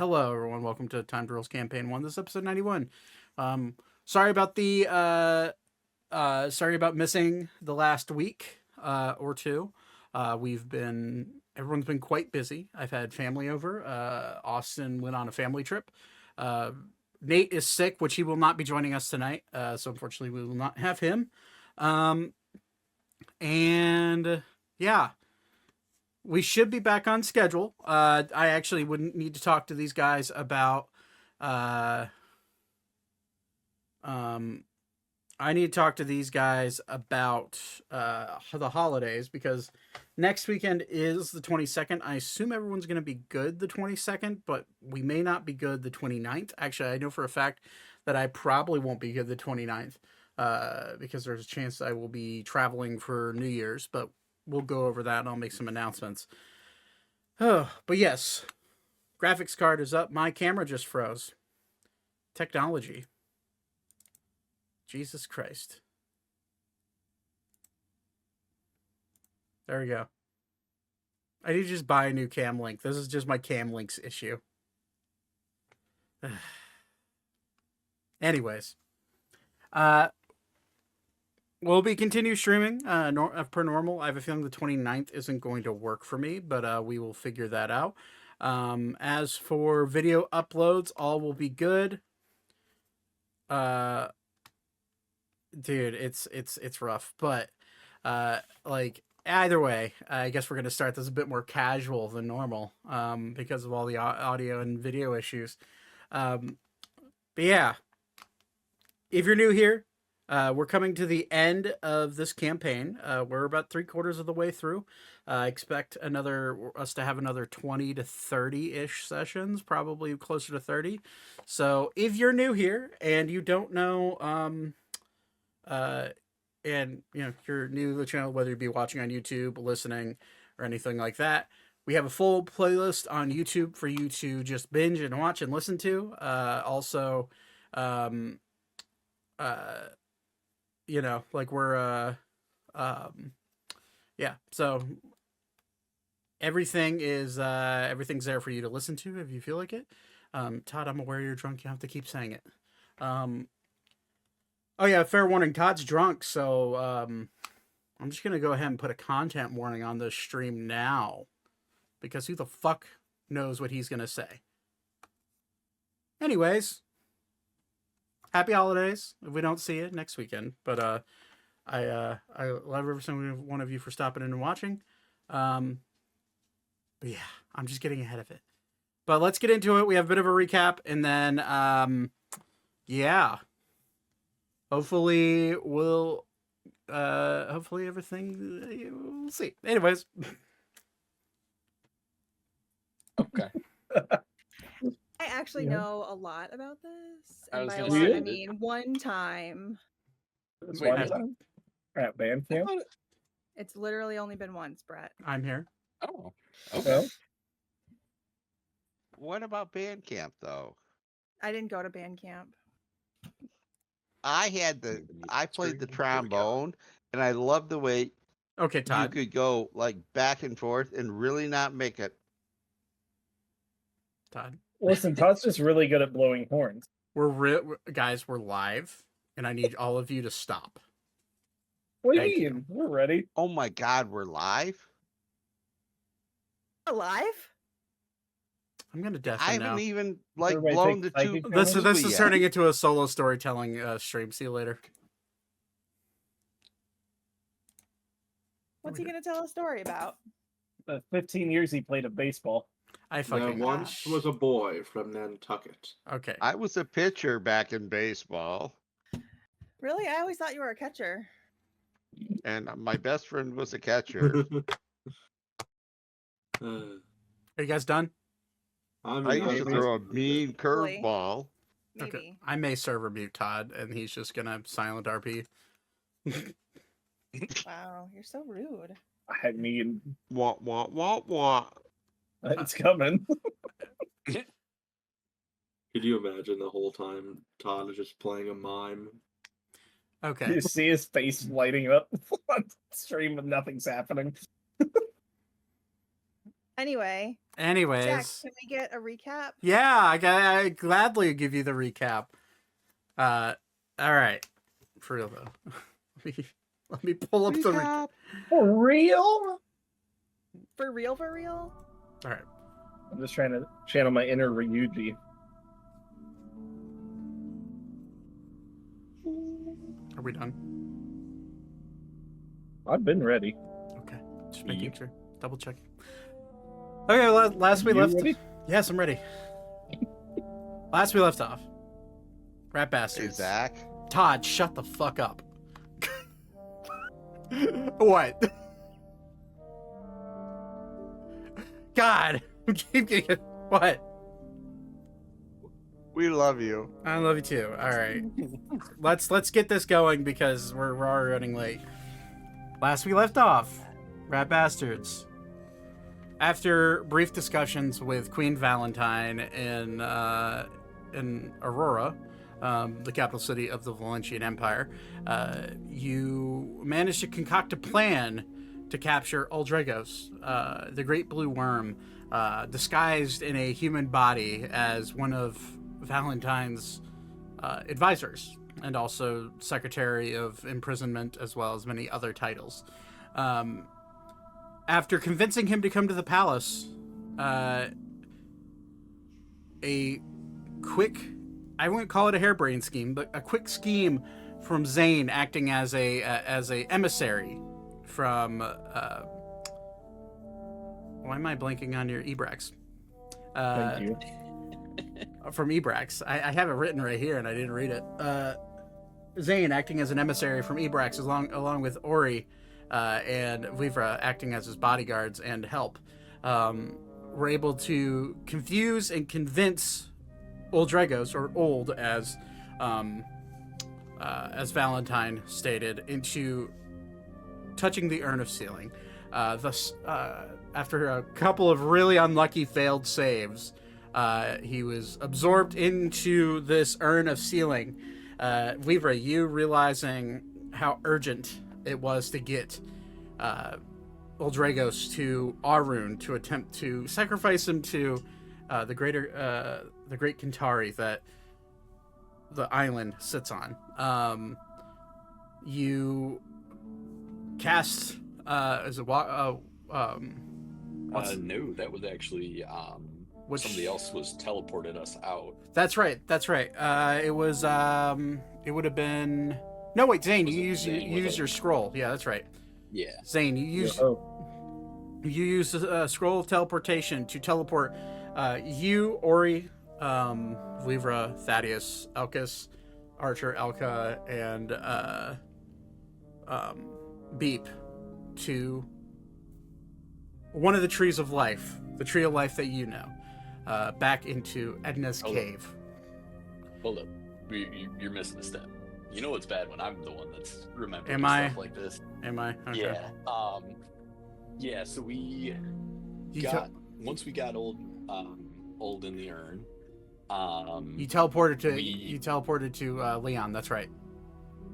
Hello, everyone. Welcome to TimeToRole's Campaign 1. This is episode 91. Sorry about the sorry about missing the last week or two. Everyone's been quite busy. I've had family over. Austin went on a family trip. Nate is sick, which he will not be joining us tonight. So unfortunately, we will not have him. And yeah, we should be back on schedule. I actually wouldn't need to talk to these guys about. I need to talk to these guys about the holidays because next weekend is the 22nd. I assume everyone's going to be good the 22nd, but we may not be good the 29th. Actually, I know for a fact that I probably won't be good the 29th because there's a chance I will be traveling for New Year's, but we'll go over that and I'll make some announcements. Oh, but yes, graphics card is up. My camera just froze. Technology. Jesus Christ. There we go. I need to just buy a new cam link. This is just my cam links issue. Anyways. We'll be continue streaming per normal. I have a feeling the 29th isn't going to work for me, but we will figure that out. As for video uploads, all will be good. Dude, it's rough, but like either way, I guess we're gonna start this a bit more casual than normal because of all the audio and video issues. But yeah, if you're new here, we're coming to the end of this campaign. We're about 3/4 of the way through. Expect us to have another 20 to 30-ish sessions, probably closer to 30. So if you're new here and you don't know, and you're new to the channel, whether you be watching on YouTube, listening, or anything like that, we have a full playlist on YouTube for you to just binge and watch and listen to. Also, like we're yeah, so everything's there for you to listen to if you feel like it. Todd, I'm aware you're drunk. You have to keep saying it. Oh yeah, fair warning, Todd's drunk, so I'm just gonna go ahead and put a content warning on this stream now, because who the fuck knows what he's gonna say. Anyways, happy holidays if we don't see you next weekend. But I love every single one of you for stopping in and watching. But yeah, I'm just getting ahead of it. But let's get into it. We have a bit of a recap, and then yeah. Hopefully everything, we'll see. Anyways. Okay. I actually know a lot about this. I And was by a gonna lot, say, I mean one time. Wait, At band camp? It's literally only been once, Brett. I'm here. Oh, okay. What about band camp, though? I didn't go to band camp. I played the trombone, and I loved the way Okay, Todd. you could go like back and forth and really not make it. Todd. Listen, Todd's just really good at blowing horns. Guys, we're live, and I need all of you to stop. What do Thank you mean? We're ready. Oh my God, we're live! Alive? I'm gonna I deafen now. haven't even like Everybody blown take the two. psychic This damage? is turning into a solo storytelling stream. See you later. What's he gonna tell a story about? The 15 years he played of baseball. I There fucking once was a boy from Nantucket. Okay. I was a pitcher back in baseball, Really? I always thought you were a catcher. and my best friend was a catcher. Are you guys done? I used to throw a mean curveball. Maybe. Okay. I may server mute Todd, and he's just gonna silent RP. Wow, you're so rude. I mean, Wah wah wah wah. it's coming. Could you imagine the whole time Todd is just playing a mime? Okay. You see his face lighting up on stream and nothing's happening. Anyway, Jack, Anyways, can we get a recap? yeah, I gladly give you the recap. All right, for real though. Let me pull up the recap. Recap. For real? For real, for real? All right. I'm just trying to channel my inner Ryuji. Are we done? I've been ready. Okay. Just making Yep. sure. Double checking. Okay, last we You left. ready? Yes, I'm ready. Last we left off. Rat Hey, bastards. Zach. Todd, shut the fuck up. What? God. Keep getting what? We love you. I love you too. All right. Let's get this going because we're already running late. Last we left off, rat bastards. After brief discussions with Queen Valentine in Aurora, the capital city of the Valentian Empire, you managed to concoct a plan to capture Uldragos, the Great Blue Worm, disguised in a human body as one of Valentine's advisors and also Secretary of Imprisonment, as well as many other titles. After convincing him to come to the palace, a quick, I wouldn't call it a harebrained scheme, but a quick scheme from Zane acting as a emissary from why am I blanking on your Ebrax? Thank you. From Ebrax. I have it written right here and I didn't read it. Zane acting as an emissary from Ebrax along with Ori and Vivra acting as his bodyguards and help, were able to confuse and convince Uldragos, or Old as Valentine stated, into touching the urn of sealing. Thus, after a couple of really unlucky failed saves, he was absorbed into this urn of sealing. Vivra, you realizing how urgent it was to get Uldragos to Arune to attempt to sacrifice him to the great Kintari that the island sits on. You cast no, that was actually somebody else was teleported us out. That's right. It was it would have been no wait, Zane, you use your scroll. Yeah, that's right. Yeah. Zane, you use a scroll of teleportation to teleport you, Ori, Vivra, Thaddeus, Elkis, Archer, Elka, and Beep to one of the trees of life, the tree of life that you know, back into Edna's cave. Hold up. You're missing a step. You know it's bad when I'm the one that's remembering stuff like this. Am I? Okay. Yeah. So we once we got old in the urn. You teleported to Leon. That's right.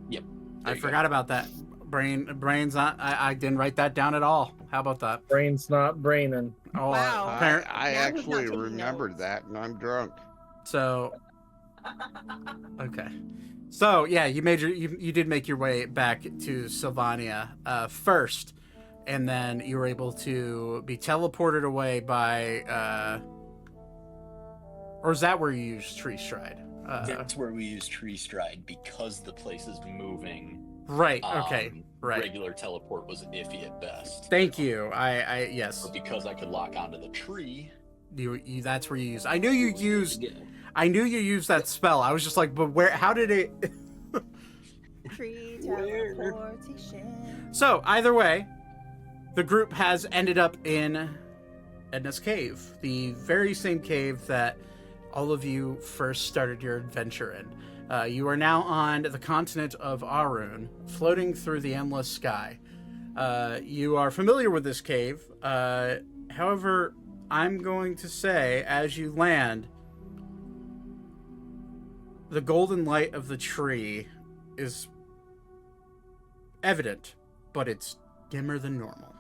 Yep. I forgot about that. Brain's not. I didn't write that down at all. How about that? Brain's not braining. Oh, Wow. I Now he's not actually taking remembered notes. that, and I'm drunk. So, okay. So yeah, you did make your way back to Sylvania first, and then you were able to be teleported away by. Or is that where you used Tree Stride? That's where we use Tree Stride because the place is moving. Right. Okay. Right. Regular teleport was iffy at best. Thank you. I yes. But because I could lock onto the tree. You that's where you use. I knew you used that spell. I was just like, but where? How did it? Tree teleportation. So either way, the group has ended up in Edna's cave, the very same cave that all of you first started your adventure in. You are now on the continent of Arune, floating through the endless sky. You are familiar with this cave. However, I'm going to say, as you land, the golden light of the tree is evident, but it's dimmer than normal.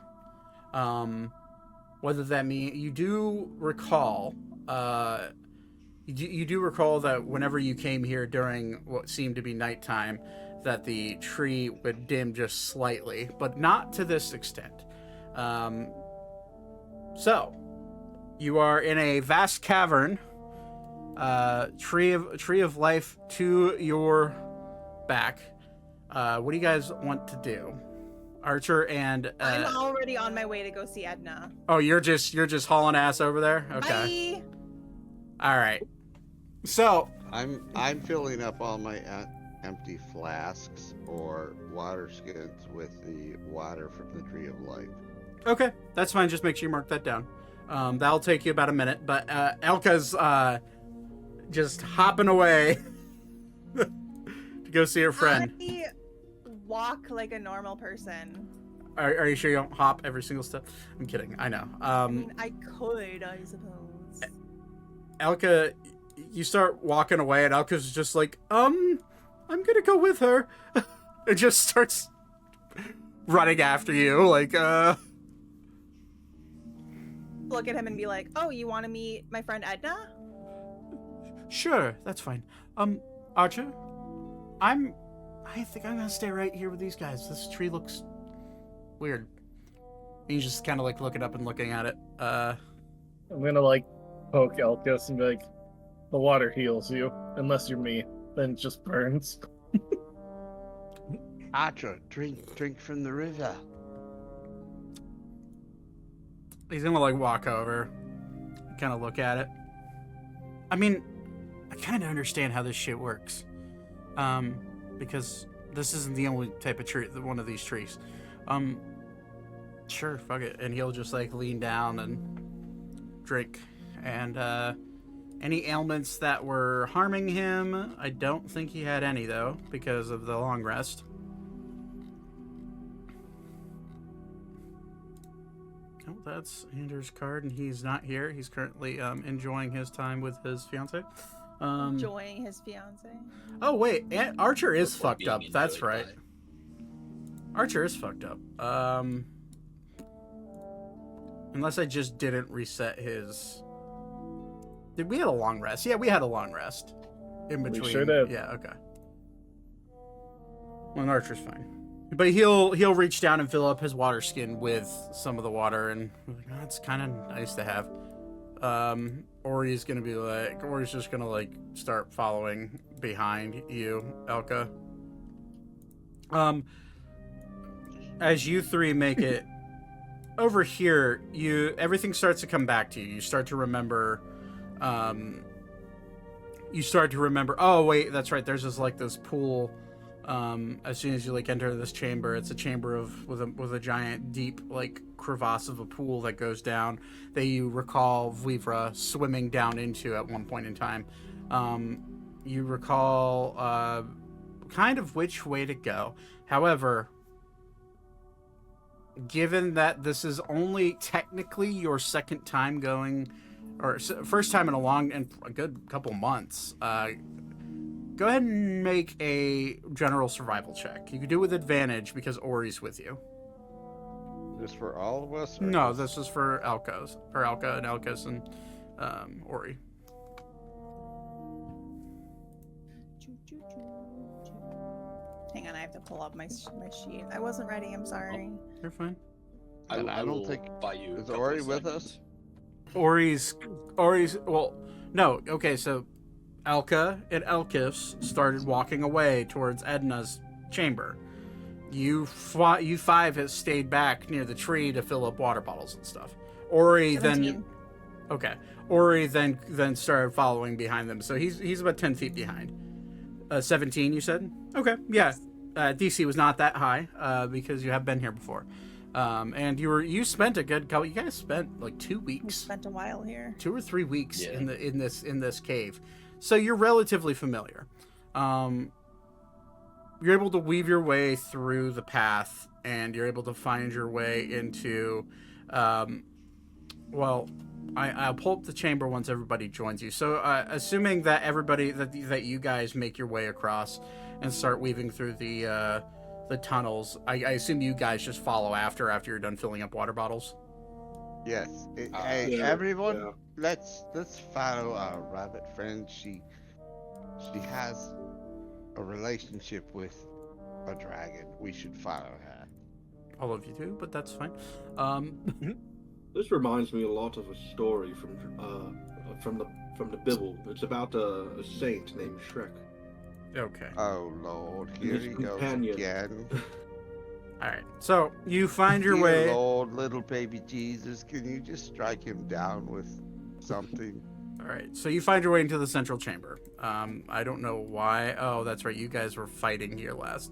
whether that mean you do recall, you do recall that whenever you came here during what seemed to be nighttime, that the tree would dim just slightly, but not to this extent. So, you are in a vast cavern. Tree of life to your back. What do you guys want to do? Archer and I'm already on my way to go see Edna. Oh, you're just hauling ass over there? Okay. Bye. All right. So I'm filling up all my empty flasks or water skins with the water from the Tree of Life. Okay, that's fine. Just make sure you mark that down. That'll take you about a minute. But Elka's just hopping away to go see her friend. I walk like a normal person. Are you sure you don't hop every single step? I'm kidding. I know. I mean, I could, I suppose. Elka, you start walking away, and Elka's just like, I'm gonna go with her. It just starts running after you, like, Look at him and be like, oh, you want to meet my friend Edna? Sure, that's fine. Archer, I think I'm gonna stay right here with these guys. This tree looks weird. He's just kind of like looking up and looking at it. I'm gonna like poke Elkis and be like, the water heals you, unless you're me. Then it just burns. Archer, drink from the river. He's gonna like walk over, kind of look at it. I mean, I kind of understand how this shit works, because this isn't the only type of tree, one of these trees. Sure, fuck it. And he'll just like lean down and drink. And any ailments that were harming him, I don't think he had any though, because of the long rest. Oh, that's Andrew's card, and he's not here. He's currently enjoying his time with his fiance. Enjoying his fiance. Oh wait, Archer is fucked up. Being That's enjoyed right. by- Archer is fucked up. Unless I just didn't reset his. Did we had a long rest? Yeah, we had a long rest in between. We sure did. Yeah, okay. Well, Archer's fine. But he'll reach down and fill up his water skin with some of the water, and like, oh, it's kind of nice to have. Ori's just gonna like start following behind you, Elka. As you three make it over here, everything starts to come back to you. You start to remember. Oh wait, that's right. There's this pool. As soon as you like enter this chamber, it's a chamber with a giant deep like crevasse of a pool that goes down that you recall Vivra swimming down into at one point in time. You recall kind of which way to go. However, given that this is only technically your second time going, or first time in a good couple months, go ahead and make a general survival check. You can do it with advantage because Ori's with you. This for all of us? No, this is for Elka and Elkis and Ori. Hang on, I have to pull up my sheet. I wasn't ready. I'm sorry. You're fine. I don't will think. buy you. a Is couple Ori of with seconds. us? Ori's. Well, no. Okay, so Elka and Elkis started walking away towards Edna's chamber. You five have stayed back near the tree to fill up water bottles and stuff. Ori 17. Ori then started following behind them. So he's about 10 feet behind. 17, you said? Okay, yeah. DC was not that high because you have been here before. And you spent a good couple. You guys spent like 2 We weeks, spent a while here. 2 or 3 weeks Yeah. in this cave. So you're relatively familiar. You're able to weave your way through the path, and you're able to find your way into. I'll pull up the chamber once everybody joins you. So, assuming that everybody that you guys make your way across and start weaving through the tunnels, I assume you guys just follow after you're done filling up water bottles. Yes. Ah, Hey, yeah, everyone, yeah. let's follow our rabbit friend. She has a relationship with a dragon. We should follow her. All of you do, but that's fine. This reminds me a lot of a story from the Bible. It's about a saint named Shrek. Okay. Oh Lord, And here his he goes companion. again. All right. So you find your Dear way. Lord, little baby Jesus, can you just strike him down with something? All right. So you find your way into the central chamber. I don't know why. Oh, that's right. You guys were fighting here last.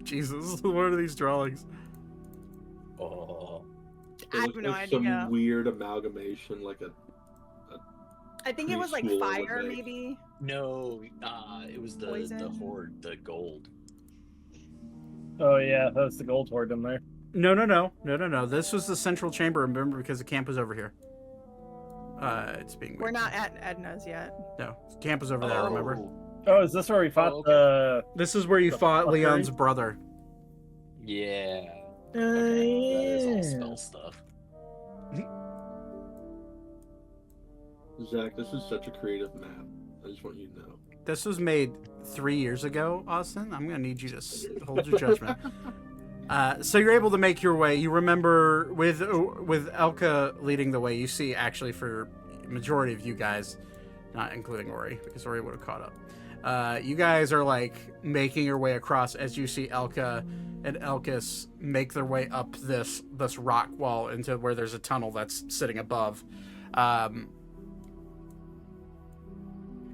Jesus, what are these drawings? Oh. I have no like some idea. weird amalgamation, like a I think it was like preschooler would fire, make. maybe. No, it was the Poison? horde, the gold. Oh yeah, that's the gold horde in there. No. This was the central chamber. Remember, because the camp was over here. It's being. We're not at Edna's yet. No, camp was over there. Remember. Oh, is this where we fought okay. the? This is where you The fought fuckery? Leon's brother. Yeah. Okay, that is all spell stuff. Zach, this is such a creative map. I just want you to know. This was made 3 years ago, Austin. I'm gonna need you to hold your judgment. So you're able to make your way. You remember with Elka leading the way. You see, actually, for majority of you guys, not including Ori, because Ori would have caught up. You guys are like making your way across as you see Elka and Elkis make their way up this rock wall into where there's a tunnel that's sitting above.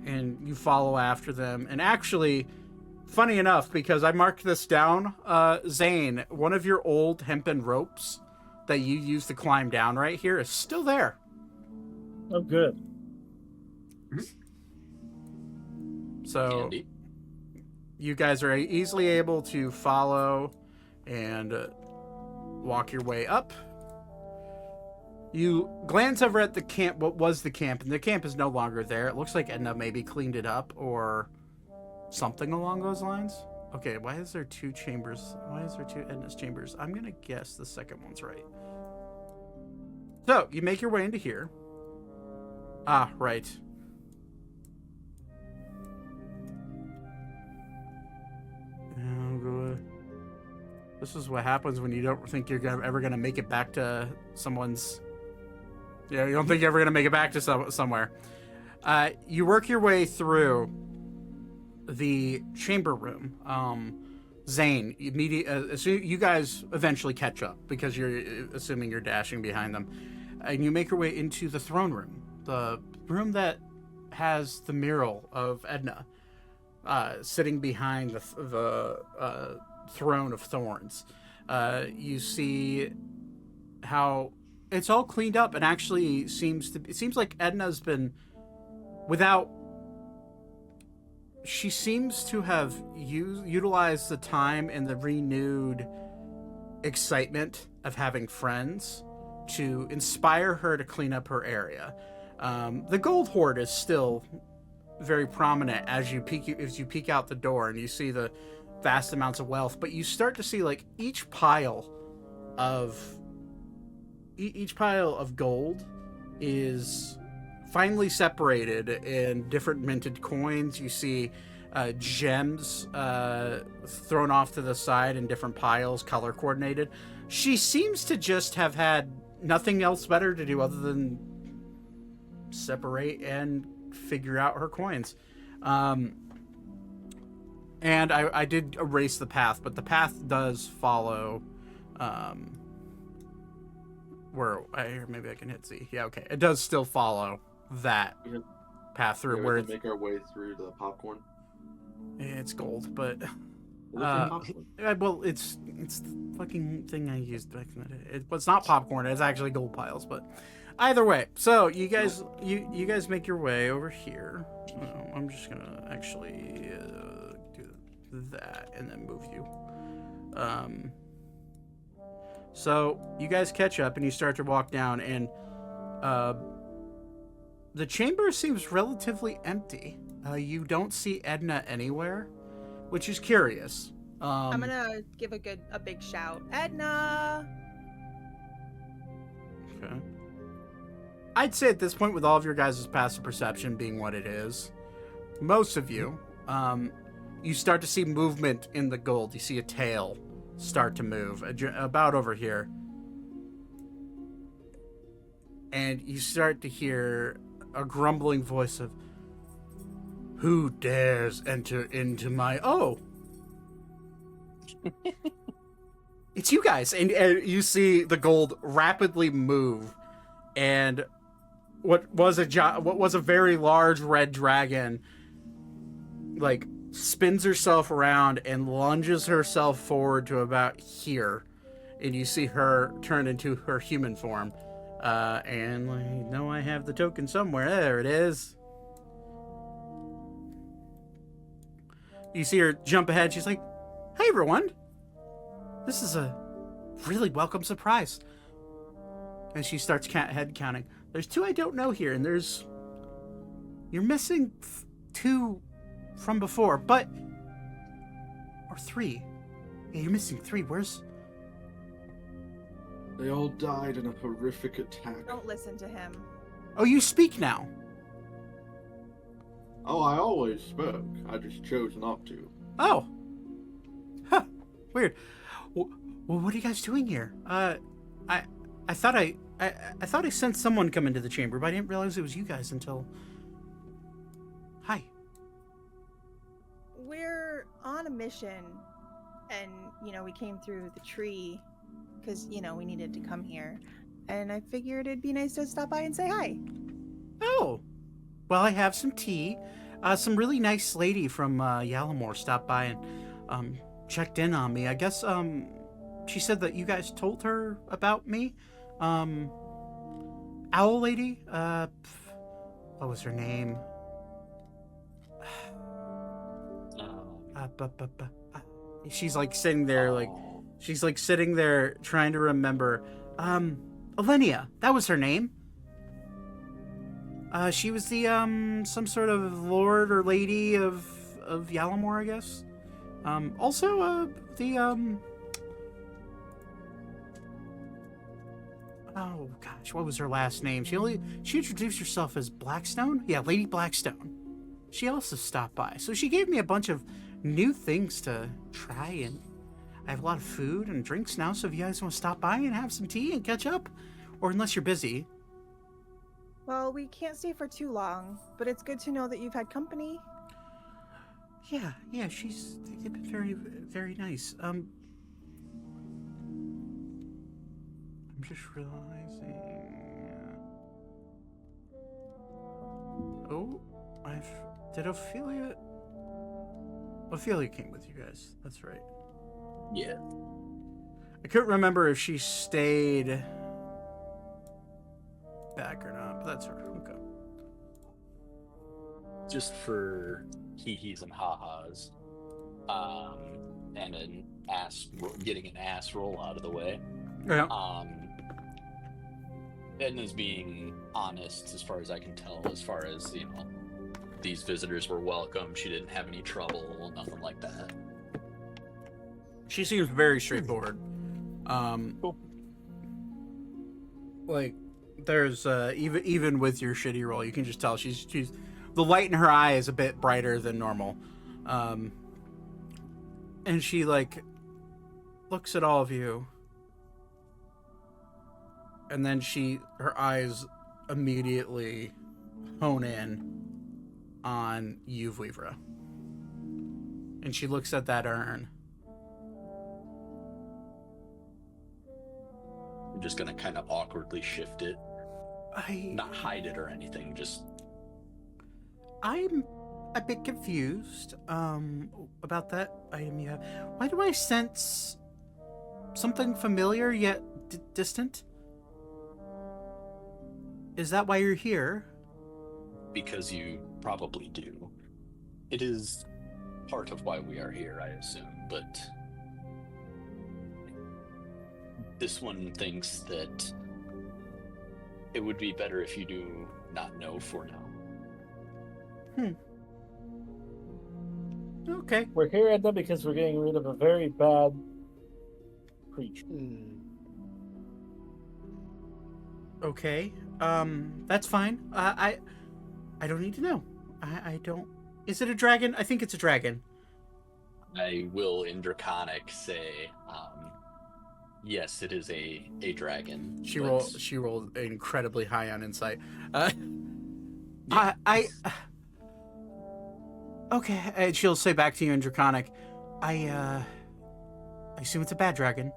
And you follow after them. And actually, funny enough, because I marked this down, Zane, one of your old hempen ropes that you used to climb down right here is still there. Oh, good. So Candy. you guys are easily able to follow and walk your way up. You glance over at the camp, what was the camp, and the camp is no longer there. It looks like Edna maybe cleaned it up or something along those lines. Okay, why is there 2 chambers? Why is there 2 Edna's chambers? I'm going to guess the second one's right. So, you make your way into here. Ah, right. This is what happens when you don't think you're ever going to make it back to someone's... Yeah, you don't think you're ever going to make it back to somewhere. You work your way through the chamber room. Zane, you guys eventually catch up because you're assuming you're dashing behind them. And you make your way into the throne room. The room that has the mural of Edna sitting behind the throne of thorns. You see how it's all cleaned up and actually it seems like Edna's been she seems to have utilized the time and the renewed excitement of having friends to inspire her to clean up her area. The gold hoard is still very prominent as you peek out the door and you see the vast amounts of wealth, but you start to see like each pile of gold is finely separated in different minted coins. You see gems thrown off to the side in different piles, color coordinated. She seems to just have had nothing else better to do other than separate and figure out her coins. And I did erase the path, but the path does follow maybe I can hit Z. Yeah, okay. It does still follow that path through We where have to make our way through the popcorn. it's gold, but Popcorn. well, it's the fucking thing I used back in the day. It's not popcorn. It's actually gold piles, but either way. So you guys make your way over here. I'm just gonna actually do that and then move you. So you guys catch up and you start to walk down, and the chamber seems relatively empty. You don't see Edna anywhere, which is curious. I'm gonna give a big shout, Edna. Okay. I'd say at this point, with all of your guys' passive perception being what it is, most of you, you start to see movement in the gold. You see a tail start to move about over here. And you start to hear a grumbling voice of, "Who dares enter into my..." Oh! It's you guys. And you see the gold rapidly move. And what was a very large red dragon, like, spins herself around and lunges herself forward to about here. And you see her turn into her human form. And I know I have the token somewhere. There it is. You see her jump ahead. She's like, "Hey, everyone. This is a really welcome surprise." And she starts head counting. There's 2 I don't know here, and you're missing 2 from before, but... Or 3. Yeah, you're missing 3. Where's... They all died in a horrific attack. Don't listen to him. Oh, you speak now. Oh, I always spoke. I just chose not to. Oh. Huh. Weird. Well, what are you guys doing here? I thought I sensed someone come into the chamber, but I didn't realize it was you guys until... Hi. We're on a mission, and, we came through the tree because, we needed to come here. And I figured it'd be nice to stop by and say hi. Oh. Well, I have some tea. Some really nice lady from Yalamore stopped by and checked in on me. I guess she said that you guys told her about me. Owl lady? What was her name? She's like sitting there, trying to remember. Elenia, that was her name. She was the some sort of lord or lady of Yalamore, I guess. Also oh gosh, what was her last name? She introduced herself as Blackstone? Yeah, Lady Blackstone. She also stopped by. So she gave me a bunch of new things to try, and I have a lot of food and drinks now, so if you guys want to stop by and have some tea and catch up, or unless you're busy. Well, we can't stay for too long, but it's good to know that you've had company. Yeah, they've been very, very nice. I'm just realizing... Oh, did Ophelia... Ophelia came with you guys, that's right. Yeah. I couldn't remember if she stayed back or not, but that's her. Okay. Just for hee-hees and ha-has, and getting an ass roll out of the way. Yeah. Edna's being honest, as far as I can tell, as far as, these visitors were welcome. She didn't have any trouble, nothing like that. She seems very straightforward. Cool. Like, there's even with your shitty roll, you can just tell she's the light in her eye is a bit brighter than normal. And she looks at all of you, and then her eyes immediately hone in on you, Vivra. And she looks at that urn. I'm just gonna kind of awkwardly shift it. Not hide it or anything, just... I'm a bit confused about that item you have. Why do I sense something familiar yet distant? Is that why you're here? Because you probably do. It is part of why we are here, I assume, but this one thinks that it would be better if you do not know for now. Okay. We're here, Edna, because we're getting rid of a very bad creature. Okay. That's fine. I don't need to know. I don't. Is it a dragon? I think it's a dragon. I will, in Draconic, say, yes, it is a dragon. She but- rolled incredibly high on insight. Yeah. Okay. And she'll say back to you in Draconic. I assume it's a bad dragon.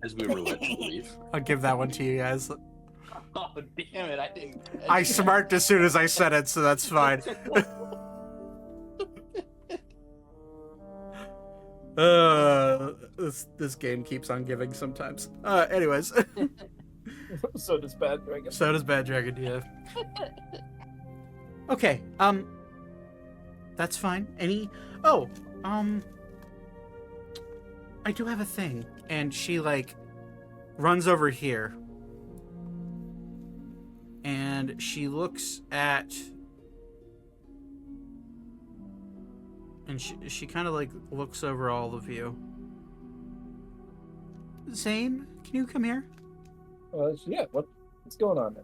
As we were led to believe. I'll give that one to you guys. Oh, damn it, I didn't. I smirked as soon as I said it, so that's fine. This game keeps on giving sometimes. Anyways. So does Bad Dragon. So does Bad Dragon, yeah. Okay, that's fine. I do have a thing. And she, like, runs over here. And she looks at... And she kind of, like, looks over all of you. Zane, can you come here? Yeah, what's going on then?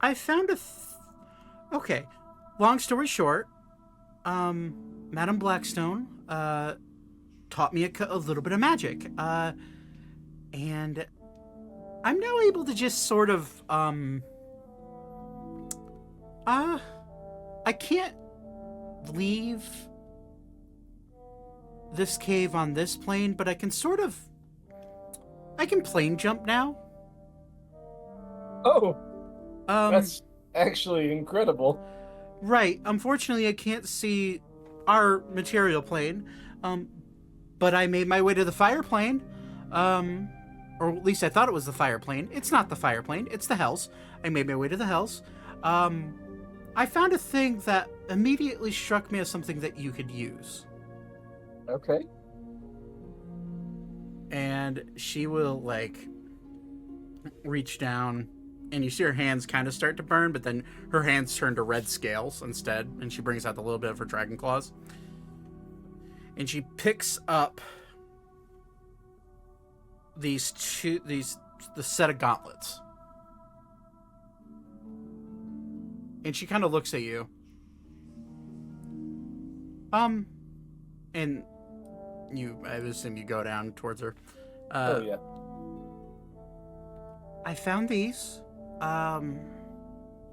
I found okay. Long story short, Madame Blackstone taught me a little bit of magic, and I'm now able to just sort of I can't leave this cave on this plane, but I can plane jump now. Oh, Um, that's actually incredible. Right. Unfortunately, I can't see our material plane. But I made my way to the fire plane. Or at least I thought it was the fire plane. It's not the fire plane. It's the hells. I made my way to the hells. I found a thing that immediately struck me as something that you could use. Okay. And she will, like, reach down, and you see her hands kind of start to burn, but then her hands turn to red scales instead, and she brings out a little bit of her dragon claws. And she picks up the set of gauntlets. And she kind of looks at you. And I assume you go down towards her. Oh yeah. I found these. I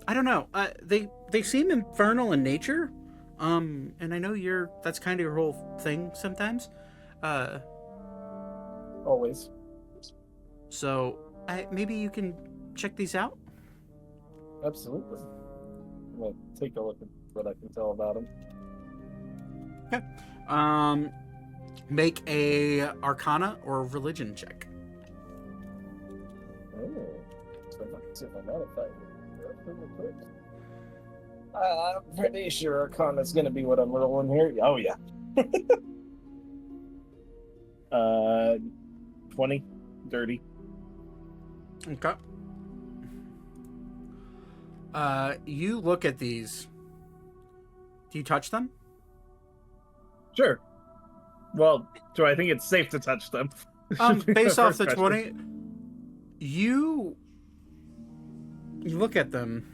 don't know. They seem infernal in nature. And I know that's kind of your whole thing sometimes. Always. So maybe you can check these out. Absolutely. I'm gonna take a look at what I can tell about them. Okay. Make a Arcana or Religion check. Oh. So if I can see if I know if I'm pretty sure Arcana's gonna be what I'm rolling here. Oh yeah. 20, 30. Okay. You look at these. Do you touch them? Sure. Well, do I think it's safe to touch them? Should be Based off first the question. 20, you look at them,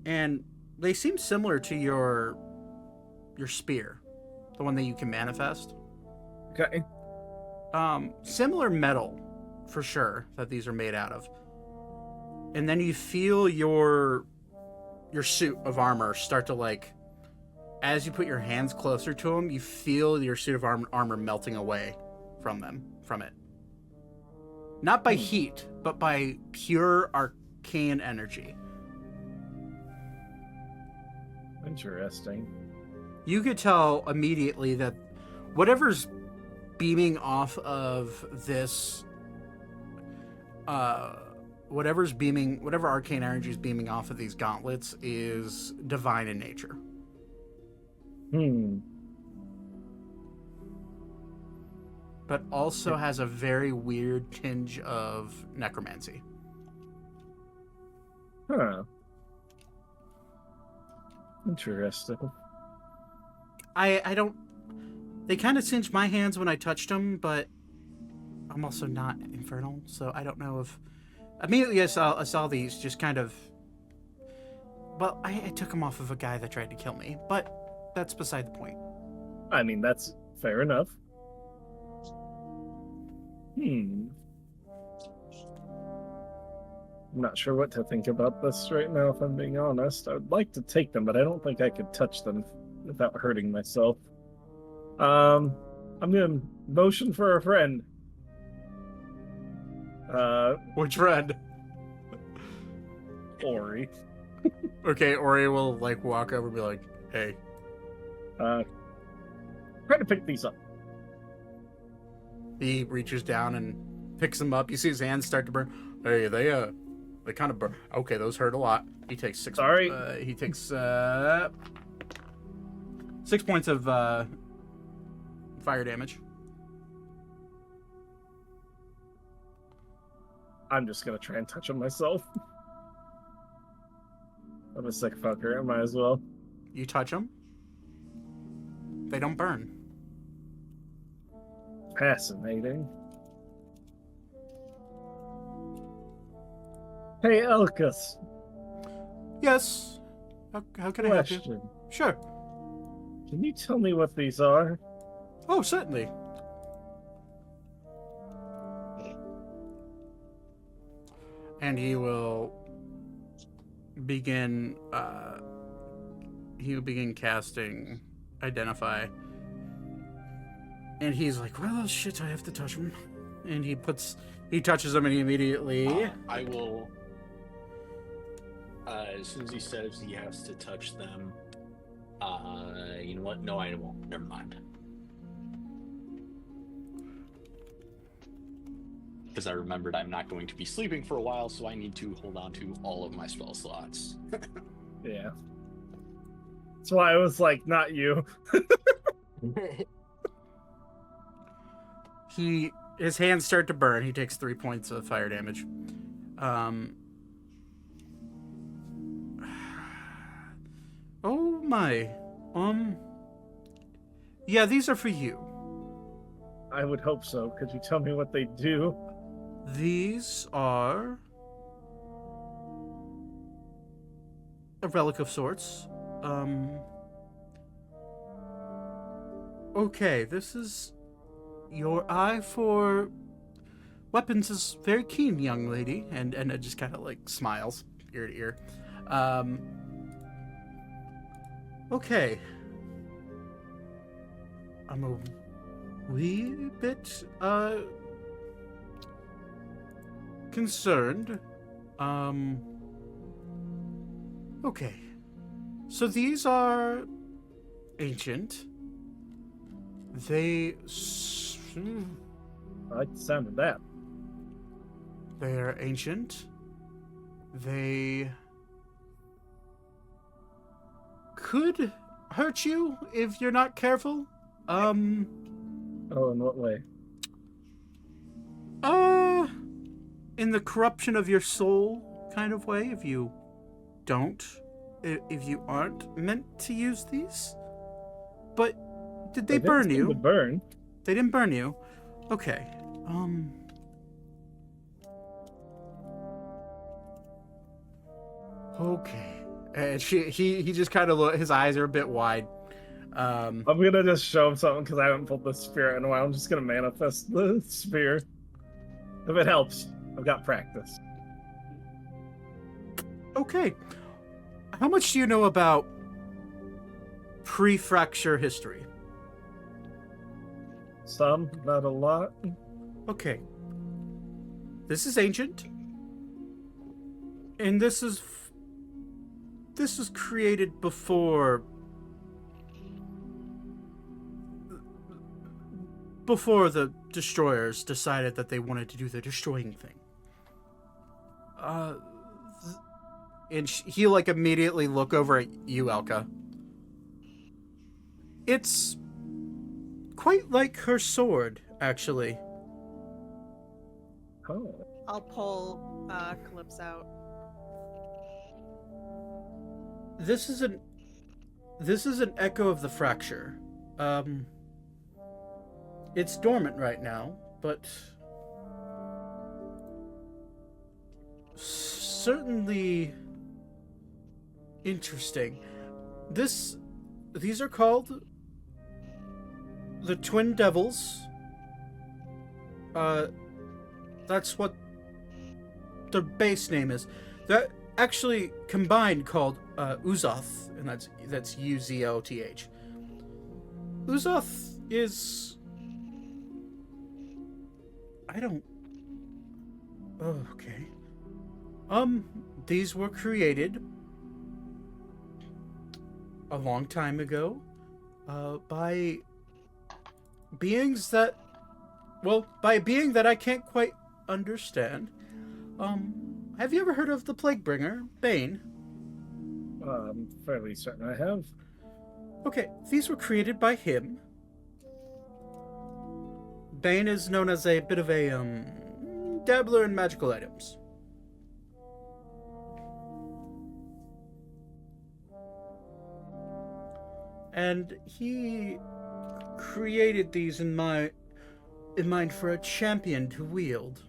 and they seem similar to your spear, the one that you can manifest. Okay. Similar metal, for sure, that these are made out of. And then you feel your suit of armor start to, like, as you put your hands closer to them, you feel your suit of armor melting away from it. Not by heat, but by pure arcane energy. Interesting. You could tell immediately that whatever's beaming off of this, whatever arcane energy is beaming off of these gauntlets is divine in nature. But also has a very weird tinge of necromancy. Huh. Interesting. I don't... They kind of singed my hands when I touched them, but I'm also not infernal, so I don't know if Immediately, I saw these just kind of. Well, I took them off of a guy that tried to kill me, but that's beside the point. I mean, that's fair enough. I'm not sure what to think about this right now, if I'm being honest. I would like to take them, but I don't think I could touch them without hurting myself. I'm gonna motion for a friend. Which friend? Ori. Okay, Ori will like walk over and be like, "Hey." Try to pick these up. He reaches down and picks them up. You see his hands start to burn. Hey, they kind of burn. Okay, those hurt a lot. He takes 6. Sorry. He takes 6 points of fire damage. I'm just gonna try and touch them myself. I'm a sick fucker. I might as well. You touch them. They don't burn. Fascinating. Hey, Elkus. Yes. How can I help you? Question. Sure. Can you tell me what these are? Oh, certainly. And he will begin. He will begin casting Identify. And he's like, "Well, shit, I have to touch him." And he touches them, and he immediately. I will. As soon as he says he has to touch them, you know what? No, I won't. Never mind. Because I remembered I'm not going to be sleeping for a while, so I need to hold on to all of my spell slots. Yeah. That's why I was like, not you. His hands start to burn. He takes 3 points of fire damage. Oh my. Yeah, these are for you. I would hope so. Could you tell me what they do? These are a relic of sorts. Okay, this is your eye for weapons is very keen, young lady, and it just kind of like smiles ear to ear. Okay, I'm a wee bit concerned. Okay, so these are ancient. I like the sound of that. They're ancient. They could hurt you if you're not careful. Oh, in what way? In the corruption of your soul kind of way, if you aren't meant to use these. But did they burn you? To burn. They didn't burn you. Okay. Okay. And he just kind of his eyes are a bit wide. I'm gonna just show him something because I haven't pulled the spear in a while. I'm just gonna manifest the spear. If it helps, I've got practice. Okay. How much do you know about pre-fracture history? Some, not a lot. Okay. This is ancient. And this was created before the destroyers decided that they wanted to do the destroying thing. And he'll like immediately look over at you, Elka. It's quite like her sword, actually. Oh. I'll pull Calypso out. This is an echo of the fracture. It's dormant right now, but certainly interesting. These are called the Twin Devils. That's what their base name is. They're actually combined called Uzoth, and that's Uzoth. Uzoth is... I don't... Oh, okay. These were created a long time ago by beings that... Well, by a being that I can't quite understand. Have you ever heard of the Plaguebringer, Bane? I'm fairly certain I have. Okay, these were created by him. Bane is known as a bit of a, dabbler in magical items. And he created these in mind for a champion to wield.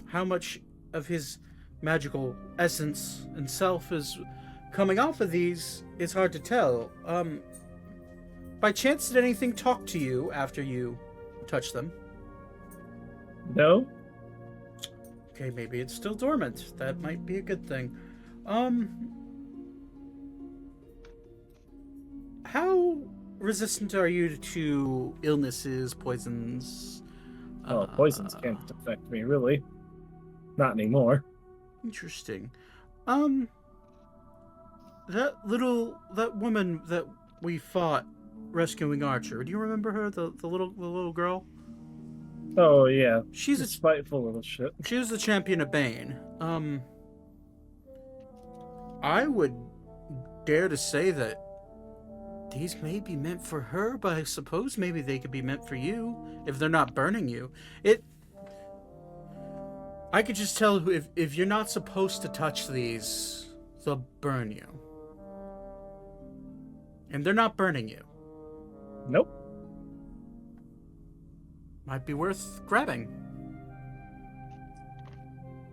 How much of his magical essence and self is coming off of these is hard to tell. By chance, did anything talk to you after you touched them? No? Okay, maybe it's still dormant. That might be a good thing. How resistant are you to illnesses, poisons? Oh, poisons can't affect me, really. Not anymore. Interesting. That woman that we fought rescuing Archer, do you remember her? The little girl? Oh, yeah. She's a spiteful little shit. She was the champion of Bane. I would dare to say that these may be meant for her, but I suppose maybe they could be meant for you if they're not burning you. I could just tell if you're not supposed to touch these, they'll burn you. And they're not burning you. Nope. Might be worth grabbing.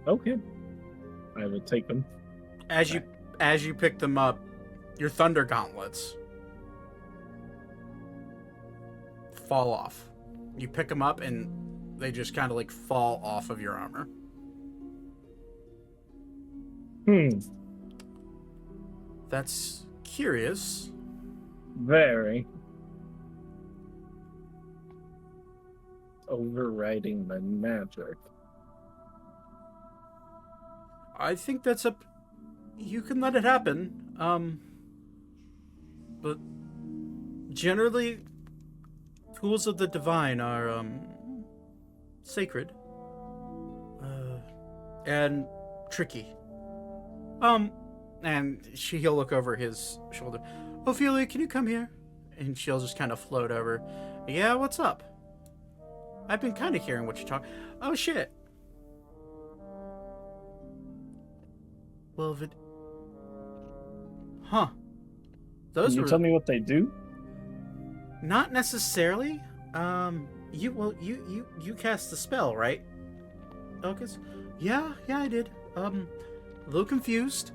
Okay. I will take them. As you pick them up, your thunder gauntlets fall off. You pick them up and they just kind of like fall off of your armor. That's curious. Very. Overriding my magic. I think that's you can let it happen. But generally tools of the divine are sacred. And tricky. And he'll look over his shoulder. Ophelia, can you come here? And she'll just kind of float over. Yeah, what's up? I've been kind of hearing what you're talking. Oh shit. Well, huh? Those Can you tell me what they do? Not necessarily. You cast the spell, right? Elkis? Yeah, I did. A little confused,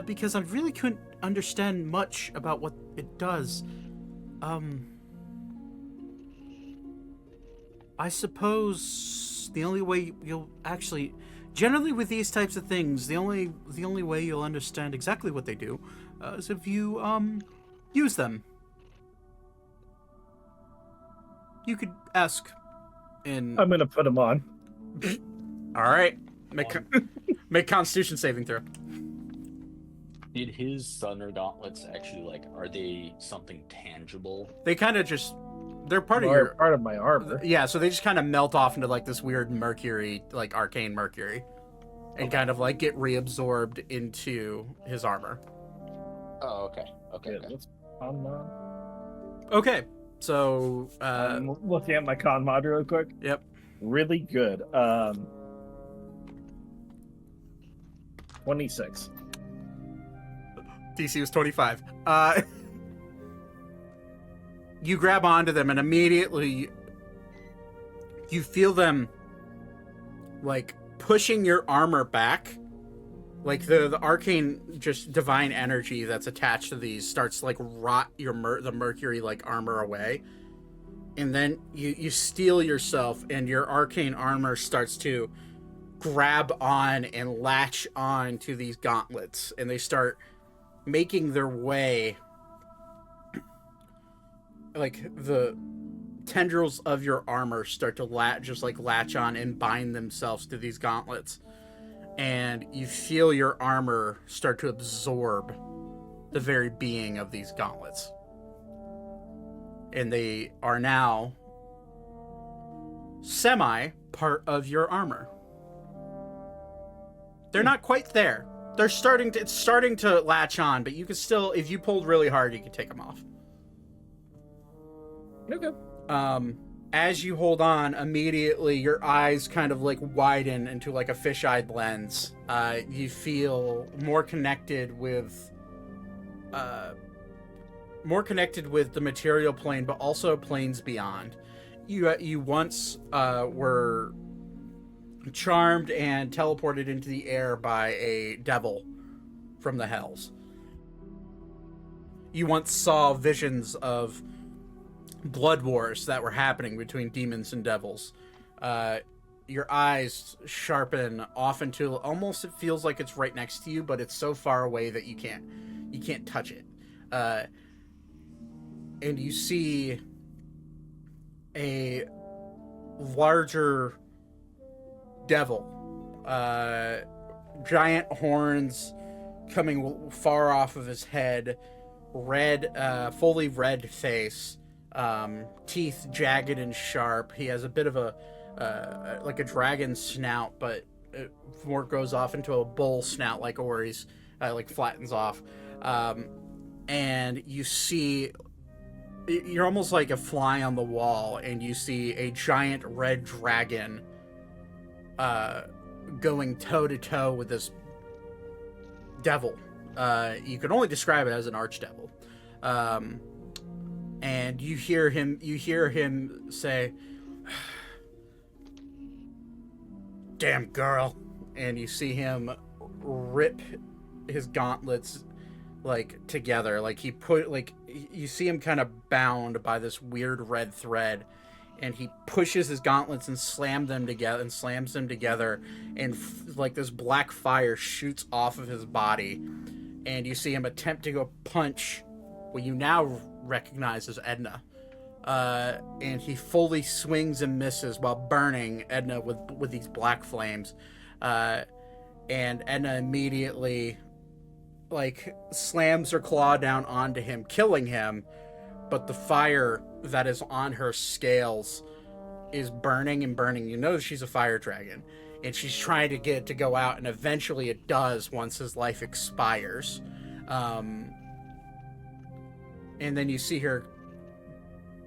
because I really couldn't understand much about what it does. I suppose the only way you'll actually, generally with these types of things, the only way you'll understand exactly what they do is if you use them. You could ask in. I'm gonna put them on. All right, make Constitution saving throw. Did his thunder gauntlets actually are they something tangible? They kind of just. They're part of my armor. Yeah, so they just kind of melt off into this weird mercury, arcane mercury, and kind of get reabsorbed into his armor. Oh, okay. Okay. Yeah, let's con mod. Okay, so I'm looking at my con mod real quick. Yep. Really good. 26. DC was 25. You grab onto them and immediately you feel them like pushing your armor back. Like the arcane, just divine energy that's attached to these starts to like rot the mercury like armor away, and then you steel yourself, and your arcane armor starts to grab on and latch on to these gauntlets, and they start making their way. Like the tendrils of your armor start to latch on and bind themselves to these gauntlets. And you feel your armor start to absorb the very being of these gauntlets. And they are now semi part of your armor. They're not quite there. It's starting to latch on, but you can still, if you pulled really hard, you can take them off. Okay. As you hold on, immediately your eyes kind of like widen into like a fish-eyed lens. You feel more connected with the material plane, but also planes beyond. You once were charmed and teleported into the air by a devil from the hells. You once saw visions of blood wars that were happening between demons and devils. Your eyes sharpen off into almost, it feels like it's right next to you, but it's so far away that you can't touch it. And you see a larger devil, giant horns coming far off of his head, fully red face, teeth jagged and sharp. He has a bit of a like a dragon snout, but it more goes off into a bull snout, like Ori's, like flattens off. And you see, you're almost like a fly on the wall, and you see a giant red dragon going toe to toe with this devil. You can only describe it as an archdevil. And you hear him say, "Damn girl," and you see him rip his gauntlets like together, like you see him kind of bound by this weird red thread, and he pushes his gauntlets and slams them together, and like this black fire shoots off of his body, and you see him attempt to go punch what you now recognize as Edna, and he fully swings and misses while burning Edna with these black flames, and Edna immediately like slams her claw down onto him, killing him, but the fire that is on her scales is burning and burning. You know she's a fire dragon, and she's trying to get it to go out, and eventually it does once his life expires. And then you see her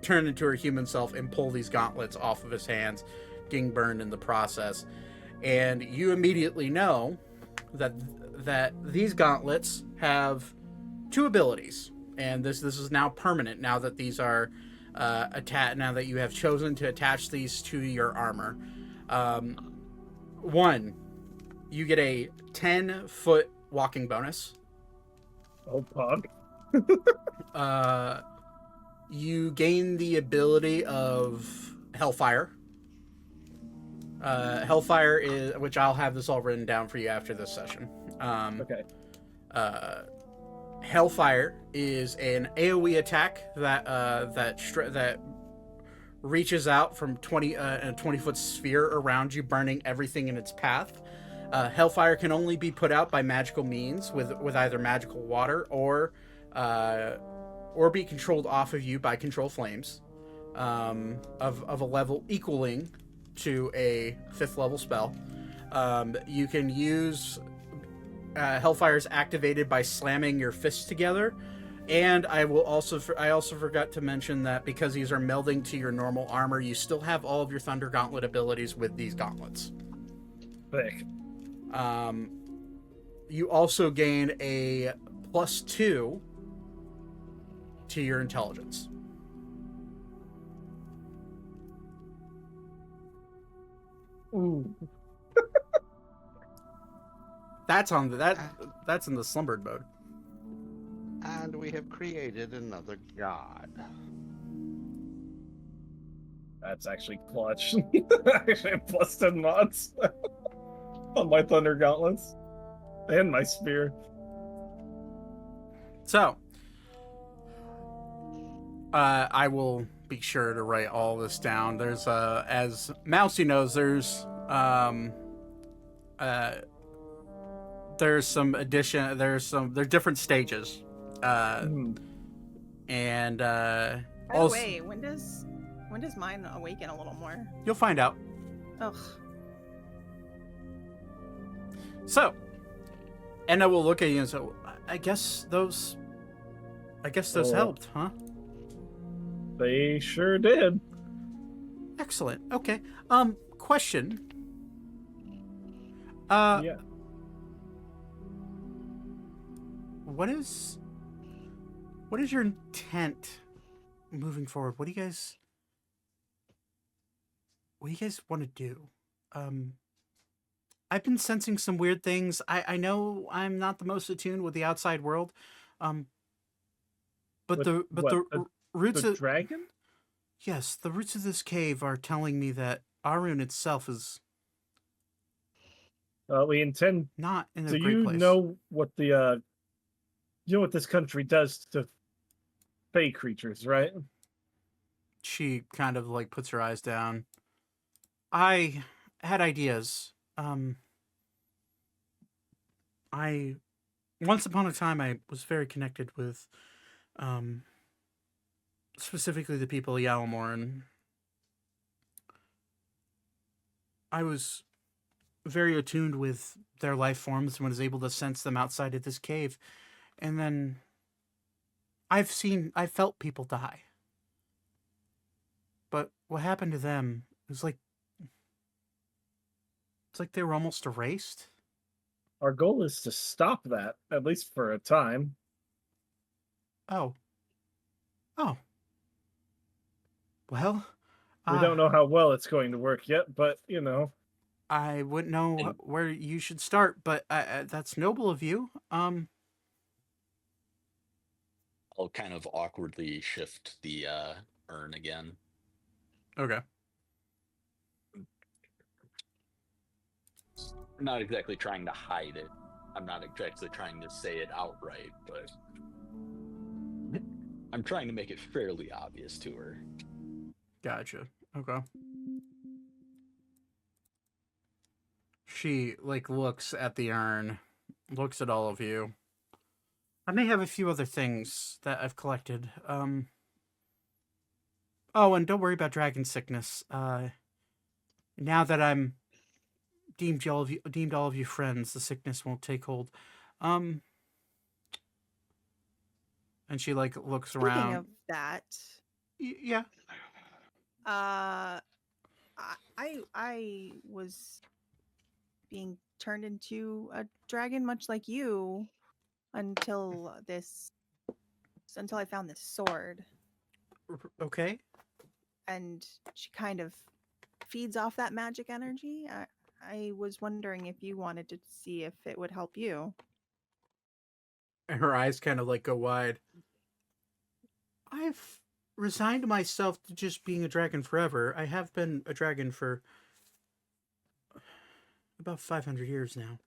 turn into her human self and pull these gauntlets off of his hands, getting burned in the process. And you immediately know that these gauntlets have two abilities, and this is now permanent now that these are now that you have chosen to attach these to your armor. One, you get a 10-foot walking bonus. Oh, pog. You gain the ability of Hellfire. Hellfire is, which I'll have this all written down for you after this session. Okay. Hellfire is an AoE attack that reaches out from a 20-foot sphere around you, burning everything in its path. Hellfire can only be put out by magical means, with either magical water or be controlled off of you by control flames, of a level equaling to a 5th level spell. You can use Hellfire's activated by slamming your fists together, and I also forgot to mention that because these are melding to your normal armor, you still have all of your Thunder Gauntlet abilities with these gauntlets. Thick. You also gain a +2 to your intelligence. Ooh. That's on that's in the slumbered mode. And we have created another god. That's actually clutch. Actually, plus 10 mods on my Thunder Gauntlets and my spear. So, I will be sure to write all this down. There's as Mousy knows, there's some addition. There's different stages, and By the also way, when does mine awaken a little more? you'll find out. Ugh. So, Edna will look at you and say, I guess those helped, huh? They sure did. Excellent. Okay. Question. Yeah. What is your intent moving forward? What do you guys want to do? I've been sensing some weird things. I know I'm not the most attuned with the outside world. But With the what, roots the of dragon? yes, the roots of this cave are telling me that Arune itself is We intend. not in a So great you place. know what what this country does to fey creatures, right? She kind of like puts her eyes down. I had ideas. I once upon a time I was very connected with specifically the people of Yalamore, and I was very attuned with their life forms and was able to sense them outside of this cave. And then I felt people die. But what happened to them was like, it's like they were almost erased. Our goal is to stop that, at least for a time. Oh. Well, We don't know how well it's going to work yet, but, I wouldn't know where you should start, but that's noble of you. I'll kind of awkwardly shift the urn again. Okay. I'm not exactly trying to hide it. I'm not exactly trying to say it outright, but I'm trying to make it fairly obvious to her. Gotcha. Okay. She looks at the urn, looks at all of you. I may have a few other things that I've collected. Oh, and don't worry about dragon sickness. Now that I'm deemed all of you friends, the sickness won't take hold. And she looks Speaking around. of that, Yeah. I was being turned into a dragon, much like you, until I found this sword, Okay. and she kind of feeds off that magic energy. I was wondering if you wanted to see if it would help you. And her eyes kind of go wide. I've resigned myself to just being a dragon forever. I have been a dragon for about 500 years now.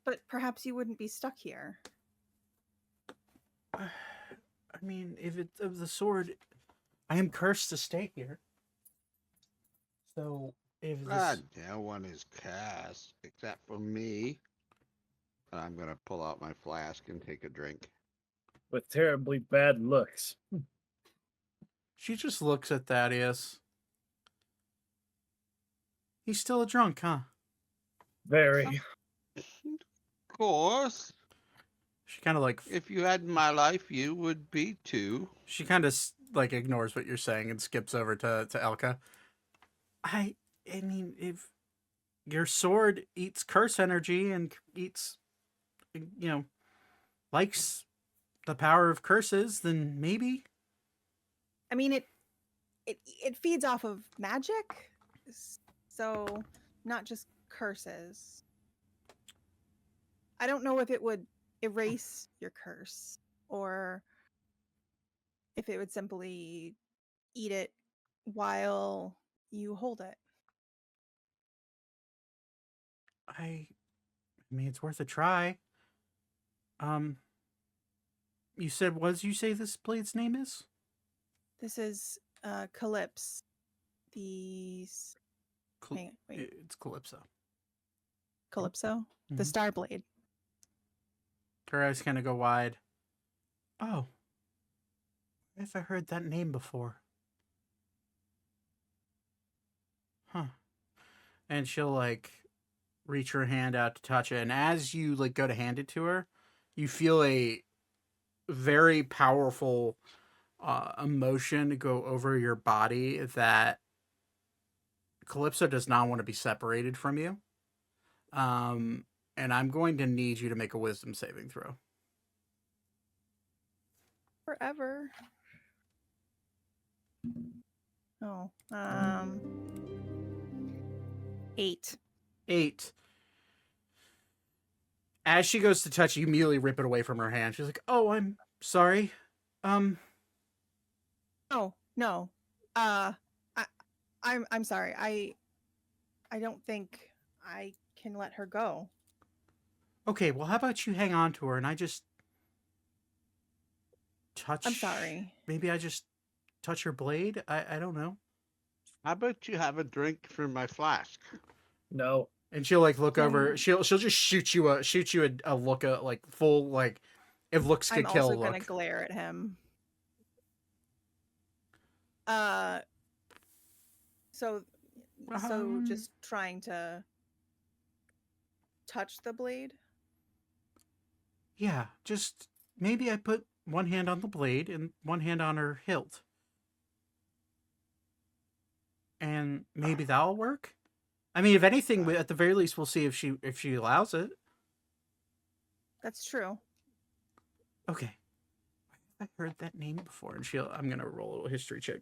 But perhaps you wouldn't be stuck here. I mean, if the sword, I am cursed to stay here. So if this, No one is cast except for me. I'm gonna pull out my flask and take a drink. With terribly bad looks. she just looks at Thaddeus. He's still a drunk, huh? Very. Of course. She kind of If you had my life, you would be too. she kind of ignores what you're saying and skips over to Elka. I mean, if your sword eats curse energy and eats, likes the power of curses, then maybe. I mean, it feeds off of magic, so not just curses. I don't know if it would erase your curse or if it would simply eat it while you hold it. I mean, it's worth a try. Um, you said, what did you say this blade's name is? This is Calypse. Hang on, wait. It's Calypso. Calypso? The Mhm. Star Blade. Her eyes kind of go wide. Oh, where have I heard that name before? Huh. And she'll like reach her hand out to touch it, and as you like go to hand it to her, you feel a very powerful emotion go over your body that Calypso does not want to be separated from you. And I'm going to need you to make a wisdom saving throw. Forever. Oh, 8. 8. As she goes to touch you, immediately rip it away from her hand. She's like, "Oh, I'm sorry. Oh no. I'm sorry. I don't think I can let her go. Okay. Well, how about you hang on to her and I just touch? I'm sorry. Maybe I just touch her blade. I don't know." How about you have a drink from my flask? No. And she'll like look Can- over. She'll just shoot you a look at like full like if looks could I'm kill also look. gonna glare at him. So just trying to touch the blade. Yeah, just maybe I put one hand on the blade and one hand on her hilt. And maybe that'll work. I mean, if anything, at the very least, we'll see if she allows it. That's true. Okay. I heard that name before, and I'm gonna roll a little history check.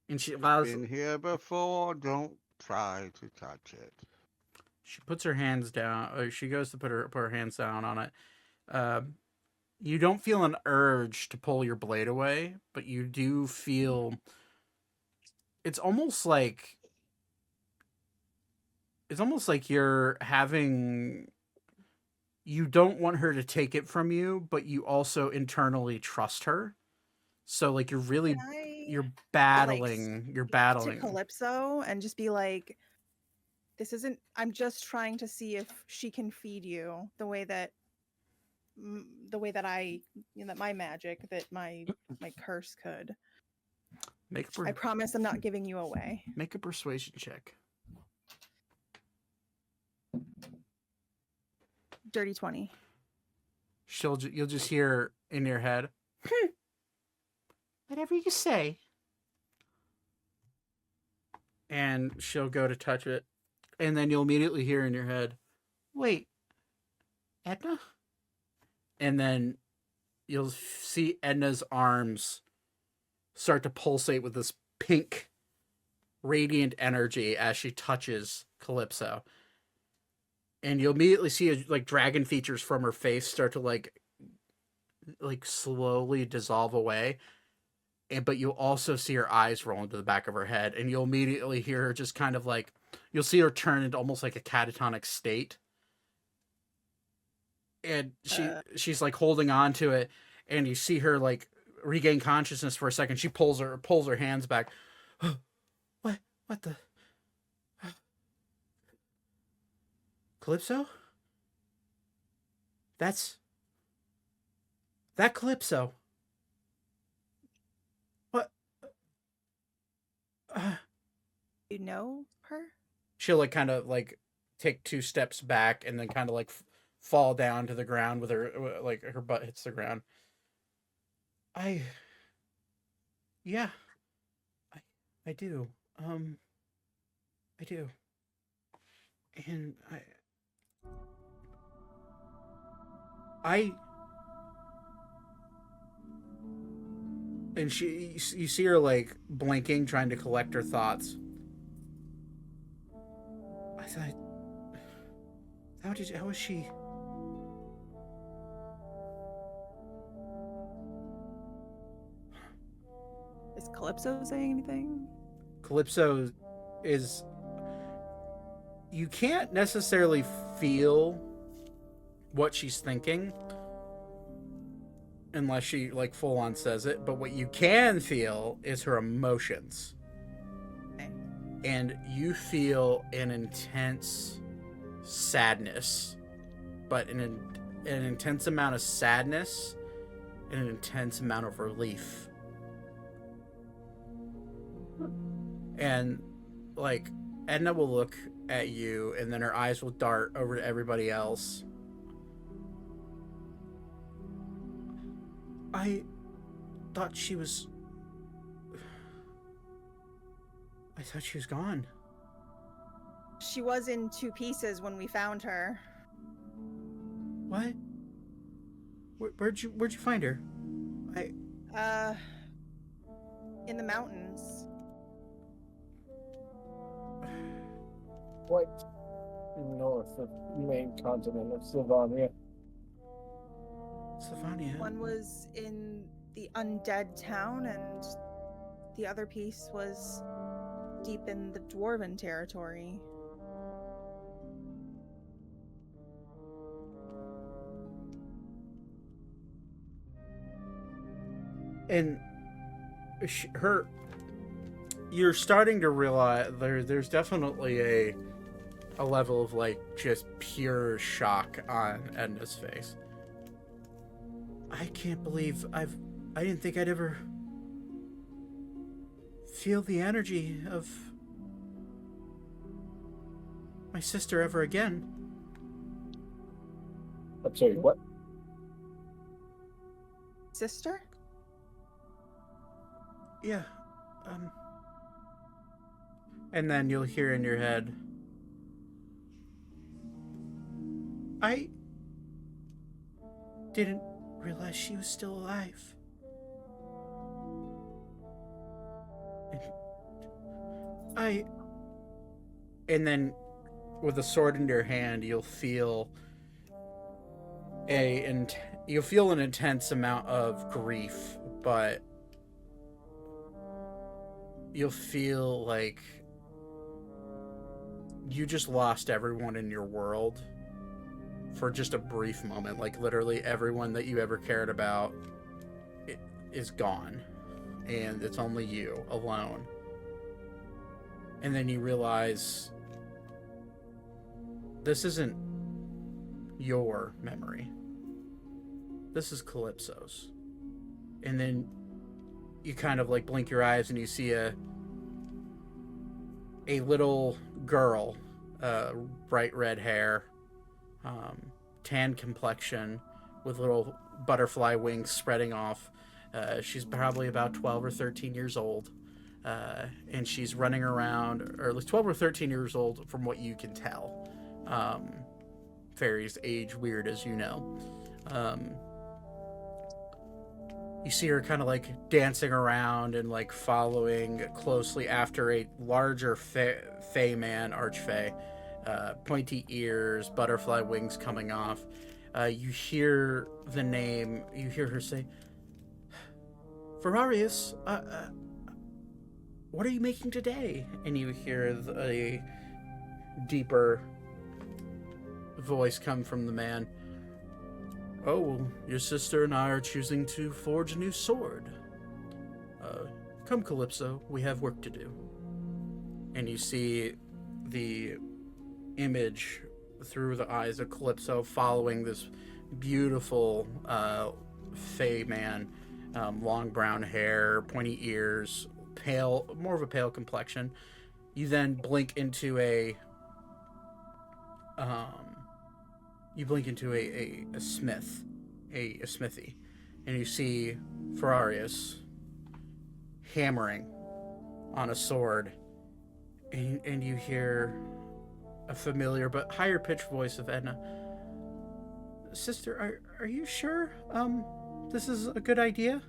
And she allows. Been here before. Don't try to touch it. She puts her hands down. Or she goes to put her hands down on it. You don't feel an urge to pull your blade away, but you do feel. It's almost like you're having. You don't want her to take it from you, but you also internally trust her. So like you're really you're battling. You're battling to Calypso and just be like, "This isn't. I'm just trying to see if she can feed you the way that I, that my magic, that my curse could. I promise I'm not giving you away." Make a persuasion check. Dirty 20. You'll just hear in your head, whatever you say. And she'll go to touch it. And then you'll immediately hear in your head, wait, Edna? And then you'll see Edna's arms start to pulsate with this pink, radiant energy as she touches Calypso. And you'll immediately see like dragon features from her face start to like slowly dissolve away. But you'll also see her eyes roll into the back of her head, and you'll immediately hear her just kind of like, you'll see her turn into almost like a catatonic state. And she's like holding on to it, and you see her like regain consciousness for a second. She pulls her hands back. What the? Calypso? That Calypso. What? You know her? She'll like kind of like take 2 steps back and then kind of like fall down to the ground with her like her butt hits the ground. Yeah. I do. I do. And and you see her like blinking, trying to collect her thoughts. I thought How was she? Is Calypso saying anything? Calypso is... You can't necessarily feel what she's thinking unless she, like, full on says it, but what you can feel is her emotions. Okay. And you feel an intense sadness, but an intense amount of sadness and an intense amount of relief. And, like, Edna will look at you, and then her eyes will dart over to everybody else. I thought she was gone. She was in 2 pieces when we found her. What? Where'd you find her? In the mountains. Quite north of the main continent of Sylvania. Sylvania? One was in the undead town, and the other piece was deep in the dwarven territory. And you're starting to realize there's definitely a level of, like, just pure shock on Edna's face. I can't believe I didn't think I'd ever feel the energy of my sister ever again. I'm sorry, what? Sister? Yeah. And then you'll hear in your head, I didn't realize she was still alive. And then with a sword in your hand, you'll feel an intense amount of grief, but you'll feel like you just lost everyone in your world for just a brief moment. Like, literally everyone that you ever cared about is gone, and it's only you alone. And then you realize this isn't your memory. This is Calypso's. And then you kind of, like, blink your eyes and you see a little girl, bright red hair, tan complexion with little butterfly wings spreading off. She's probably about 12 or 13 years old. And she's running around, or at least 12 or 13 years old from what you can tell. Fairies age weird, as you know. You see her kind of, like, dancing around and, like, following closely after a larger fey man, archfey. Pointy ears, butterfly wings coming off. You hear the name, you hear her say, Ferrarius, what are you making today? And you hear a deeper voice come from the man. Oh, well, your sister and I are choosing to forge a new sword. Come, Calypso, we have work to do. And you see the image through the eyes of Calypso following this beautiful fey man, long brown hair, pointy ears, more of a pale complexion. You then blink into a smithy, and you see Ferrarius hammering on a sword, and you hear a familiar but higher pitched voice of Edna. Sister, are you sure this is a good idea?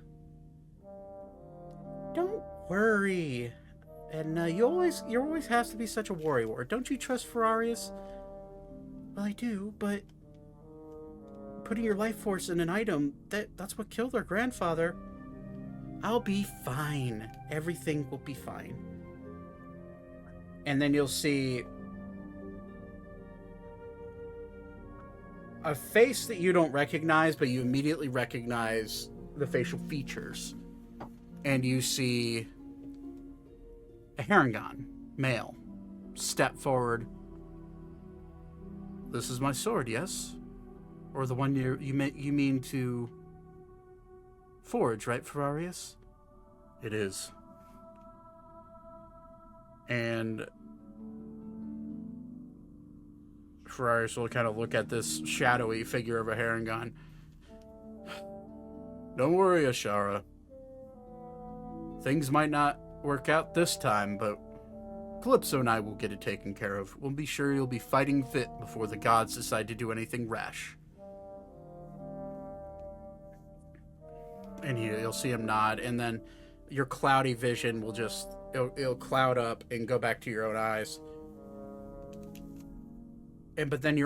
Don't worry, Edna. You always have to be such a worrywart. Don't you trust Ferrarius? Well, I do, but putting your life force in an item, that's what killed our grandfather. I'll be fine. Everything will be fine. And then you'll see a face that you don't recognize, but you immediately recognize the facial features. And you see a Harengon, male, step forward. This is my sword, yes? Or the one you mean to forge, right, Ferrarius? It is. And Ferrarius will kind of look at this shadowy figure of a Harengon. Don't worry, Ashara. Things might not work out this time, but Calypso and I will get it taken care of. We'll be sure you'll be fighting fit before the gods decide to do anything rash. And you'll see him nod, and then your cloudy vision will just... It'll cloud up and go back to your own eyes. But then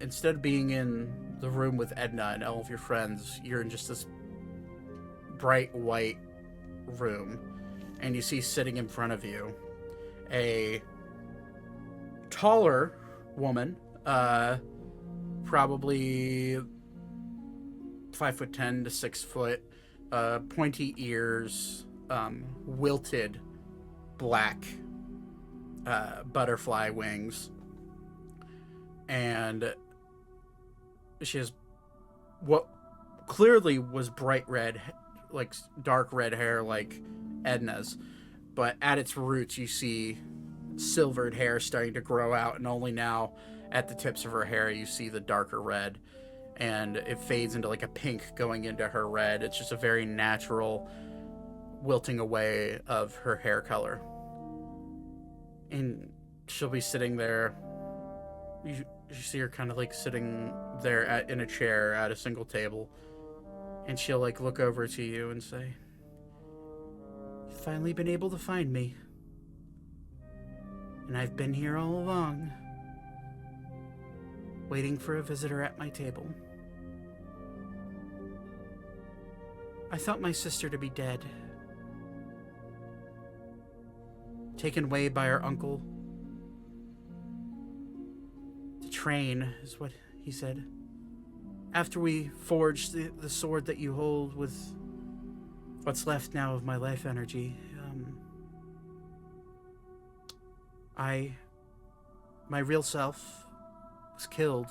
instead of being in the room with Edna and all of your friends, you're in just this bright white room. And you see sitting in front of you a taller woman, probably 5'10" to 6 foot, pointy ears, wilted black butterfly wings, and she has what clearly was bright red, like dark red hair like Edna's, but at its roots you see silvered hair starting to grow out, and only now at the tips of her hair you see the darker red, and it fades into like a pink going into her red. It's just a very natural wilting away of her hair color. And she'll be sitting there. You see her kind of like sitting there in a chair at a single table, and she'll like look over to you and say, "You've finally been able to find me, and I've been here all along, waiting for a visitor at my table. I thought my sister to be dead, taken away by her uncle. To train, is what he said. After we forged the sword that you hold with what's left now of my life energy, my real self was killed,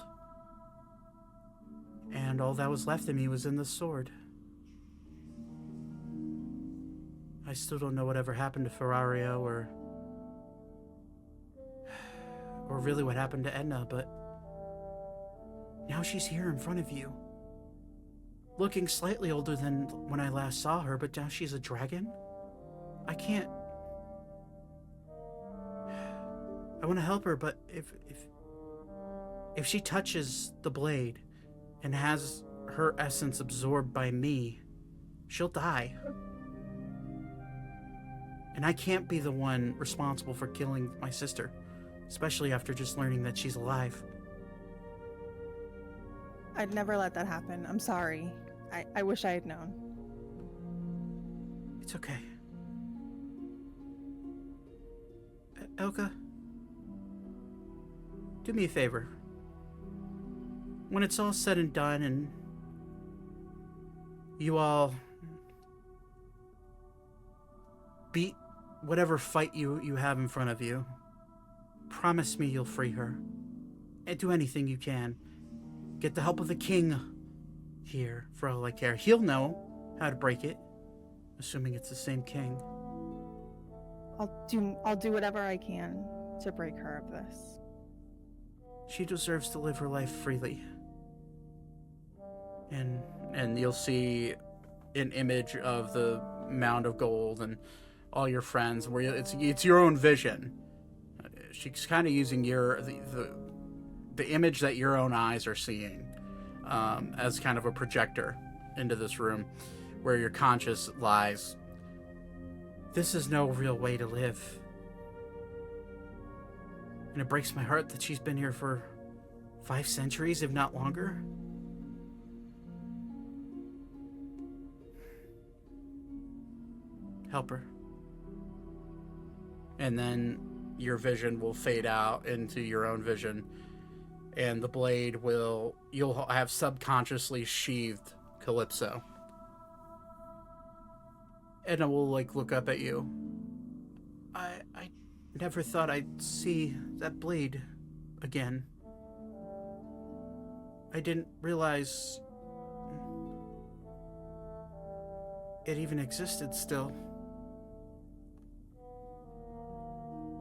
and all that was left of me was in the sword. I still don't know whatever happened to Ferrario or really what happened to Edna, but now she's here in front of you, looking slightly older than when I last saw her, but now she's a dragon? I can't... I want to help her, but if she touches the blade and has her essence absorbed by me, she'll die. And I can't be the one responsible for killing my sister, especially after just learning that she's alive. I'd never let that happen. I'm sorry. I wish I had known. It's okay. Elka, do me a favor. When it's all said and done and you all beat whatever fight you have in front of you, promise me you'll free her. And do anything you can. Get the help of the king here, for all I care. He'll know how to break it, assuming it's the same king. I'll do whatever I can to break her of this. She deserves to live her life freely. And you'll see an image of the mound of gold and all your friends, where it's your own vision. She's kind of using the image that your own eyes are seeing as kind of a projector into this room where your conscious lies. This is no real way to live. And it breaks my heart that she's been here for 5 centuries, if not longer. Help her. And then your vision will fade out into your own vision, and the blade you'll have subconsciously sheathed Calypso. Edna will look up at you. I never thought I'd see that blade again. I didn't realize it even existed still.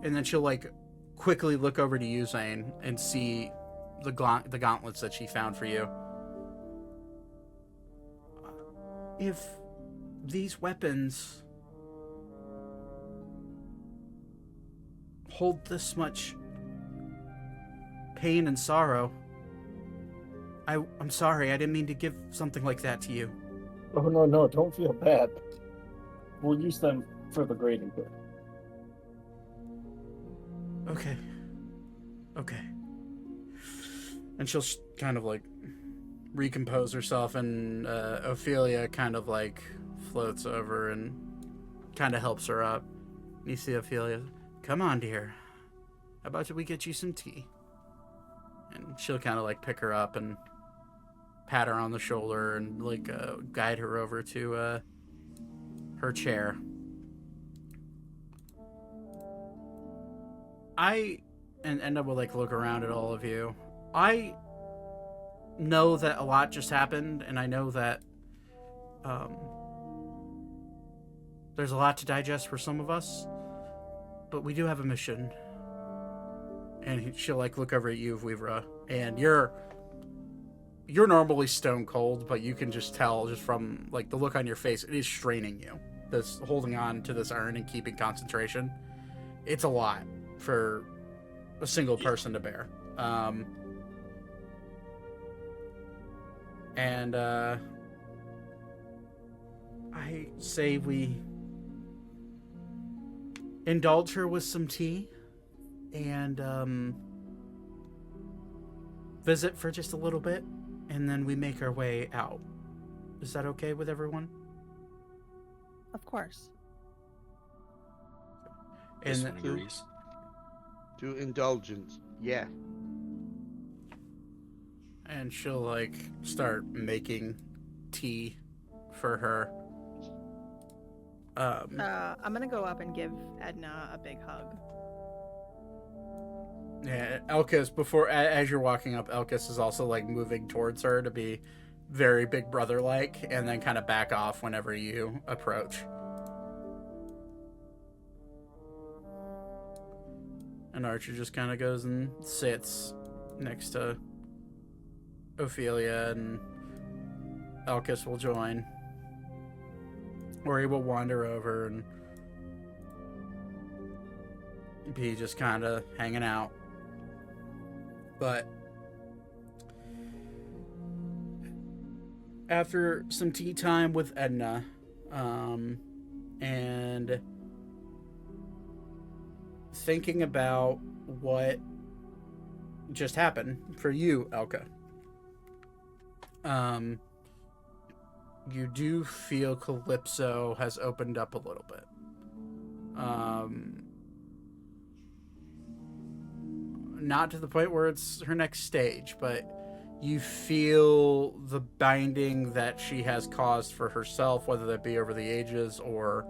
And then she'll quickly look over to you, Zane, and see the gauntlets that she found for you. If these weapons hold this much pain and sorrow, I'm sorry, I didn't mean to give something like that to you. Oh, no, don't feel bad. We'll use them for the greater good. Okay. And she'll kind of recompose herself, and Ophelia kind of floats over and kind of helps her up. And you see Ophelia, come on, dear. How about we get you some tea? And she'll kind of pick her up and pat her on the shoulder and guide her over to her chair. And I will look around at all of you. I know that a lot just happened, and I know that there's a lot to digest for some of us, but we do have a mission. And she'll look over at you, Vivra, and you're normally stone cold, but you can just tell just from the look on your face, it is straining you. This holding on to this urn and keeping concentration. It's a lot for a single person to bear. And I say we indulge her with some tea and visit for just a little bit, and then we make our way out. Is that okay with everyone? Of course. This And one agrees. To indulgence, yeah. And she'll start making tea for her. I'm gonna go up and give Edna a big hug. Yeah, Elkis, as you're walking up, Elkis is also moving towards her to be very big brother and then kind of back off whenever you approach. And Archer just kind of goes and sits next to Ophelia, and Elkis will join. Or he will wander over and be just kind of hanging out. But after some tea time with Edna, and thinking about what just happened for you, Elka, you do feel Calypso has opened up a little bit. Not to the point where it's her next stage, but you feel the binding that she has caused for herself, whether that be over the ages or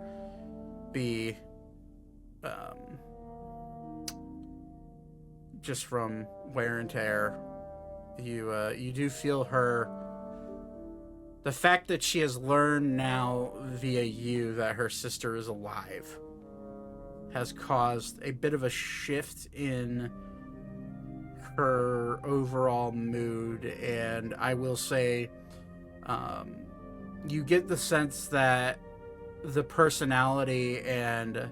be just from wear and tear. You do feel her. The fact that she has learned now via you that her sister is alive has caused a bit of a shift in her overall mood, and I will say you get the sense that the personality and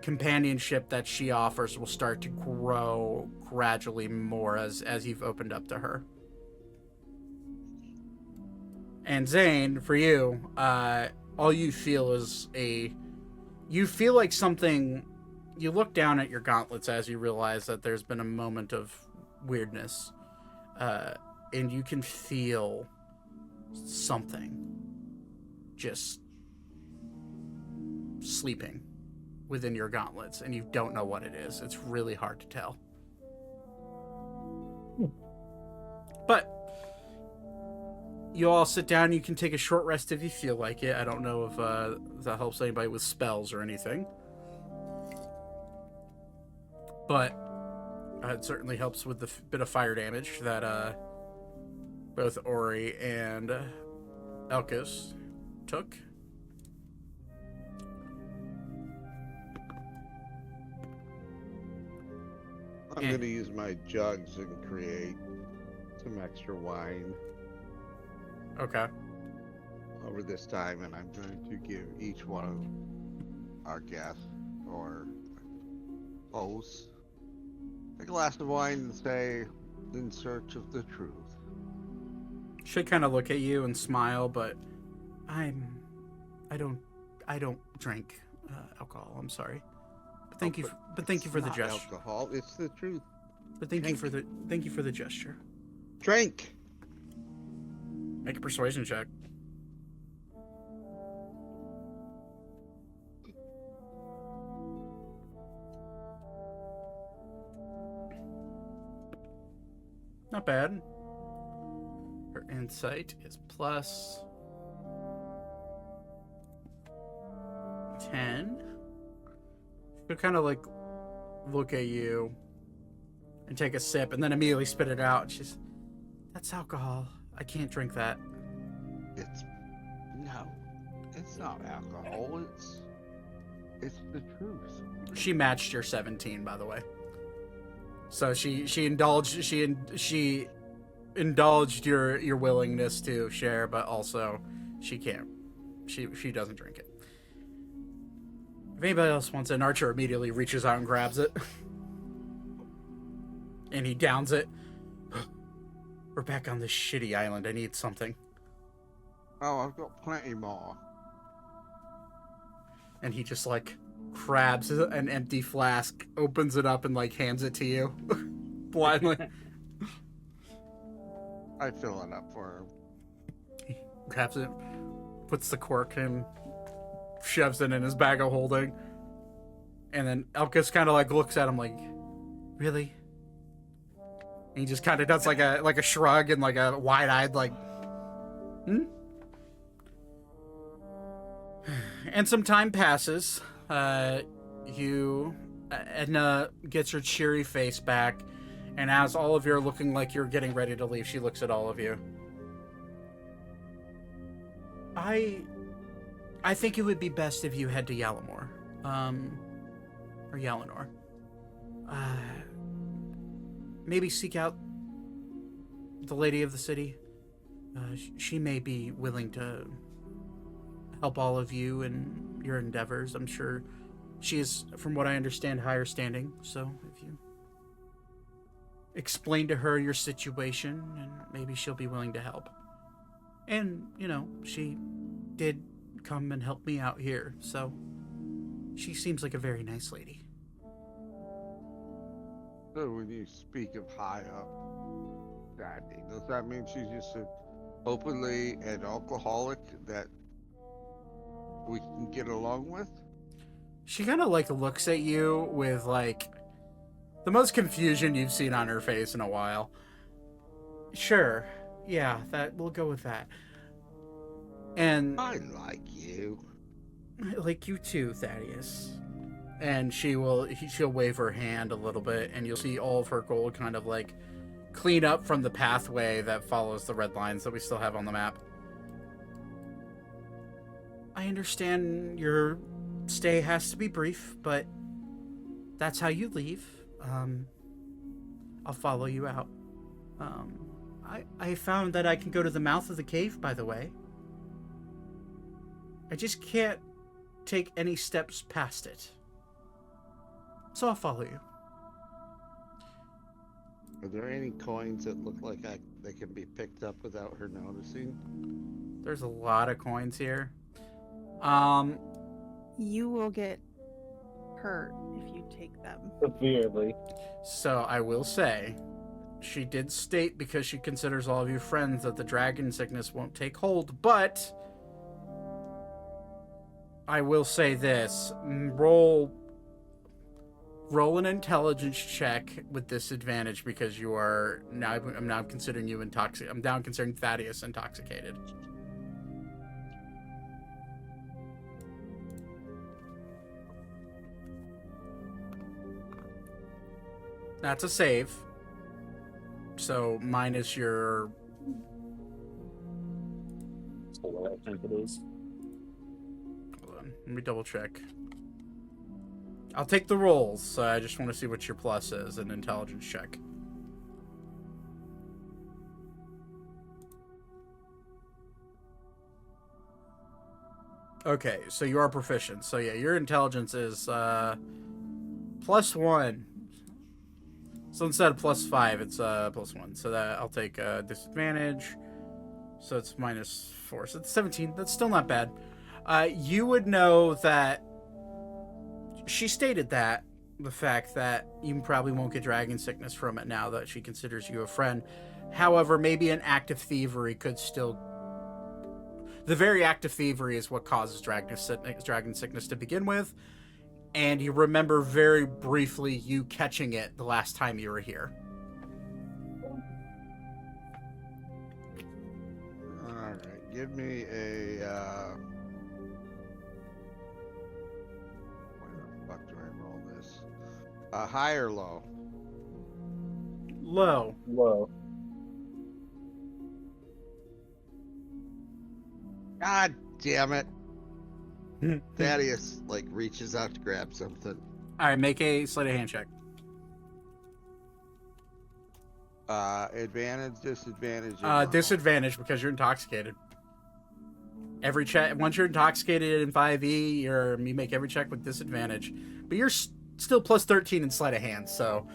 companionship that she offers will start to grow gradually more as you've opened up to her. And Zane, for you, all you feel is you feel like something. You look down at your gauntlets as you realize that there's been a moment of weirdness. and you can feel something just sleeping within your gauntlets, and you don't know what it is. It's really hard to tell. But you all sit down. You can take a short rest if you feel like it. I don't know if that helps anybody with spells or anything. But it certainly helps with the bit of fire damage that both Ori and Elkis took. I'm going to use my jugs and create some extra wine Okay. over this time, and I'm going to give each one of our guests or hosts a glass of wine and say, "In search of the truth." Should kind of look at you and smile, but I don't drink alcohol. I'm sorry. But thank you. But thank you for the Not gesture. alcohol, it's the truth. But thank you for the gesture. Drink. Make a persuasion check. Not bad. Her insight is plus 10. She'll kind of like look at you and take a sip and then immediately spit it out. She's, "That's alcohol. I can't drink that." It's not alcohol. It's the truth. She matched your 17, by the way. So she indulged your willingness to share, but also she can't. She doesn't drink it. If anybody else wants it, Archer immediately reaches out and grabs it. And he downs it. "We're back on this shitty island. I need something." Oh, I've got plenty more. And he just like grabs an empty flask, opens it up, and like hands it to you. Blindly. I fill it up for him. He grabs it, puts the cork and shoves it in his bag of holding. And then Elkis kind of like looks at him like, "Really?" And he just kind of does like a shrug and like a wide-eyed like, "Hmm?" And some time passes. Edna gets her cheery face back, and as all of you are looking like you're getting ready to leave, she looks at all of you. I think it would be best if you head to Yalamor, or Yalanor. Maybe seek out the lady of the city. She may be willing to help all of you in your endeavors. I'm sure she is, from what I understand, higher standing. So if you explain to her your situation, and maybe she'll be willing to help. And, she did come and help me out here, so she seems like a very nice lady. So when you speak of high up standing, does that mean she's just openly an alcoholic that we can get along with? She kind of like looks at you with like the most confusion you've seen on her face in a while. "Sure, yeah, we'll go with that." And I like you. "Like you too, Thaddeus." And she'll wave her hand a little bit, and you'll see all of her gold kind of like clean up from the pathway that follows the red lines that we still have on the map. "I understand your stay has to be brief, but that's how you leave. I'll follow you out. I found that I can go to the mouth of the cave, by the way. I just can't take any steps past it. So I'll follow you." Are there any coins that look like they can be picked up without her noticing? There's a lot of coins here. You will get hurt if you take them. Severely. So I will say, she did state, because she considers all of you friends, that the dragon sickness won't take hold, but I will say this. Roll an intelligence check with disadvantage, because you are now. I'm now considering you intoxicated. I'm now considering Thaddeus intoxicated. That's a save. So minus your. So what I think it is. Hold on. Let me double check. I'll take the rolls. So I just want to see what your plus is. An intelligence check. Okay, so you are proficient. So yeah, your intelligence is +1. So instead of +5, it's +1. So that I'll take disadvantage. So it's -4. So it's 17. That's still not bad. You would know that she stated that the fact that you probably won't get dragon sickness from it now that she considers you a friend. However, maybe an act of thievery could still. The very act of thievery is what causes dragon sickness to begin with. And you remember very briefly you catching it the last time you were here. Alright, give me a, where the fuck do I roll this? High or low? Low. Whoa. God damn it. Thaddeus, like, reaches out to grab something. Alright, make a sleight of hand check. Advantage, disadvantage. or normal? Disadvantage because you're intoxicated. Every check, once you're intoxicated in 5e, you make every check with disadvantage. But you're still +13 in sleight of hand, so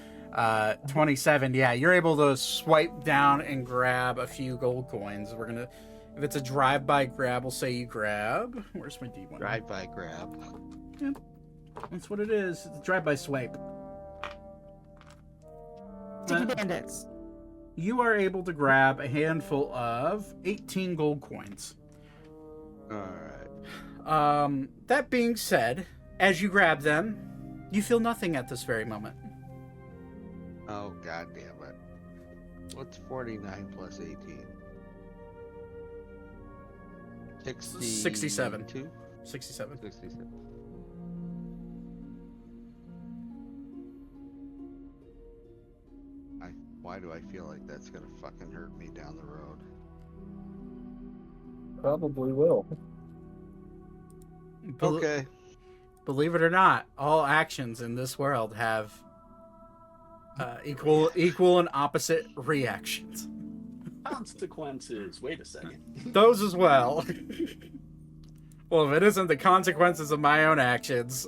27. Yeah, you're able to swipe down and grab a few gold coins. We're gonna, if it's a drive-by grab, we'll say you grab. Where's my D1? Drive-by grab. Yep. That's what it is. It's a drive-by swipe. Sticky bandits. You are able to grab a handful of 18 gold coins. Alright. That being said, as you grab them, you feel nothing at this very moment. Oh, god damn it. What's 49 plus 18? 67. 2? 67. 67. Why do I feel like that's gonna fucking hurt me down the road? Probably will. Okay. Believe it or not, all actions in this world have equal and opposite reactions. Consequences. Wait a second. Those as well. Well, if it isn't the consequences of my own actions.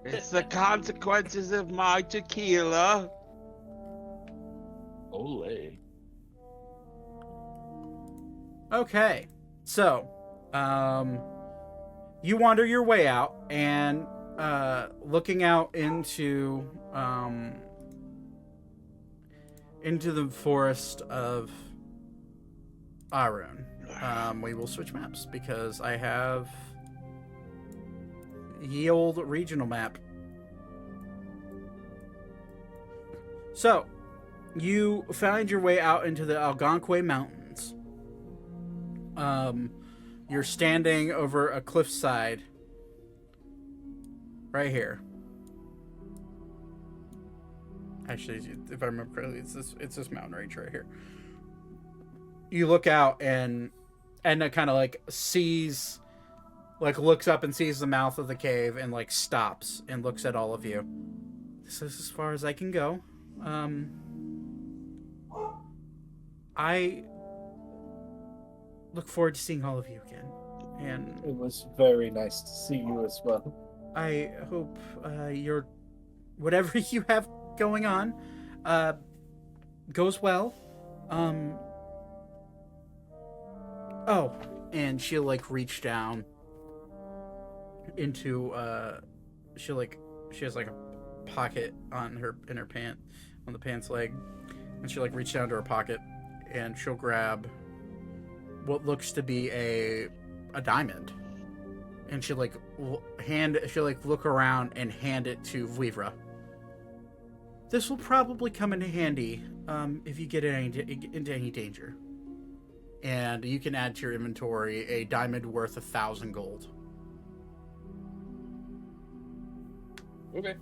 It's the consequences of my tequila. Ole. Okay, so you wander your way out, and looking out into the forest of Arune. We will switch maps because I have ye old regional map. So you find your way out into the Algonquin Mountains. You're standing over a cliffside right here. Actually, if I remember correctly, it's this mountain range right here. You look out, and Edna kind of like sees, like looks up and sees the mouth of the cave, and like stops and looks at all of you. This is as far as I can go. I look forward to seeing all of you again, and It was very nice to see you as well. I hope your whatever you have going on goes well. Oh, and she'll like reach down into she has like a pocket on the pants leg, And she like reach down to her pocket, and she'll grab what looks to be a diamond, and she'll like look around and hand it to Vivra. This will probably come in handy if you get into any danger. And you can add to your inventory a diamond worth 1,000 gold. Okay.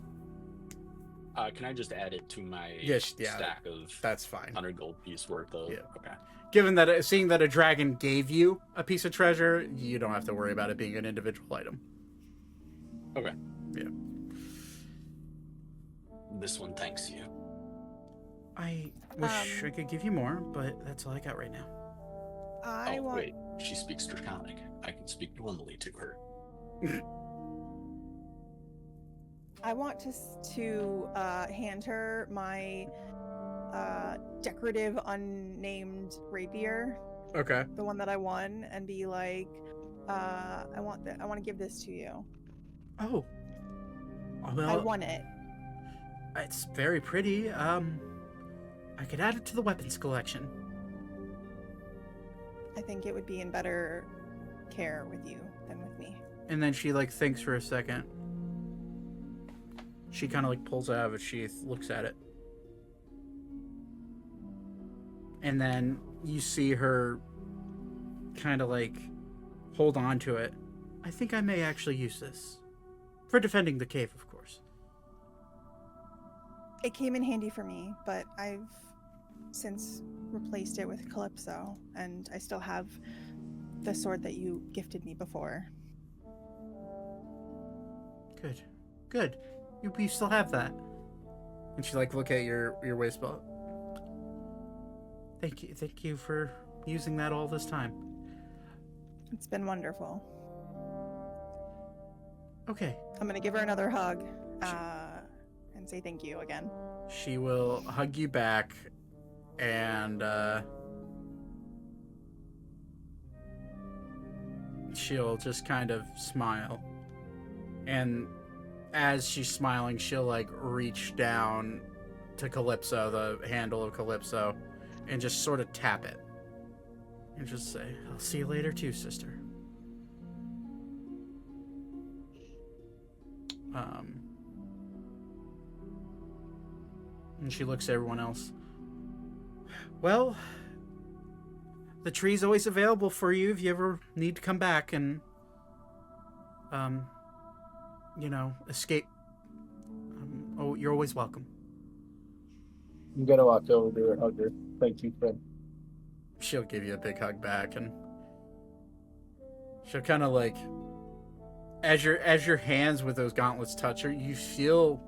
Can I just add it to my stack of that's fine. 100 gold piece worth of? Yeah. Okay. Given that seeing that a dragon gave you a piece of treasure, you don't have to worry about it being an individual item. Okay. Yeah. This one thanks you. I wish I could give you more, but that's all I got right now. Wait. She speaks Draconic. I can speak normally to her. I want to hand her my decorative unnamed rapier, Okay. the one that I won, and be like, I want to give this to you. Oh. Well, I won it. It's very pretty. I could add it to the weapons collection. I think it would be in better care with you than with me. And then she like thinks for a second. She kind of like pulls it out of its sheath, looks at it. And then you see her kind of like hold on to it. I think I may actually use this. For defending the cave, of course. It came in handy for me, but I've since replaced it with Calypso, and I still have the sword that you gifted me before. Good. Good. You still have that. And she like look at your waist belt. Thank you for using that all this time. It's been wonderful. Okay. I'm gonna give her another hug and say thank you again. She will hug you back, and she'll just kind of smile. And as she's smiling, she'll like reach down to Calypso, the handle of Calypso, and just sort of tap it. And just say, I'll see you later too, sister. And she looks at everyone else. Well, the tree's always available for you if you ever need to come back and, escape. You're always welcome. I'm gonna walk over to her, hug her. Thank you, friend. She'll give you a big hug back, and she'll kind of like, as your hands with those gauntlets touch her, you feel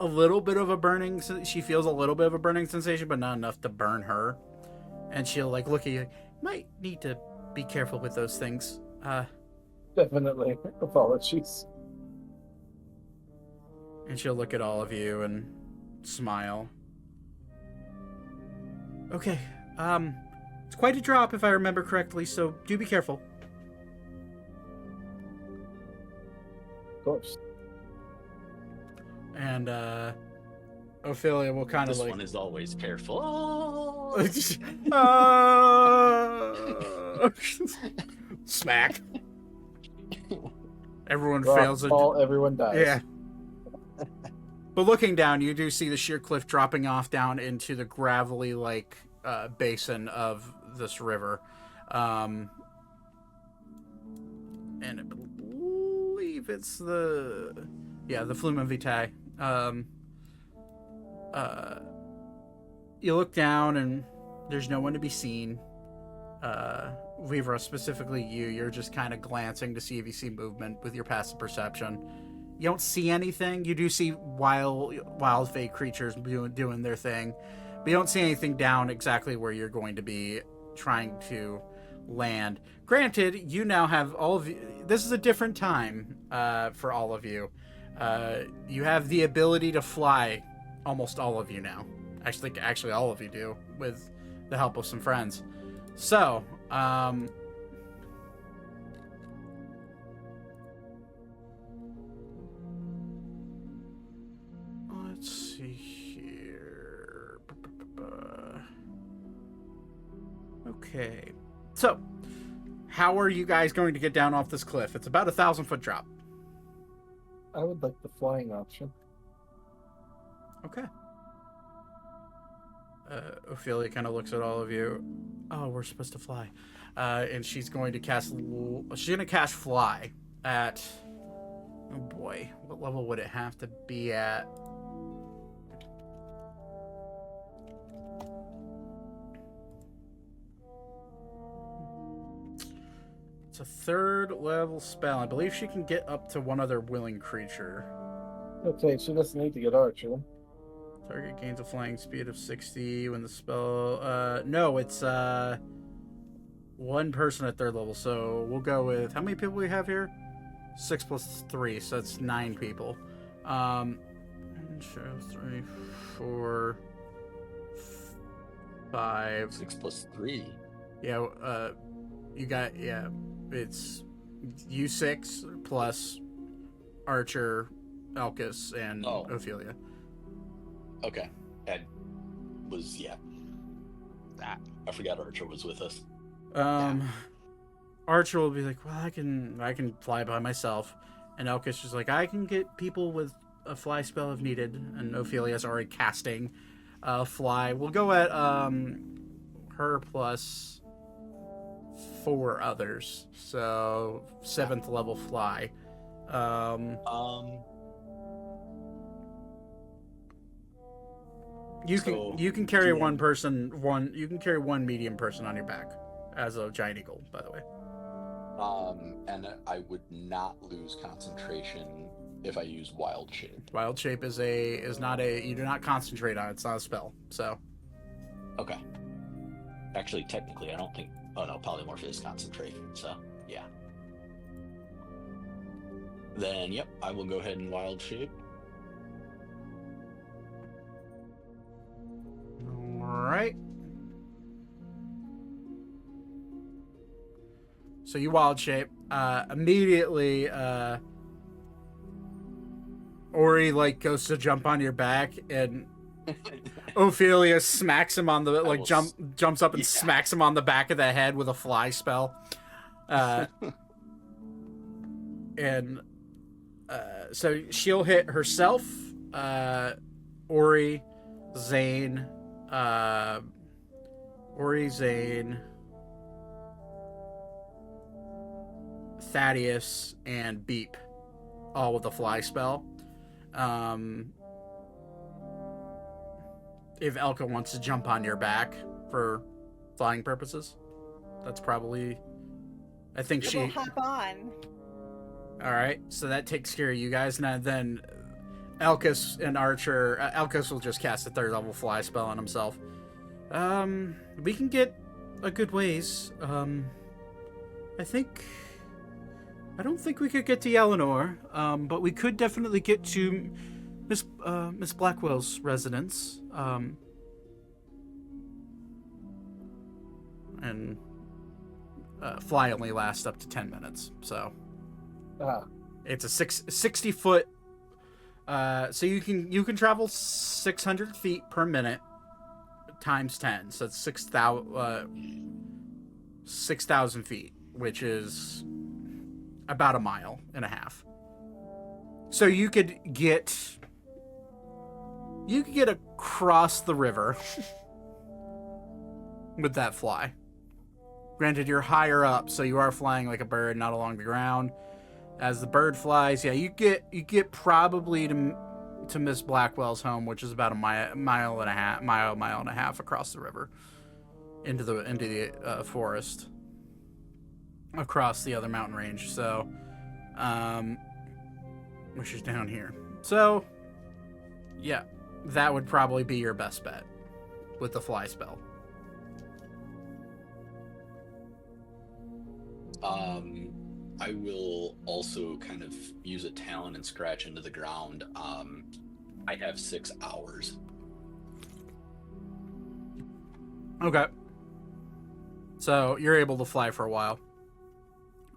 a little bit of a burning. She feels a little bit of a burning sensation, but not enough to burn her. And she'll like look at you. Might need to be careful with those things. Definitely. Apologies. And she'll look at all of you and smile. Okay. It's quite a drop if I remember correctly, so do be careful. Of course. And Ophelia will kind of This like one is always careful. Smack. Everyone Rock, fails it. Everyone dies. Yeah. But looking down, you do see the sheer cliff dropping off down into the gravelly like basin of this river. And I believe it's the Fluma Vitae. You look down and there's no one to be seen. Vivra, specifically you're just kind of glancing to see if you see movement with your passive perception. You don't see anything. You do see wild fey creatures doing their thing, but you don't see anything down exactly where you're going to be trying to land. Granted, you now have all of you. This is a different time for all of you. You have the ability to fly, almost all of you now. Actually, all of you do, with the help of some friends. So, let's see here. Okay. So, how are you guys going to get down off this cliff? It's about 1,000-foot drop. I would like the flying option. Okay. Ophelia kind of looks at all of you. Oh, we're supposed to fly. And she's going to cast... She's going to cast Fly at... Oh boy. What level would it have to be at? It's a 3rd level spell. I believe she can get up to one other willing creature. Okay, she doesn't need to get Archer. Target gains a flying speed of 60 when the spell... no, it's one person at 3rd level. So we'll go with... How many people we have here? 6 plus 3, so that's 9 people. 3, 4, 5. 6 plus 3. Yeah, you got... Yeah, it's you 6 plus Archer, Elkis, and Ophelia. Okay. That was, yeah. I forgot Archer was with us. Archer will be like, well, I can fly by myself. And Elkis is like, I can get people with a fly spell if needed. And Ophelia's already casting fly. We'll go at her plus 4 others. So 7th level fly. You can carry one medium person on your back as a giant eagle, by the way. And I would not lose concentration if I use Wild Shape. Wild Shape is not a, you do not concentrate on it. It's not a spell. So. Okay. Actually, technically, I don't think. Oh no, polymorph is concentration. So yeah. Then yep, I will go ahead and Wild Shape. Alright. So you wild shape. Immediately, Ori goes to jump on your back, and Ophelia smacks him on the jumps up and smacks him on the back of the head with a fly spell. And so she'll hit herself, Ori, Zane, Thaddeus, and Beep, all with a fly spell. If Elka wants to jump on your back for flying purposes, that's probably... I think she... We'll hop on. Alright, so that takes care of you guys. Now then, Elkis and Archer... Elkis will just cast a 3rd level fly spell on himself. We can get a good ways. I don't think we could get to Eleanor, but we could definitely get to Miss Blackwell's residence. And fly only lasts up to 10 minutes, so it's a 60 foot. So you can travel 600 feet per minute times 10, so it's 6,000 feet, which is about 1.5 miles. So you could get across the river with that fly. Granted, you're higher up, so you are flying like a bird, not along the ground. As the bird flies, yeah, you get probably to Miss Blackwell's home, which is about a mile and a half across the river into the forest, across the other mountain range. So, which is down here. So, yeah, that would probably be your best bet with the fly spell. I will also kind of use a talon and scratch into the ground. I have 6 hours. Okay. So you're able to fly for a while.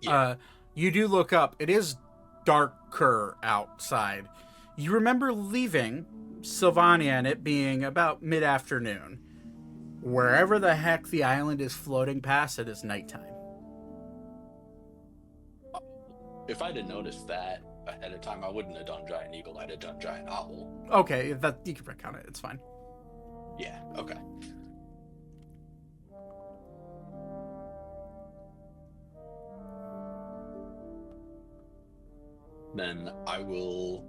Yeah. You do look up. It is darker outside. You remember leaving Sylvania and it being about mid-afternoon. Wherever the heck the island is floating past, it is nighttime. If I'd have noticed that ahead of time, I wouldn't have done giant eagle. I'd have done giant owl. Okay, that you can recount it. It's fine. Yeah. Okay. Then I will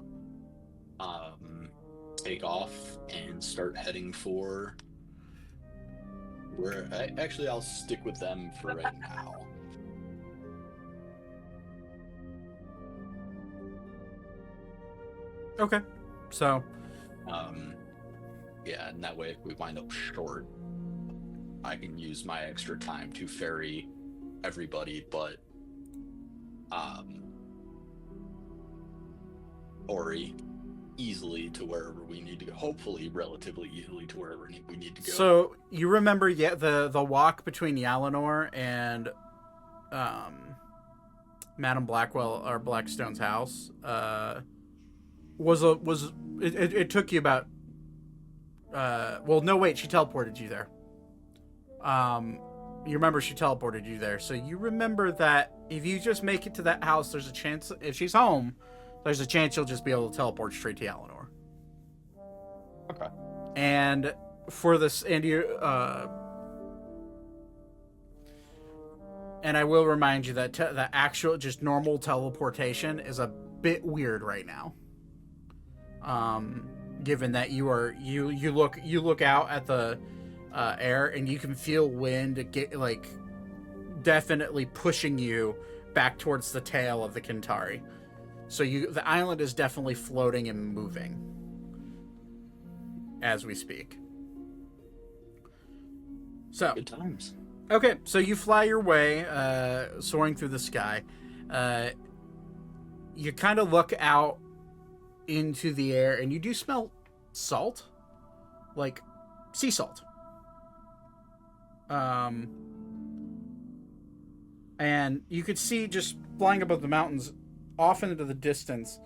take off and start heading for where actually I'll stick with them for right now. Okay, so Yeah, and that way if we wind up short, I can use my extra time to ferry everybody but Ori easily to wherever we need to go. Hopefully relatively easily to wherever we need to go. So you remember the walk between Yalinor and Madame Blackwell or Blackstone's house it took you about well, no, wait, she teleported you there. You remember she teleported you there. So you remember that if you just make it to that house, there's a chance, if she's home, there's a chance you'll just be able to teleport straight to Yalinor. Okay. And for this, and I will remind you that the actual, just normal teleportation is a bit weird right now. Given that you look out at the air and you can feel wind get like definitely pushing you back towards the tail of the Kintari. So the island is definitely floating and moving as we speak. So Good times. okay, so you fly your way, soaring through the sky. You kind of look out into the air, and you do smell salt, like sea salt. And you could see just flying above the mountains, off into the distance,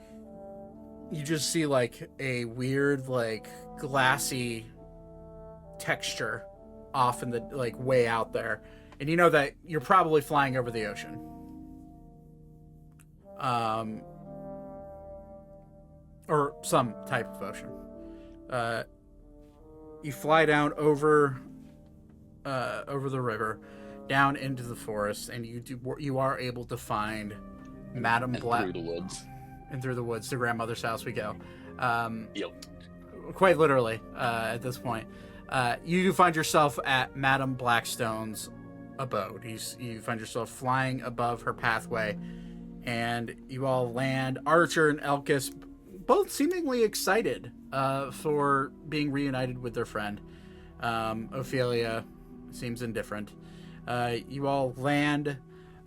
you just see like a weird, like glassy texture off in the like way out there, and you know that you're probably flying over the ocean. Or some type of ocean. You fly down over the river, down into the forest, and you are able to find Madame Black through the woods. And through the woods to grandmother's house we go. Yep. Quite literally at this point. You do find yourself at Madame Blackstone's abode. You find yourself flying above her pathway, and you all land. Archer and Elkis, both seemingly excited for being reunited with their friend. Ophelia seems indifferent. You all land,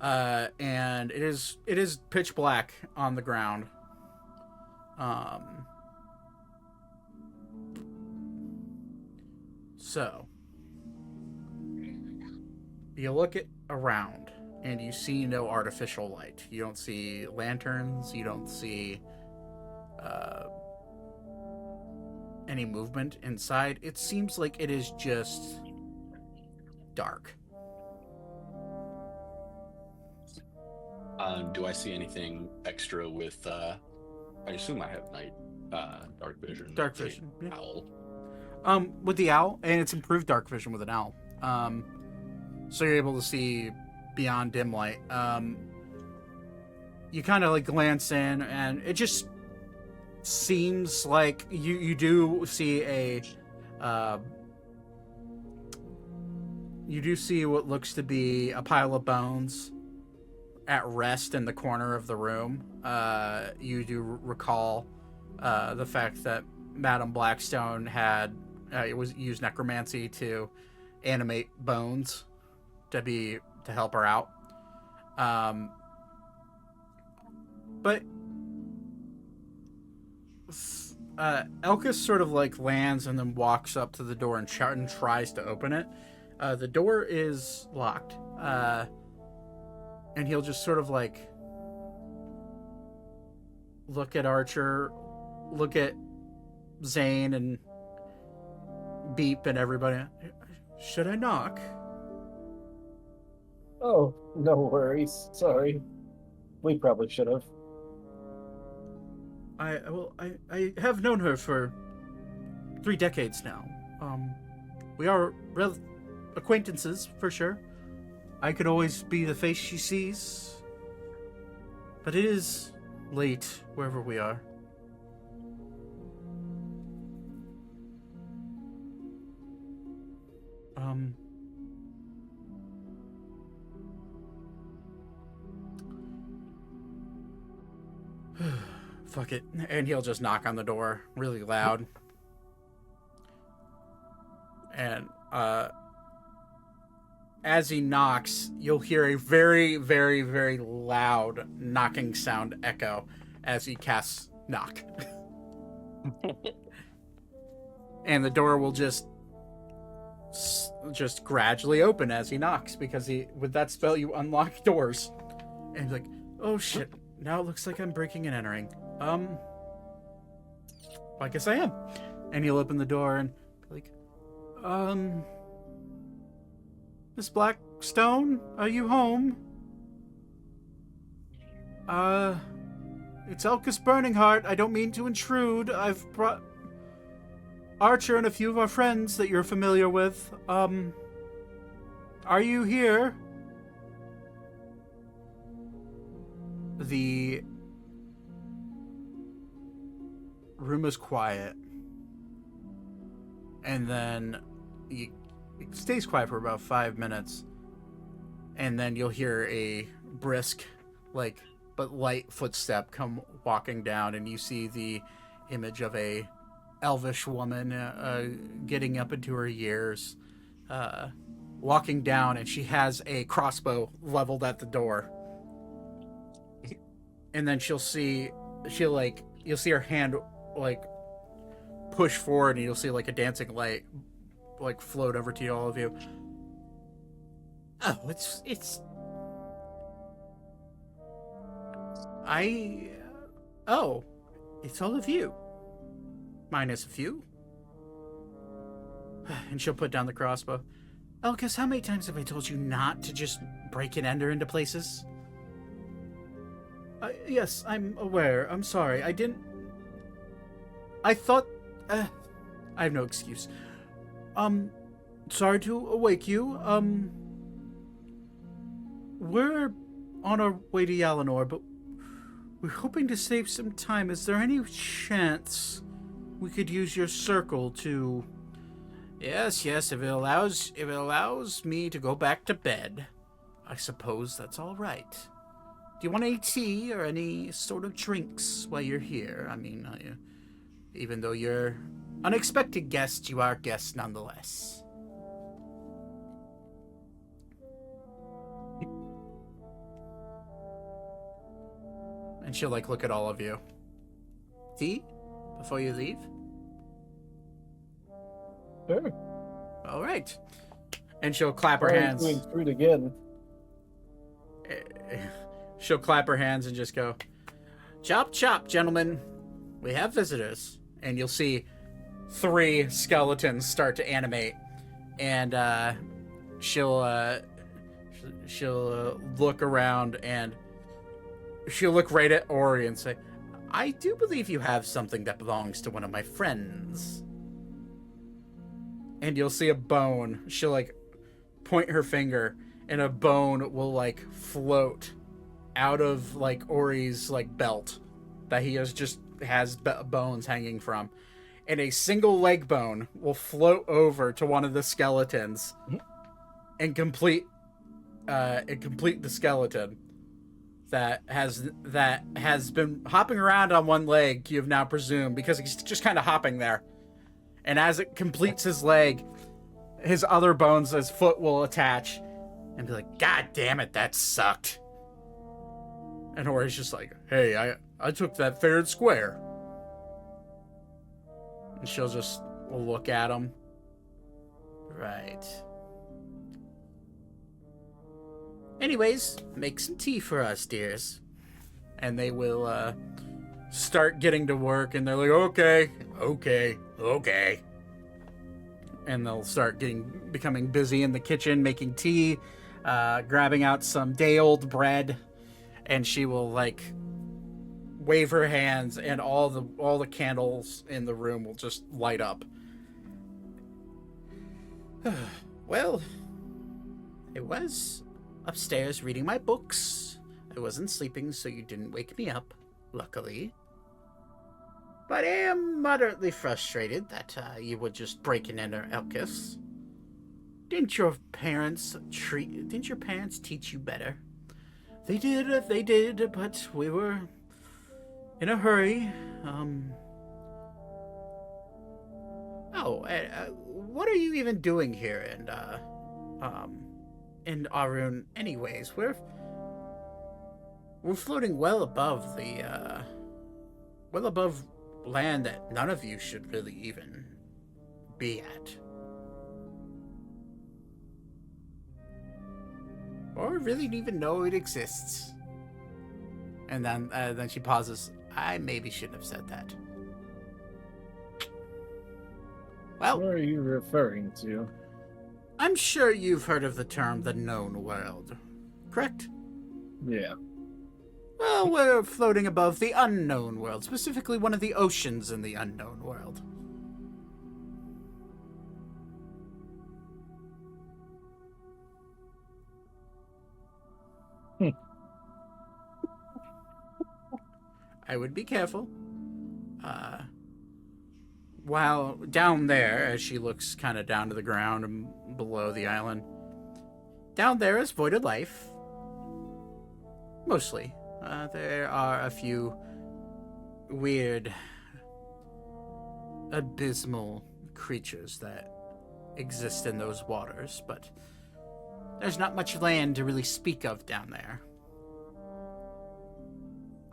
and it is pitch black on the ground. So you look around, and you see no artificial light. You don't see lanterns. You don't see any movement inside. It seems like it is just dark. Do I see anything extra with I assume I have night dark vision. Dark vision, yeah. Owl. With the owl, and it's improved dark vision with an owl. So you're able to see beyond dim light. You kind of like glance in, and it just seems like you do see you do see what looks to be a pile of bones at rest in the corner of the room. You do recall the fact that Madame Blackstone had used necromancy to animate bones to help her out. But Elkis sort of like lands and then walks up to the door and tries to open it. The door is locked. And he'll just sort of like look at Archer, look at Zane and Beep and everybody. Should I knock? Oh, no worries. Sorry. We probably should have. I have known her for 3 decades now. We are acquaintances, for sure. I could always be the face she sees. But it is late, wherever we are. Fuck it. And he'll just knock on the door really loud. And, as he knocks, you'll hear a very, very, very loud knocking sound echo as he casts knock. And the door will just gradually open as he knocks, because with that spell you unlock doors. And he's like, oh shit, now it looks like I'm breaking and entering. I guess I am. And he'll open the door and be like, Miss Blackstone, are you home? It's Elkis Burningheart. I don't mean to intrude. I've brought Archer and a few of our friends that you're familiar with. Are you here? The room is quiet. And then it stays quiet for about 5 minutes. And then you'll hear a brisk, but light footstep come walking down, and you see the image of a elvish woman getting up into her years, walking down, and she has a crossbow leveled at the door. And then you'll see her hand push forward, and you'll see a dancing light float over to all of you. Oh, it's all of you. Minus a few. And she'll put down the crossbow. Elkis, how many times have I told you not to just break and enter into places? Yes, I'm aware. I'm sorry. I thought... I have no excuse. Sorry to awake you. We're on our way to Yalinor, but we're hoping to save some time. Is there any chance we could use your circle to... Yes, if it allows me to go back to bed, I suppose that's all right. Do you want any tea or any sort of drinks while you're here? I mean, even though you're unexpected guest, you are guests nonetheless. And she'll look at all of you. Tea? Before you leave? Sure. All right. And she'll clap her hands. Doing fruit again. She'll clap her hands and just go, chop, chop, gentlemen. We have visitors. And you'll see 3 skeletons start to animate. And she'll look around, and she'll look right at Ori and say, I do believe you have something that belongs to one of my friends. And you'll see a bone. She'll point her finger, and a bone will float out of Ori's belt that he has bones hanging from. And a single leg bone will float over to one of the skeletons and complete the skeleton that has been hopping around on one leg, you've now presumed, because he's just kind of hopping there. And as it completes his leg, his other bones, his foot will attach and be like, God damn it, that sucked. And Ori's just like, hey, I took that fair and square. And she'll just look at him. Right. Anyways, make some tea for us, dears. And they will start getting to work, and they're like, okay. and they'll start becoming busy in the kitchen, making tea, grabbing out some day-old bread, and she will like wave her hands, and all the candles in the room will just light up. Well, I was upstairs reading my books. I wasn't sleeping, so you didn't wake me up, luckily. But I am moderately frustrated that you would just break and enter Elkis. Didn't your parents teach you better? They did, but we were in a hurry. What are you even doing here in Arune anyways? We're floating well above land that none of you should really even be at. Or really even know it exists. And then she pauses. I maybe shouldn't have said that. Well, What are you referring to? I'm sure you've heard of the term the known world, correct? Yeah. Well, we're floating above the unknown world, specifically one of the oceans in the unknown world. I would be careful. While down there, as she looks kind of down to the ground and below the island, down there is voided life. Mostly. There are a few weird, abysmal creatures that exist in those waters, but there's not much land to really speak of down there.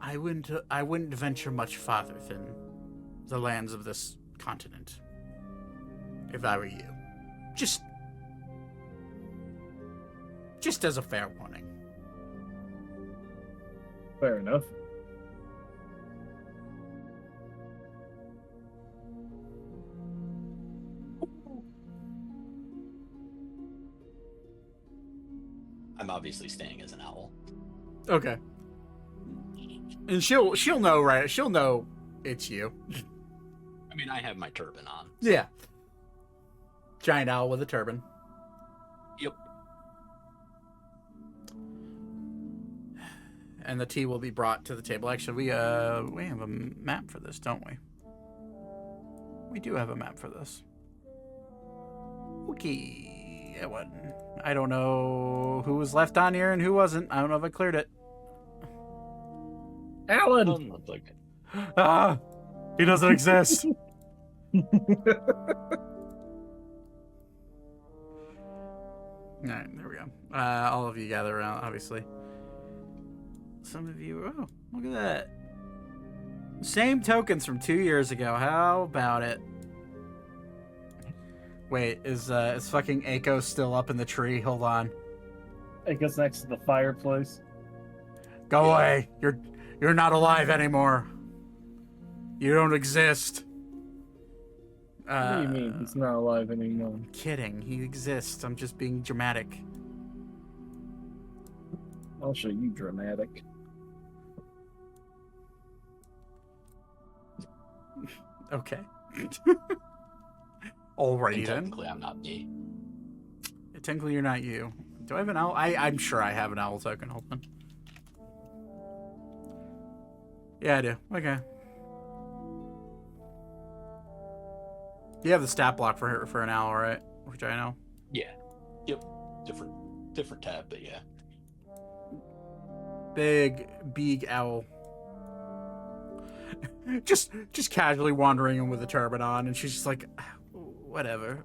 I wouldn't venture much farther than the lands of this continent, if I were you. Just as a fair warning. Fair enough. I'm obviously staying as an owl. Okay. And she'll know, right? She'll know it's you. I mean, I have my turban on. Yeah. Giant owl with a turban. Yep. And the tea will be brought to the table. Actually, we have a map for this, don't we? We do have a map for this. Okay. I don't know who was left on here and who wasn't. I don't know if I cleared it. Alan! Looks like it. Ah! He doesn't exist. Alright, there we go. All of you gather around, obviously. Some of you... Oh, look at that. Same tokens from 2 years ago. How about it? Wait, is fucking Aiko still up in the tree? Hold on. Aiko's next to the fireplace. Go away. You're not alive anymore. You don't exist. What do you mean he's not alive anymore? Kidding. He exists. I'm just being dramatic. I'll show you dramatic. Okay. Alrighty And then. technically, I'm not me. Technically, you're not you. Do I have an owl? I'm sure I have an owl token. Hold on. Yeah, I do. Okay. You have the stat block for an owl, right? Which I know. Yeah. Yep. Different tab, but yeah. Big owl. just casually wandering in with a turban on, and she's just like, whatever.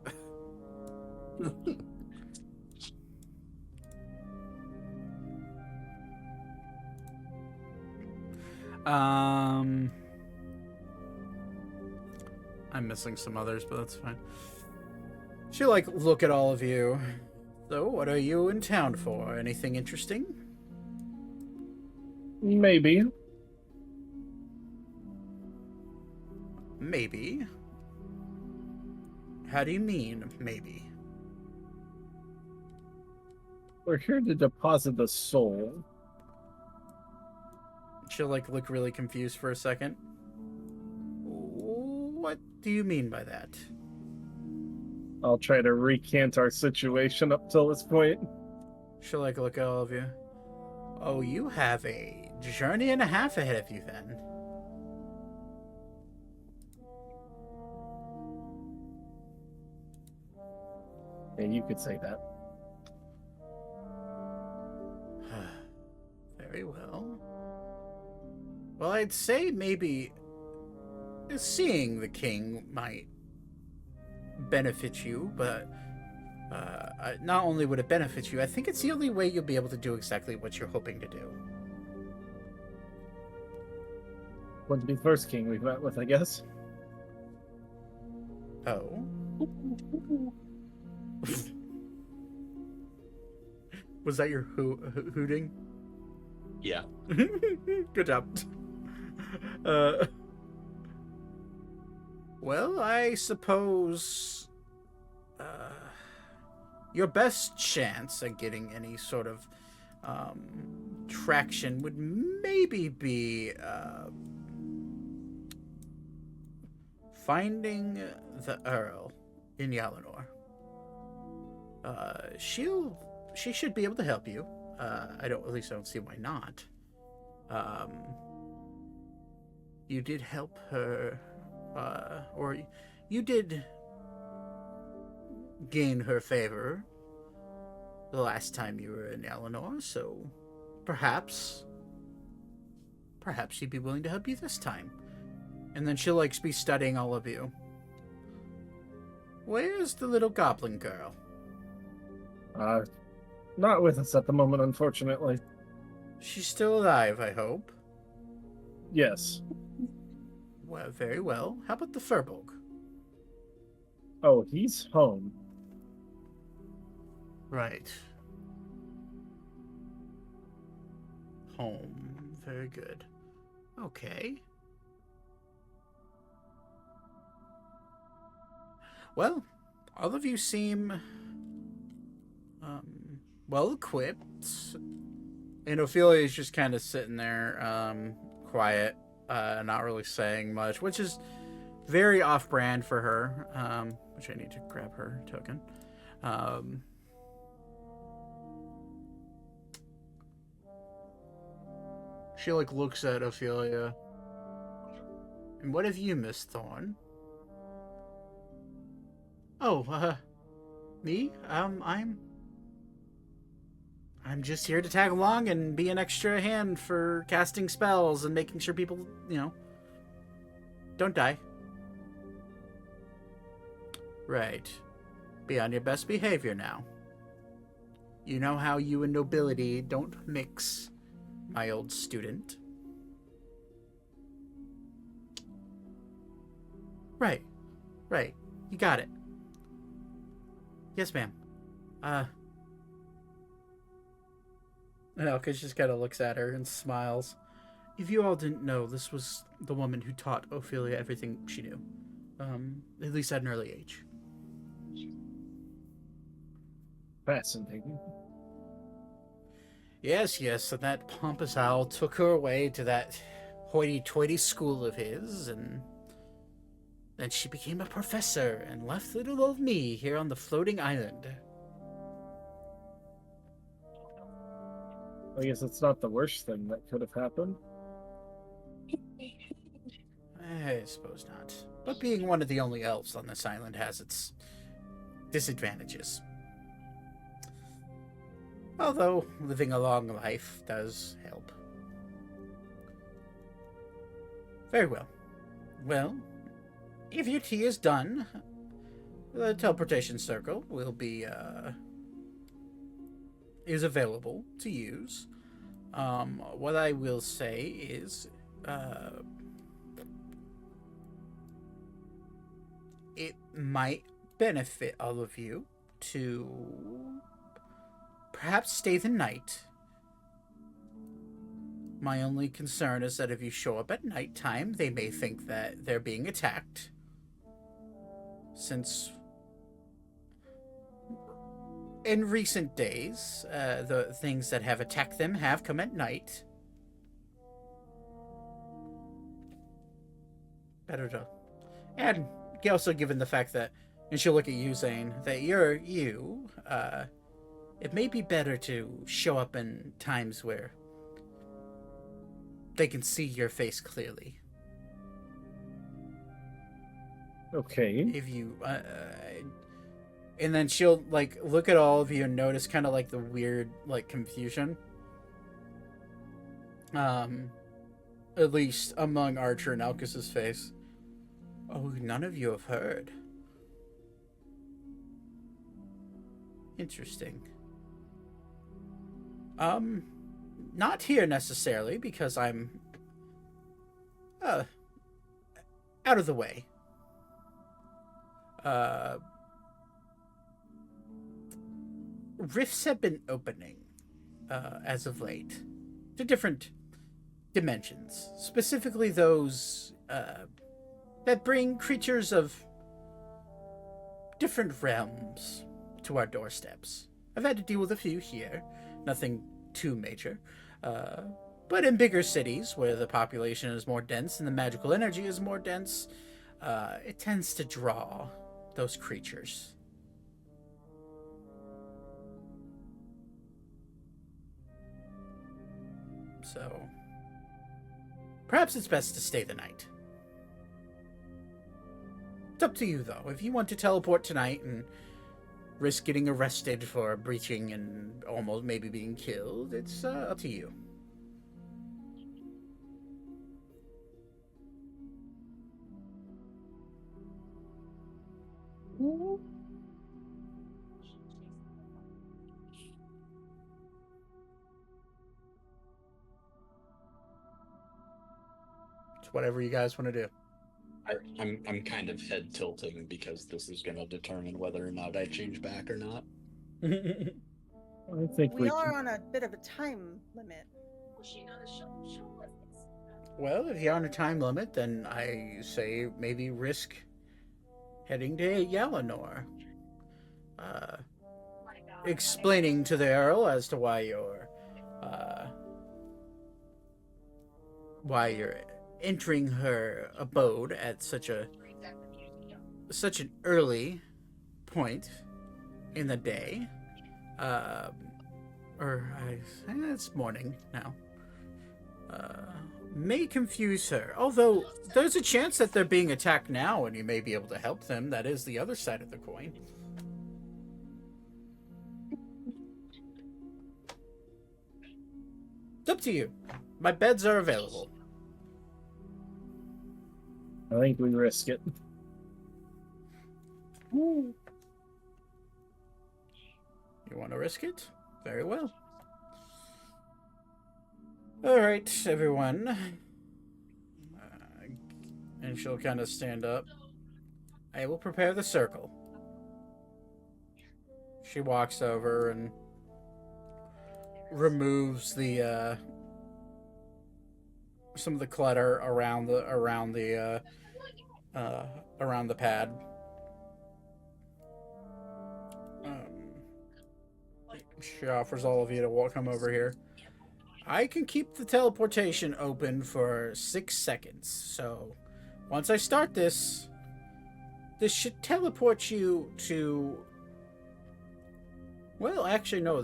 I'm missing some others, but that's fine. She'll like look at all of you. So, what are you in town for? Anything interesting? Maybe. Maybe. How do you mean, maybe? We're here to deposit the soul. She'll, like, look really confused for a second. What do you mean by that? I'll try to recant our situation up till this point. She'll, like, look at all of you. Oh, you have a journey and a half ahead of you, then. Yeah, you could say that. Very well. Well, I'd say maybe seeing the king might benefit you, but not only would it benefit you, I think it's the only way you'll be able to do exactly what you're hoping to do. Wouldn't be the first king we've met with, I guess. Oh. Was that your hooting? Yeah. Good job. Well, I suppose your best chance at getting any sort of traction would maybe be finding the Earl in Yalanor. She should be able to help you. I don't see why not. You did help her, or you did gain her favor the last time you were in Eleanor, so perhaps she'd be willing to help you this time. And then she'll, like, be studying all of you. Where's the little goblin girl? Not with us at the moment, unfortunately. She's still alive, I hope. Yes. Well, very well. How about the Furbolg? Oh, he's home. Right. Home. Very good. Okay. Well, all of you seem well equipped. And Ophelia is just kind of sitting there, quiet, not really saying much, which is very off-brand for her. Which I need to grab her token. She, like, looks at Ophelia. And what have you, Miss Thorne? Oh, me? I'm just here to tag along and be an extra hand for casting spells and making sure people, don't die. Right. Be on your best behavior now. You know how you and nobility don't mix, my old student. Right. You got it. Yes, ma'am. Elka just kind of looks at her and smiles. If you all didn't know, this was the woman who taught Ophelia everything she knew. At least at an early age. Fascinating. Yes, and that pompous owl took her away to that hoity-toity school of his, and then she became a professor and left little old me here on the floating island. I guess it's not the worst thing that could have happened. I suppose not. But being one of the only elves on this island has its disadvantages. Although living a long life does help. Very well. Well, if your tea is done, the teleportation circle will be is available to use. What I will say is it might benefit all of you to perhaps stay the night. My only concern is that if you show up at nighttime, they may think that they're being attacked. Since in recent days, the things that have attacked them have come at night. Better to... And also given the fact that, and she'll look at you saying that you're you, it may be better to show up in times where they can see your face clearly. Okay. If you, and then she'll like look at all of you and notice kind of like the weird like confusion. At least among Archer and Alcus's face. Oh, none of you have heard. Interesting. Not here necessarily, because I'm out of the way. Rifts have been opening as of late to different dimensions, specifically those that bring creatures of different realms to our doorsteps. I've had to deal with a few here, nothing too major, but in bigger cities where the population is more dense and the magical energy is more dense, it tends to draw those creatures. So perhaps it's best to stay the night. It's up to you, though. If you want to teleport tonight and risk getting arrested for breaching and almost maybe being killed, it's up to you. It's whatever you guys want to do. I'm kind of head tilting because this is going to determine whether or not I change back or not. I think We we are can... on a bit of a time limit. Well, if you're on a time limit, then I say maybe risk heading to Yalanor. Explaining to the Earl as to why you're entering her abode at such an early point in the day. It's morning now. May confuse her. Although there's a chance that they're being attacked now and you may be able to help them. That is the other side of the coin. It's up to you. My beds are available. I think we risk it. You want to risk it? Very well. All right, everyone. And she'll kind of stand up. I will prepare the circle. She walks over and removes the some of the clutter around the pad. She offers all of you to come over here. I can keep the teleportation open for 6 seconds. So once I start this should teleport you to... Well, actually, no.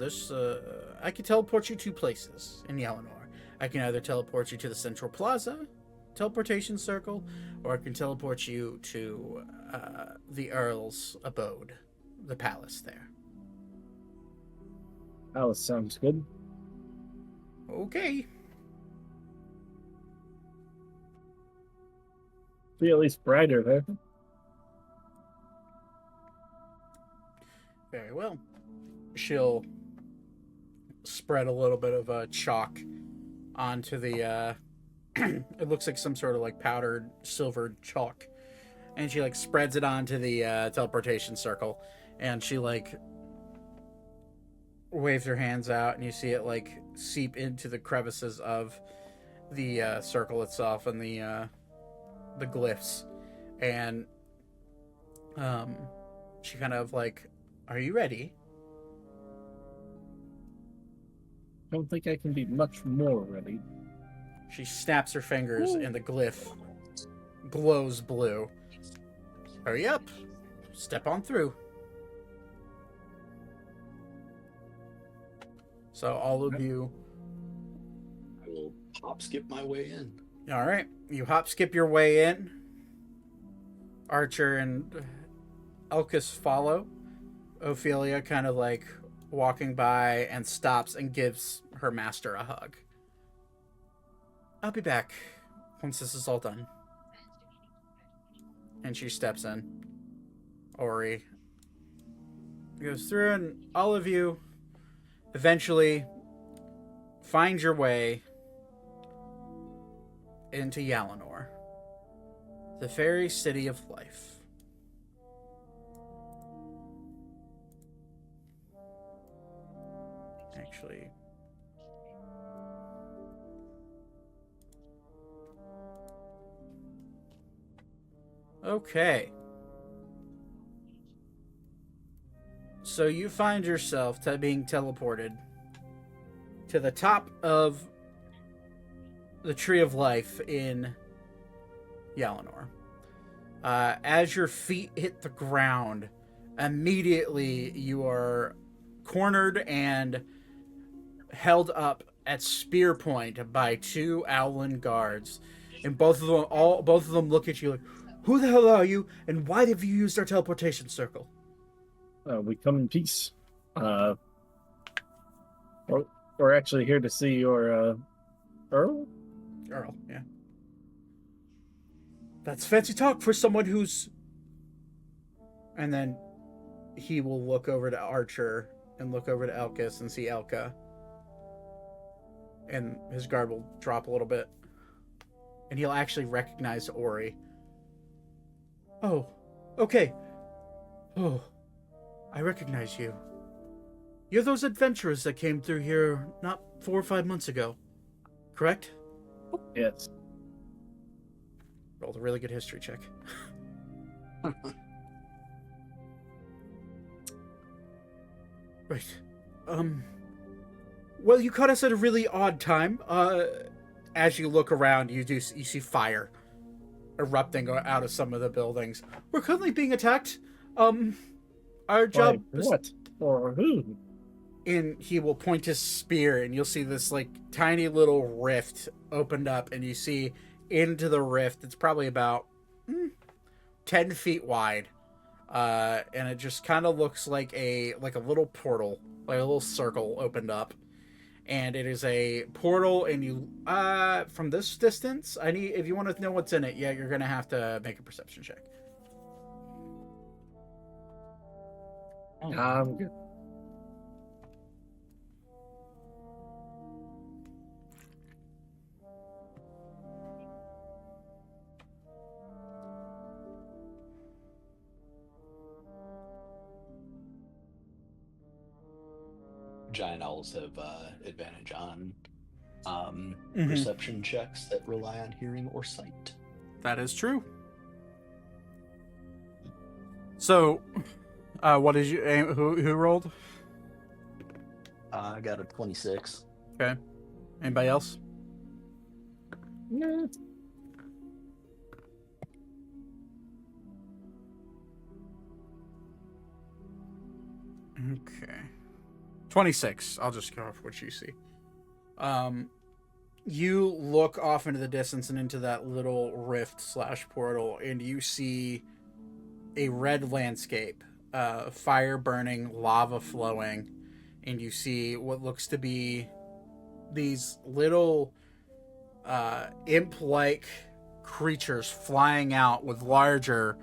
I can teleport you 2 places in Yalanor. I can either teleport you to the Central Plaza teleportation circle, or I can teleport you to the Earl's abode, the palace there. Alice sounds good. Okay. Be at least brighter there. Very well. She'll spread a little bit of chalk onto the it looks like some sort of like powdered silver chalk, and she like spreads it onto the teleportation circle, and she like waves her hands out, and you see it like seep into the crevices of the circle itself and the glyphs, and she kind of like, are you ready? don't think I can be much more ready. She snaps her fingers and the glyph glows blue. Hurry up. Step on through. So all of you... I will hop skip my way in. All right. You hop skip your way in. Archer and Elkis follow. Ophelia kind of like walking by and stops and gives her master a hug. I'll be back once this is all done. And she steps in. Ori goes through, and all of you eventually find your way into Yalinor, the fairy city of life. Actually, okay. So you find yourself being teleported to the top of the Tree of Life in Yalinor. As your feet hit the ground, immediately you are cornered and held up at spear point by two Owlin guards, and both of them look at you like, "Who the hell are you? And why have you used our teleportation circle?" We come in peace. We're actually here to see your Earl. Earl, yeah. That's fancy talk for someone who's... And then he will look over to Archer and look over to Elkis and see Elka. And his guard will drop a little bit. And he'll actually recognize Ori. Oh, okay. Oh, I recognize you. You're those adventurers that came through here not 4 or 5 months ago, correct? Yes. Rolled a really good history check. Right. Well, you caught us at a really odd time. As you look around, you see fire erupting out of some of the buildings. We're currently being attacked. Our job... By what? Or who? And he will point his spear, and you'll see this like tiny little rift opened up, and you see into the rift. It's probably about 10 feet wide, and it just kind of looks like a little portal, like a little circle opened up, and it is a portal. And you from this distance, if you want to know what's in it, yeah, you're gonna have to make a perception check. Good. Giant owls have advantage on perception checks that rely on hearing or sight. That is true. So, what did you... Who rolled? I got a 26. Okay. Anybody else? No. Okay. 26. I'll just go off what you see. You look off into the distance and into that little rift / portal, and you see a red landscape, fire burning, lava flowing, and you see what looks to be these little imp-like creatures flying out with larger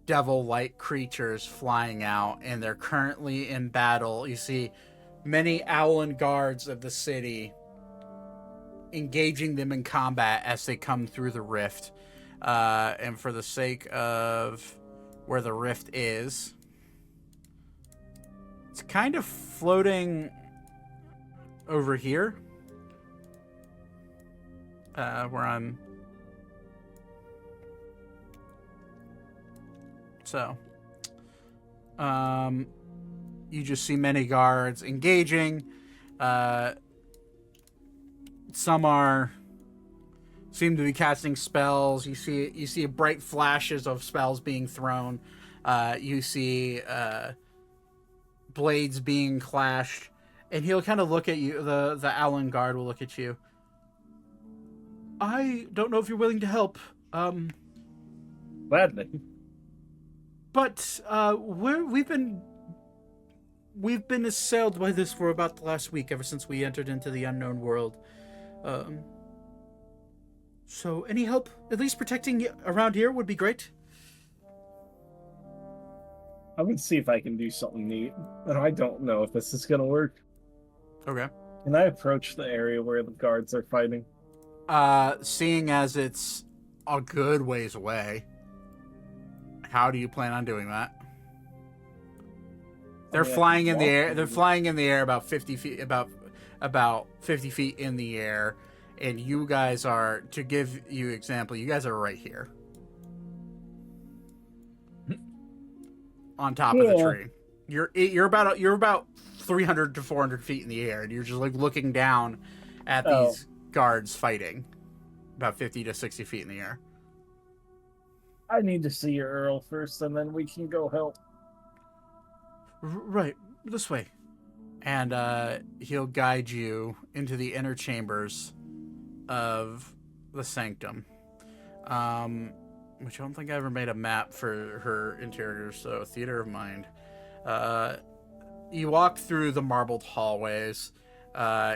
devil-like creatures flying out, and they're currently in battle. You see many Owlin guards of the city engaging them in combat as they come through the rift. And for the sake of where the rift is, it's kind of floating over here, where I'm... So, you just see many guards engaging. Some seem to be casting spells. You see bright flashes of spells being thrown. You see blades being clashed, and he'll kind of look at you. The Allen guard will look at you. I don't know if you're willing to help. Gladly. But we've been assailed by this for about the last week, ever since we entered into the unknown world. So any help, at least protecting around here, would be great. I'm gonna see if I can do something neat. I don't know if this is gonna work. Okay. Can I approach the area where the guards are fighting? Seeing as it's a good ways away, how do you plan on doing that? They're flying in the air. They're flying in the air about 50 feet, about 50 feet in the air, and you guys are, to give you example, you guys are right here, on top of the tree. You're about 300 to 400 feet in the air, and you're just like looking down at these guards fighting, about 50 to 60 feet in the air. I need to see your Earl first, and then we can go help. Right, this way. And he'll guide you into the inner chambers of the sanctum. Which I don't think I ever made a map for her interior, so theater of mind. You walk through the marbled hallways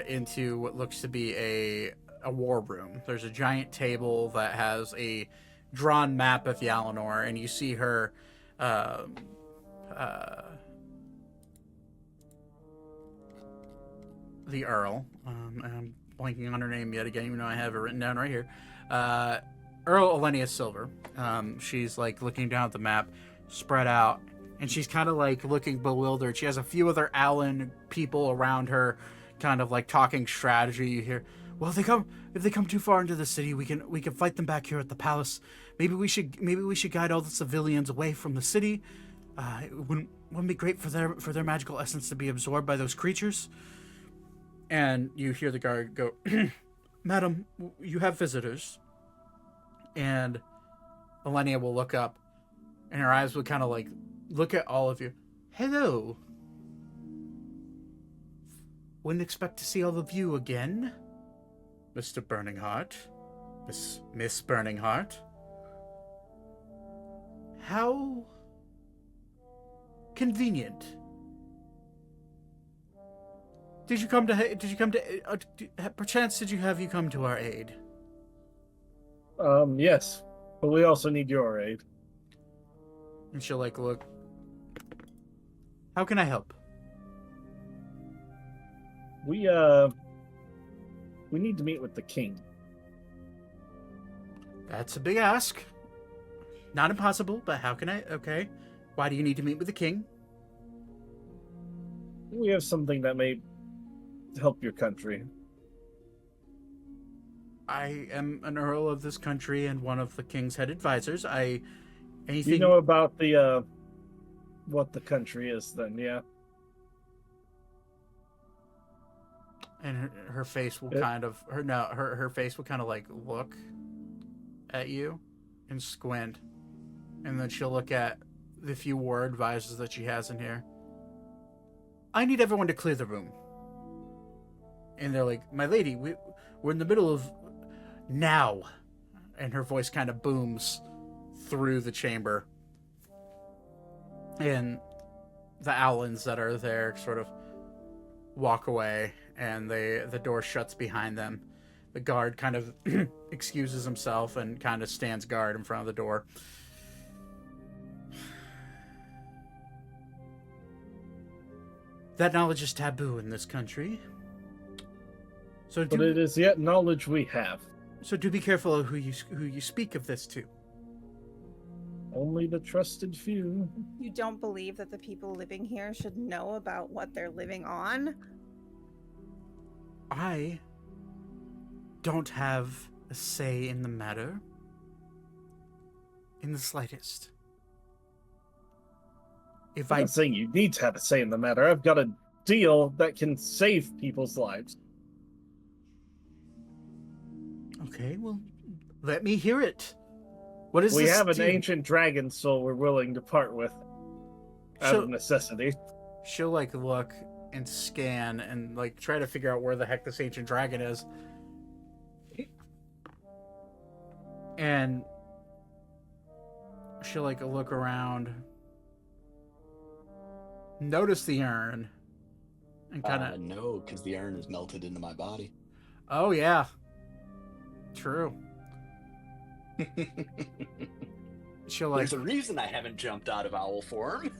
into what looks to be a war room. There's a giant table that has a drawn map of Yalinor, and you see her the Earl. I'm blanking on her name yet again, even though I have it written down right here. Earl Elenia Silver. She's like looking down at the map, spread out, and she's kind of like looking bewildered. She has a few other Allen people around her, kind of like talking strategy. You hear, well, if they come too far into the city, we can fight them back here at the palace. Maybe we should guide all the civilians away from the city. It wouldn't be great for their magical essence to be absorbed by those creatures. And you hear the guard go, Madam, you have visitors. And Elenia will look up, and her eyes will kind of like look at all of you. Hello. Wouldn't expect to see all of you again, Mr. Burning Heart. Miss Burning Heart. How convenient. Perchance did you come to our aid? Yes. But we also need your aid. And she'll like look. How can I help? We need to meet with the king. That's a big ask. Not impossible, but how can I? Okay. Why do you need to meet with the king? We have something that may help your country. I am an earl of this country and one of the king's head advisors. You know about the what the country is then, yeah? And her face will her face will kind of like look at you and squint, and then she'll look at the few war advisors that she has in here. I need everyone to clear the room. And they're like, my lady, we're in the middle of now. And her voice kind of booms through the chamber. And the Owlins that are there sort of walk away, and the door shuts behind them. The guard kind of excuses himself and kind of stands guard in front of the door. That knowledge is taboo in this country. But it is yet knowledge we have. So do be careful of who you speak of this to. Only the trusted few. You don't believe that the people living here should know about what they're living on? I don't have a say in the matter. In the slightest. I'm not saying you need to have a say in the matter. I've got a deal that can save people's lives. Okay, well, let me hear it. What is We this have an deal? ancient dragon soul we're willing to part with out of necessity. She'll like look and scan and like try to figure out where the heck this ancient dragon is. And she'll like look around, notice the urn, and kind of No, because the urn is melted into my body. oh yeah, true. She'll like There's a reason I haven't jumped out of owl form.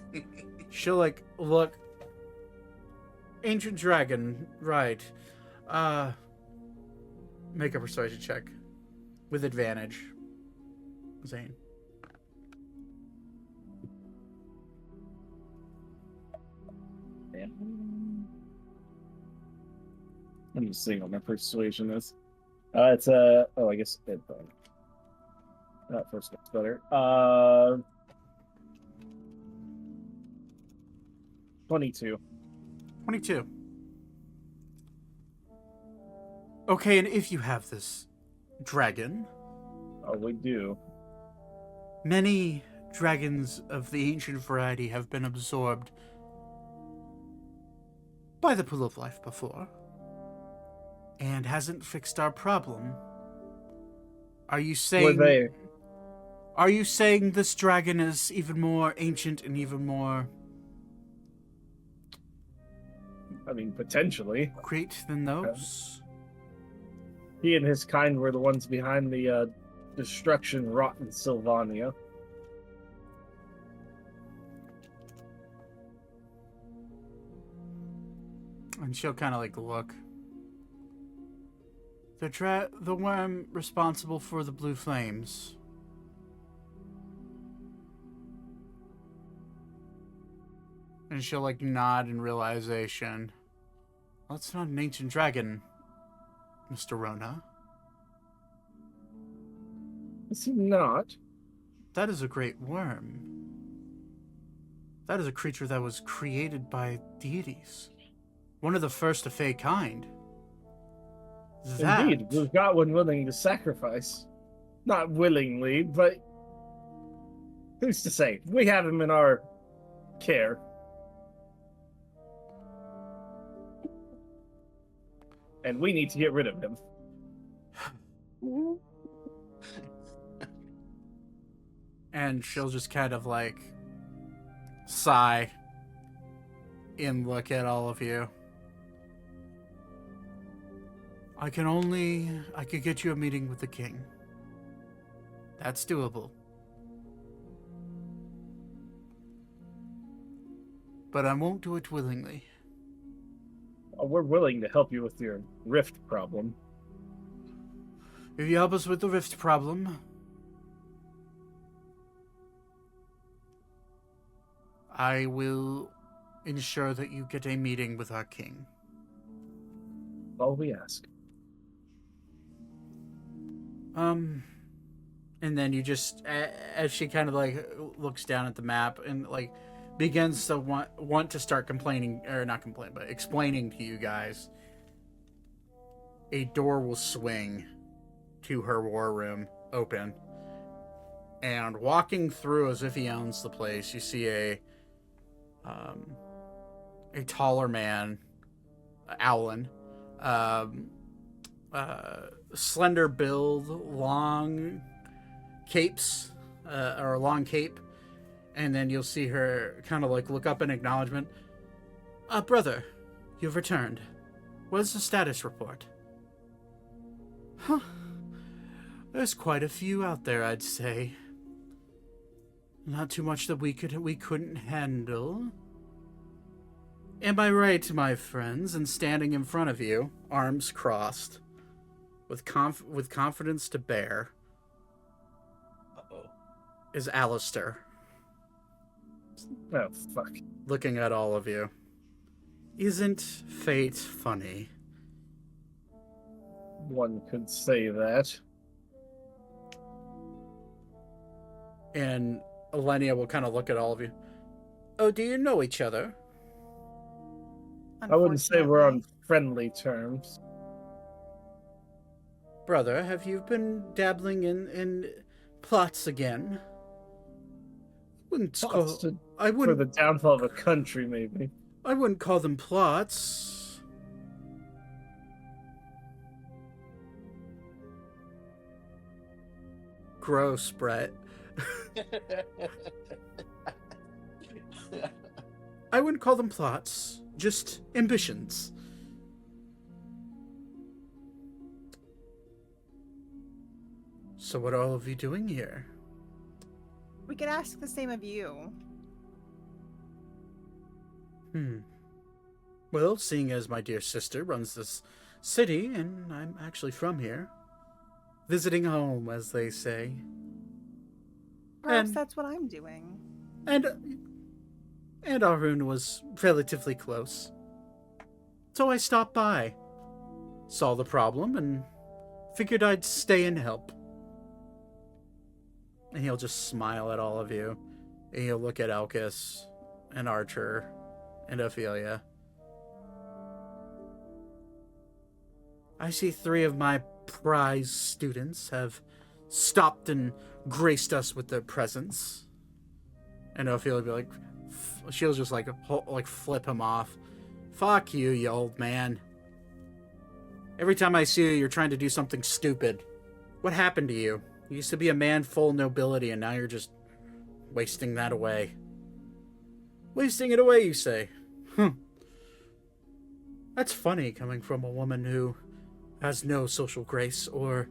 she'll like look. Ancient dragon, right? Make a persuasion check with advantage, Zane. I'm just seeing what my persuasion is. It's a. Oh, I guess it. That first gets better. 22. 22. Okay, and if you have this dragon, Oh, we do. many dragons of the ancient variety have been absorbed by the pool of life before, and hasn't fixed our problem. Are you saying? Were they? Are you saying this dragon is even more ancient and even more I mean, potentially. great than those? He and his kind were the ones behind the destruction wrought in Sylvania. And she'll kind of like look. The worm responsible for the blue flames. And she'll like nod in realization. Well, that's not an ancient dragon, Mr. Rona. Is he not? That is a great worm. That is a creature that was created by deities. One of the first of Fey kind. Indeed, we've got one willing to sacrifice. Not willingly, but who's to say? We have him in our care. And we need to get rid of him. And she'll just kind of like sigh and look at all of you. I could get you a meeting with the king. That's doable. But I won't do it willingly. We're willing to help you with your rift problem. If you help us with the rift problem, I will ensure that you get a meeting with our king. All we ask. And then you just, as she kind of like looks down at the map and like begins to want to start complaining, or not complain, but explaining to you guys, a door will swing to her war room open. And walking through as if he owns the place, you see a taller man, Owlin, slender build, long capes, or a long cape, and then you'll see her kind of like look up in acknowledgement. Brother, you've returned. What's the status report? Huh. There's quite a few out there, I'd say. Not too much that we couldn't handle. Am I right, my friends? And standing in front of you, arms crossed, with confidence to bear, is Alistair. Oh, fuck. Looking at all of you. Isn't fate funny? One could say that. And Elenia will kind of look at all of you. Oh, do you know each other? I wouldn't say we're on unfortunately. friendly terms. Brother, have you been dabbling in plots again? Plots I for the wouldn't downfall of a country, maybe. I wouldn't call them plots. Gross, Brett. I wouldn't call them plots, just ambitions. So what are all of you doing here? We could ask the same of you. Well, seeing as my dear sister runs this city, and I'm actually from here, visiting home, as they say. Perhaps And- that's what I'm doing. And Arune was relatively close. So I stopped by, saw the problem, and figured I'd stay and help. And he'll just smile at all of you. And he'll look at Elkis and Archer and Ophelia. I see 3 of my prize students have stopped and graced us with their presence. And Ophelia will be like, she'll just like flip him off. Fuck you, you old man. Every time I see you, you're trying to do something stupid. What happened to you? You used to be a man full of nobility, and now you're just wasting that away. Wasting it away, you say? That's funny, coming from a woman who has no social grace or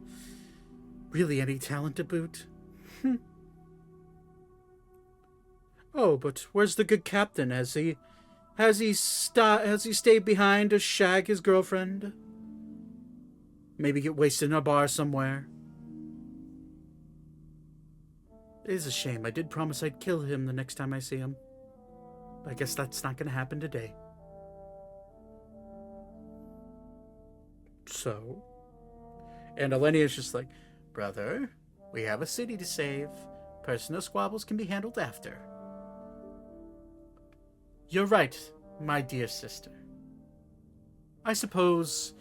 really any talent to boot. Oh, but where's the good captain? Has he stayed behind to shag his girlfriend? Maybe get wasted in a bar somewhere? It is a shame. I did promise I'd kill him the next time I see him. But I guess that's not going to happen today. So? And Elenia's just like, brother, we have a city to save. Personal squabbles can be handled after. You're right, my dear sister. I suppose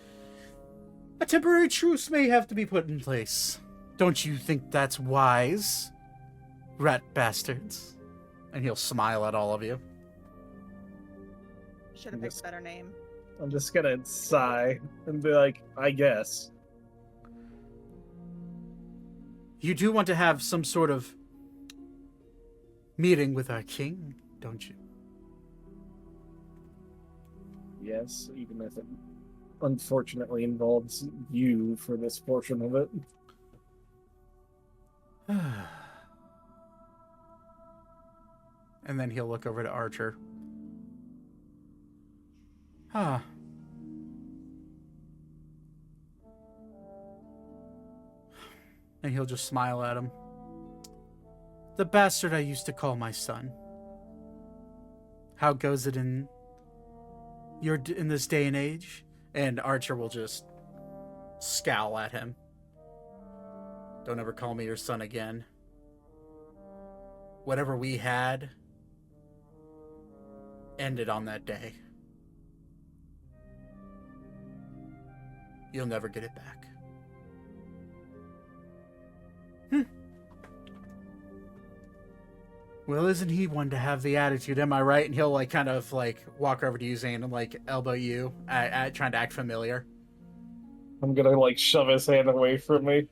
a temporary truce may have to be put in place. Don't you think that's wise, rat bastards? And he'll smile at all of you. Should have picked a better name. I'm just gonna sigh and be like, I guess. You do want to have some sort of meeting with our king, don't you? Yes, even if it unfortunately involves you for this portion of it. And then he'll look over to Archer. Huh. And he'll just smile at him. The bastard I used to call my son. How goes it in this day and age? And Archer will just scowl at him. Don't ever call me your son again. Whatever we had ended on that day. You'll never get it back. Well, isn't he one to have the attitude? Am I right? And he'll kind of walk over to you, Zane, and elbow you, trying to act familiar. I'm gonna shove his hand away from me.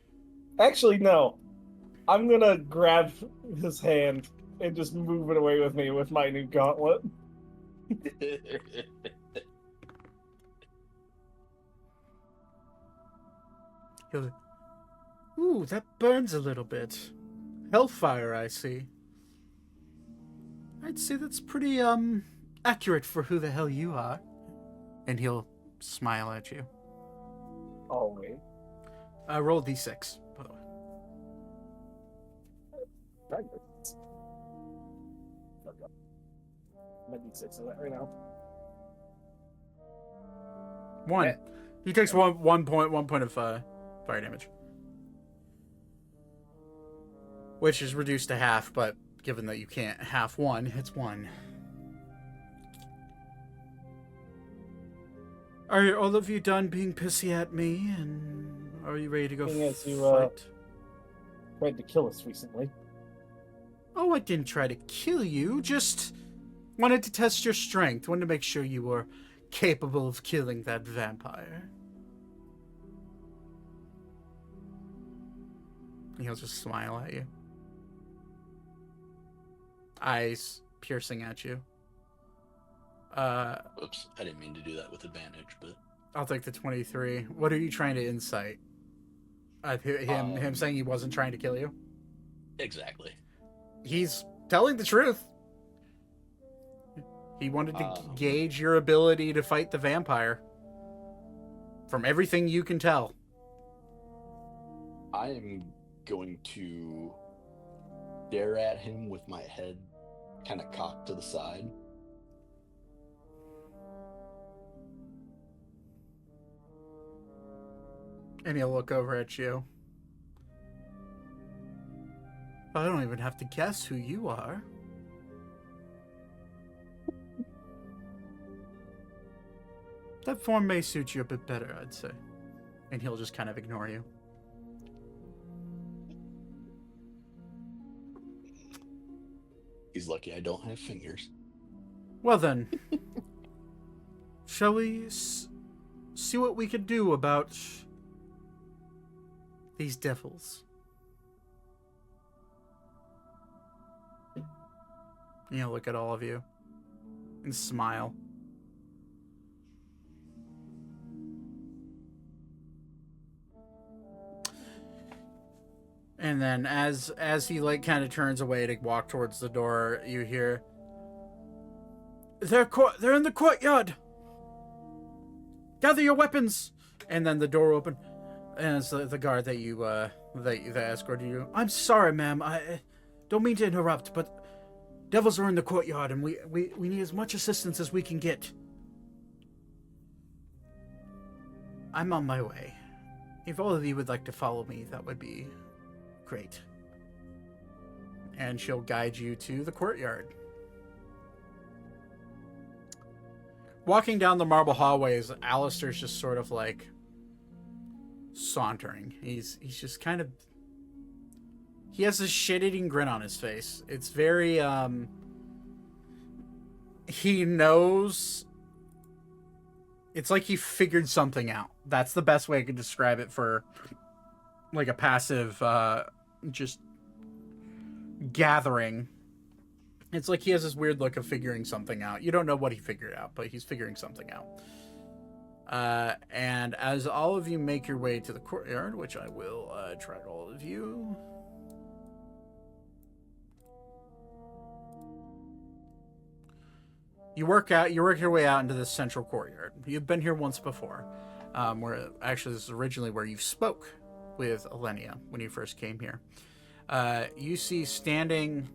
Actually, no. I'm gonna grab his hand and just move it away with me with my new gauntlet. He'll, ooh, that burns a little bit. Hellfire, I see. I'd say that's pretty, accurate for who the hell you are. And he'll smile at you. Always. Roll d6, by the way. My D6 of that right now. 1. Yeah. He takes one point of fire damage. Which is reduced to half, but given that you can't half 1, it's 1. Are all of you done being pissy at me, and are you ready to go Seeing as you, fight? Tried to kill us recently. Oh, I didn't try to kill you, just wanted to test your strength. Wanted to make sure you were capable of killing that vampire. He'll just smile at you. Eyes piercing at you. Oops, I didn't mean to do that with advantage, but I'll take the 23. What are you trying to insight? Him saying he wasn't trying to kill you? exactly. He's telling the truth. He wanted to gauge your ability to fight the vampire. From everything you can tell. I am going to stare at him with my head kind of cocked to the side. And he'll look over at you. I don't even have to guess who you are. That form may suit you a bit better, I'd say. And he'll just kind of ignore you. He's lucky I don't have fingers. Well then, shall we see what we could do about these devils? He'll look at all of you and smile. And then as he like kind of turns away to walk towards the door, you hear, they're in the courtyard. Gather your weapons. And then the door opened, and it's the guard that you that escorted you. I'm sorry, ma'am. I don't mean to interrupt, but devils are in the courtyard, and we need as much assistance as we can get. I'm on my way. If all of you would like to follow me, that would be great. And she'll guide you to the courtyard. Walking down the marble hallways, Alistair's just sort of like sauntering. He's just kind of, he has this shit-eating grin on his face. It's very he knows, it's like he figured something out. That's the best way I could describe it for like a passive just gathering. It's like he has this weird look of figuring something out. You don't know what he figured out, but he's figuring something out. And as all of you make your way to the courtyard, which I will try to all of you. You work your way out into this central courtyard. You've been here once before. Where actually this is originally where you spoke with Alenia when you first came here. You see standing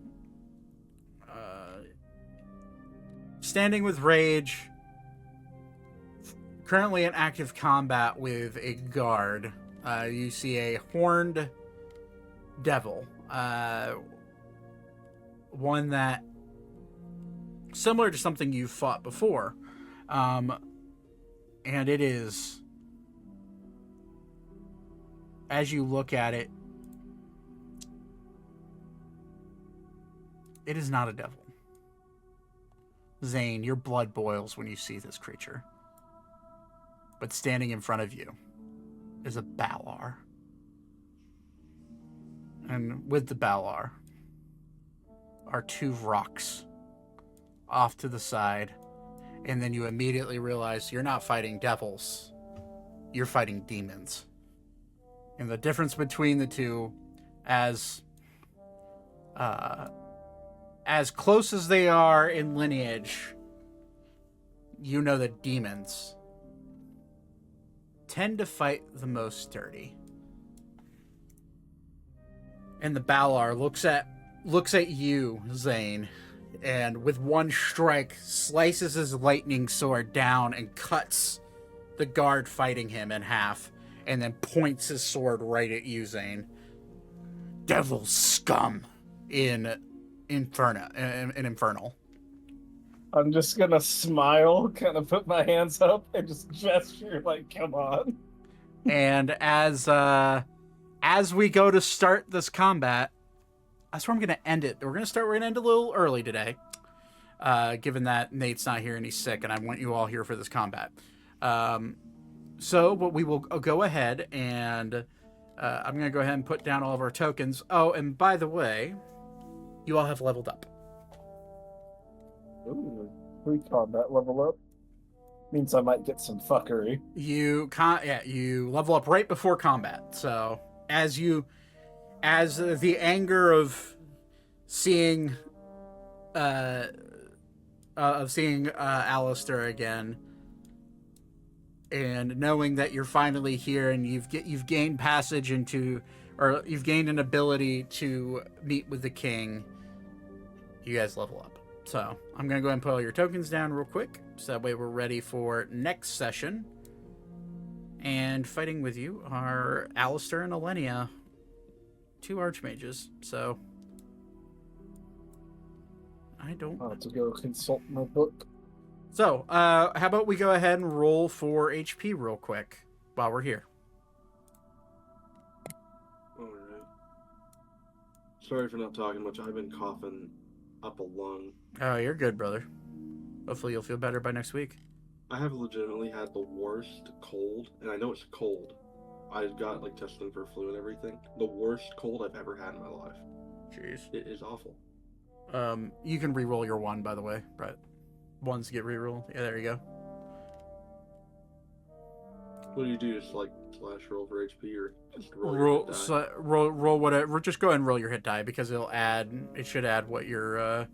with rage, currently in active combat with a guard. You see a horned devil, one that similar to something you've fought before, and it is, as you look at it, it is not a devil. Zane, your blood boils when you see this creature. But standing in front of you is a Balar. And with the Balar are two rocks off to the side. And then you immediately realize you're not fighting devils. You're fighting demons. And the difference between the two, as close as they are in lineage, you know that demons tend to fight the most sturdy. And the Balar looks at you, Zane, and with one strike slices his lightning sword down and cuts the guard fighting him in half, and then points his sword right at you, Zane. Devil scum in Infernal. I'm just gonna smile, kind of put my hands up, and just gesture like, "Come on." And as we go to start this combat, that's where I'm gonna end it. We're gonna end a little early today, given that Nate's not here and he's sick, and I want you all here for this combat. But we will go ahead and I'm gonna go ahead and put down all of our tokens. Oh, and by the way, you all have leveled up. Ooh, pre-combat level up. Means I might get some fuckery. You level up right before combat. So as the anger of seeing Alistair again, and knowing that you're finally here and you've gained passage into, or you've gained an ability to meet with the king, you guys level up. So I'm gonna go ahead and put all your tokens down real quick, so that way we're ready for next session. And fighting with you are Alistair and Elenia, 2 archmages. So I'll have to go consult my book. So, how about we go ahead and roll for HP real quick while we're here. Alright. Sorry for not talking much. I've been coughing up a lung. Oh, you're good, brother. Hopefully you'll feel better by next week. I have legitimately had the worst cold, and I know it's cold. I got like testing for flu and everything. The worst cold I've ever had in my life. Jeez. It is awful. You can re-roll your 1, by the way, but ones get re-rolled. Yeah, there you go. What do you do? Just like slash roll for HP, or just roll your Roll, hit die? roll whatever. Just go ahead and roll your hit die, because it should add what your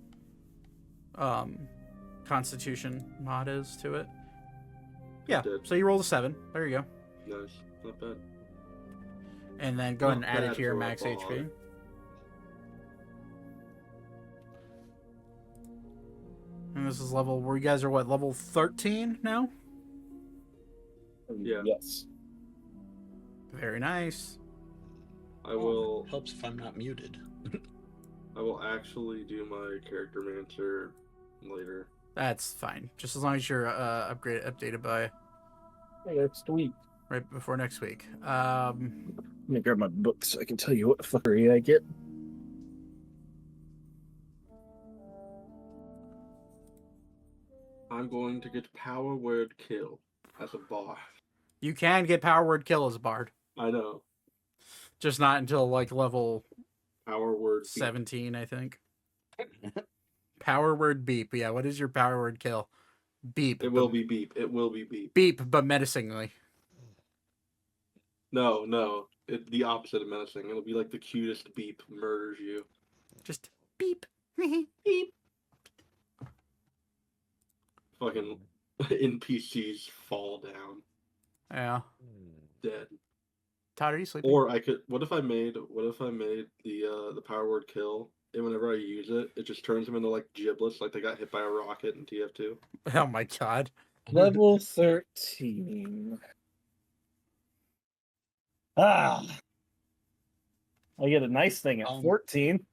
Constitution mod is to it. Yeah. Did. So you rolled a 7. There you go. Nice, not bad. And then go ahead and Not add it bad to your for a max bard. HP. And this is level, where you guys are what, level 13 now? Yeah. Yes. Very nice. I will. Helps if I'm not muted. I will actually do my character mancer later. That's fine. Just as long as you're updated by Next week. right before next week. Let me grab my book so I can tell you what fuckery I get. I'm going to get power word kill as a bard. You can get power word kill as a bard. I know. Just not until like level Power word beep. 17, I think. Power word beep. Yeah, what is your power word kill? Beep. It will be beep. It will be beep. Beep, but menacingly. No. The opposite of menacing. It'll be like the cutest beep murders you. Just beep. Beep. Fucking NPCs fall down Yeah. dead. Todd, are you sleeping? Or I could. What if I made the power word kill, and whenever I use it, it just turns them into like giblets, like they got hit by a rocket in TF2. Oh my god. Level 13. Ah. I get a nice thing at 14.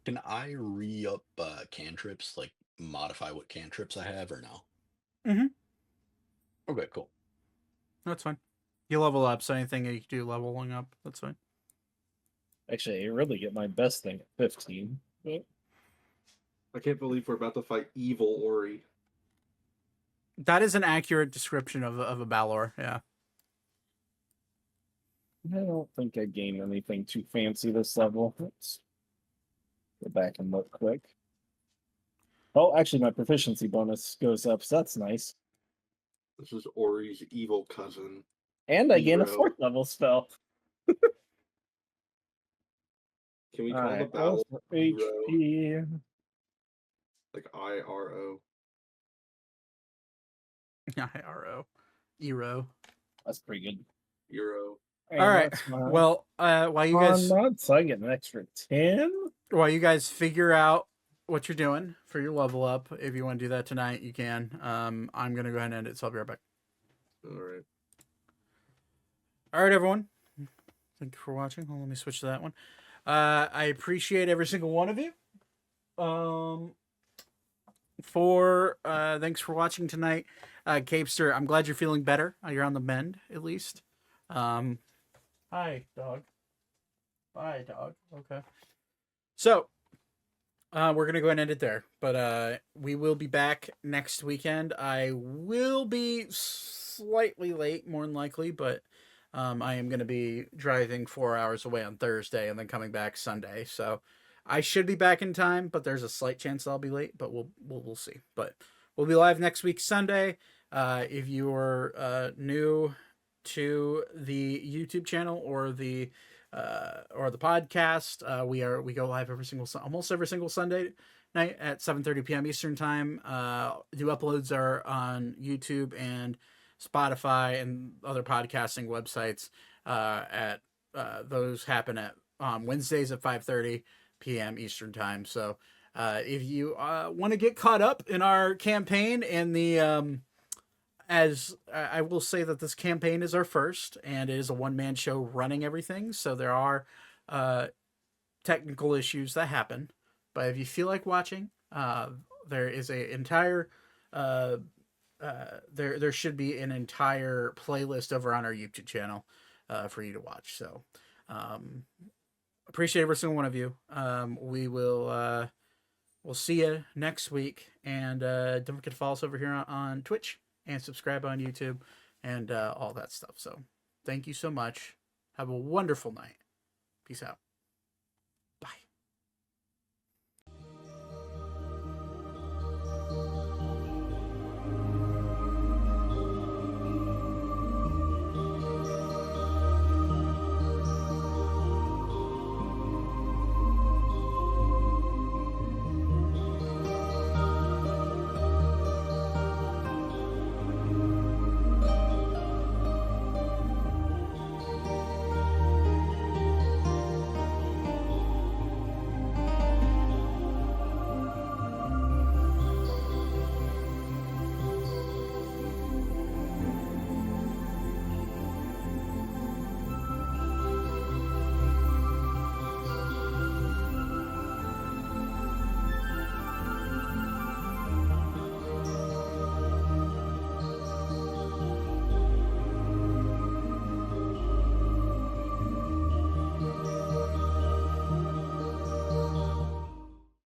Can I re-up cantrips, like modify what cantrips I have, or no? Mm-hmm. Okay, cool. That's fine. You level up, so anything you can do leveling up, that's fine. Actually, I really get my best thing at 15. But I can't believe we're about to fight evil Ori. That is an accurate description of a Balor, yeah. I don't think I gained anything too fancy this level. Let's go back and look quick. Oh, actually, my proficiency bonus goes up, so that's nice. This is Ori's evil cousin. And I gain a Hero. 4th level spell. Can we call the Alright, battle for Hero? HP. Like IRO? IRO. Ero. That's pretty good. Euro. And All right. that's my Well, while you guys mod, so I get an extra 10. figure out what you're doing for your level up, if you want to do that tonight, you can. I'm gonna go ahead and end it, so I'll be right back. Alright. All right, everyone. Thank you for watching. Hold on, let me switch to that one. I appreciate every single one of you. thanks for watching tonight. Capester, I'm glad you're feeling better. You're on the mend, at least. Hi, dog. Bye, dog. Okay. So, we're going to go ahead and end it there. But we will be back next weekend. I will be slightly late, more than likely, but I am going to be driving 4 hours away on Thursday and then coming back Sunday. So I should be back in time, but there's a slight chance I'll be late, but we'll see. But we'll be live next week, Sunday. If you're new to the YouTube channel or the podcast, we go live almost every single Sunday night at 7:30 p.m. Eastern time. New uploads are on YouTube and Spotify and other podcasting websites. Those happen at Wednesdays at 5:30 p.m. Eastern time. So if you want to get caught up in our campaign and the as I will say that this campaign is our first, and it is a one-man show running everything, so there are technical issues that happen. But if you feel like watching, there is a entire there should be an entire playlist over on our YouTube channel for you to watch. So appreciate every single one of you. We'll see you next week, and don't forget to follow us over here on Twitch and subscribe on YouTube and all that stuff. So thank you so much. Have a wonderful night. Peace out.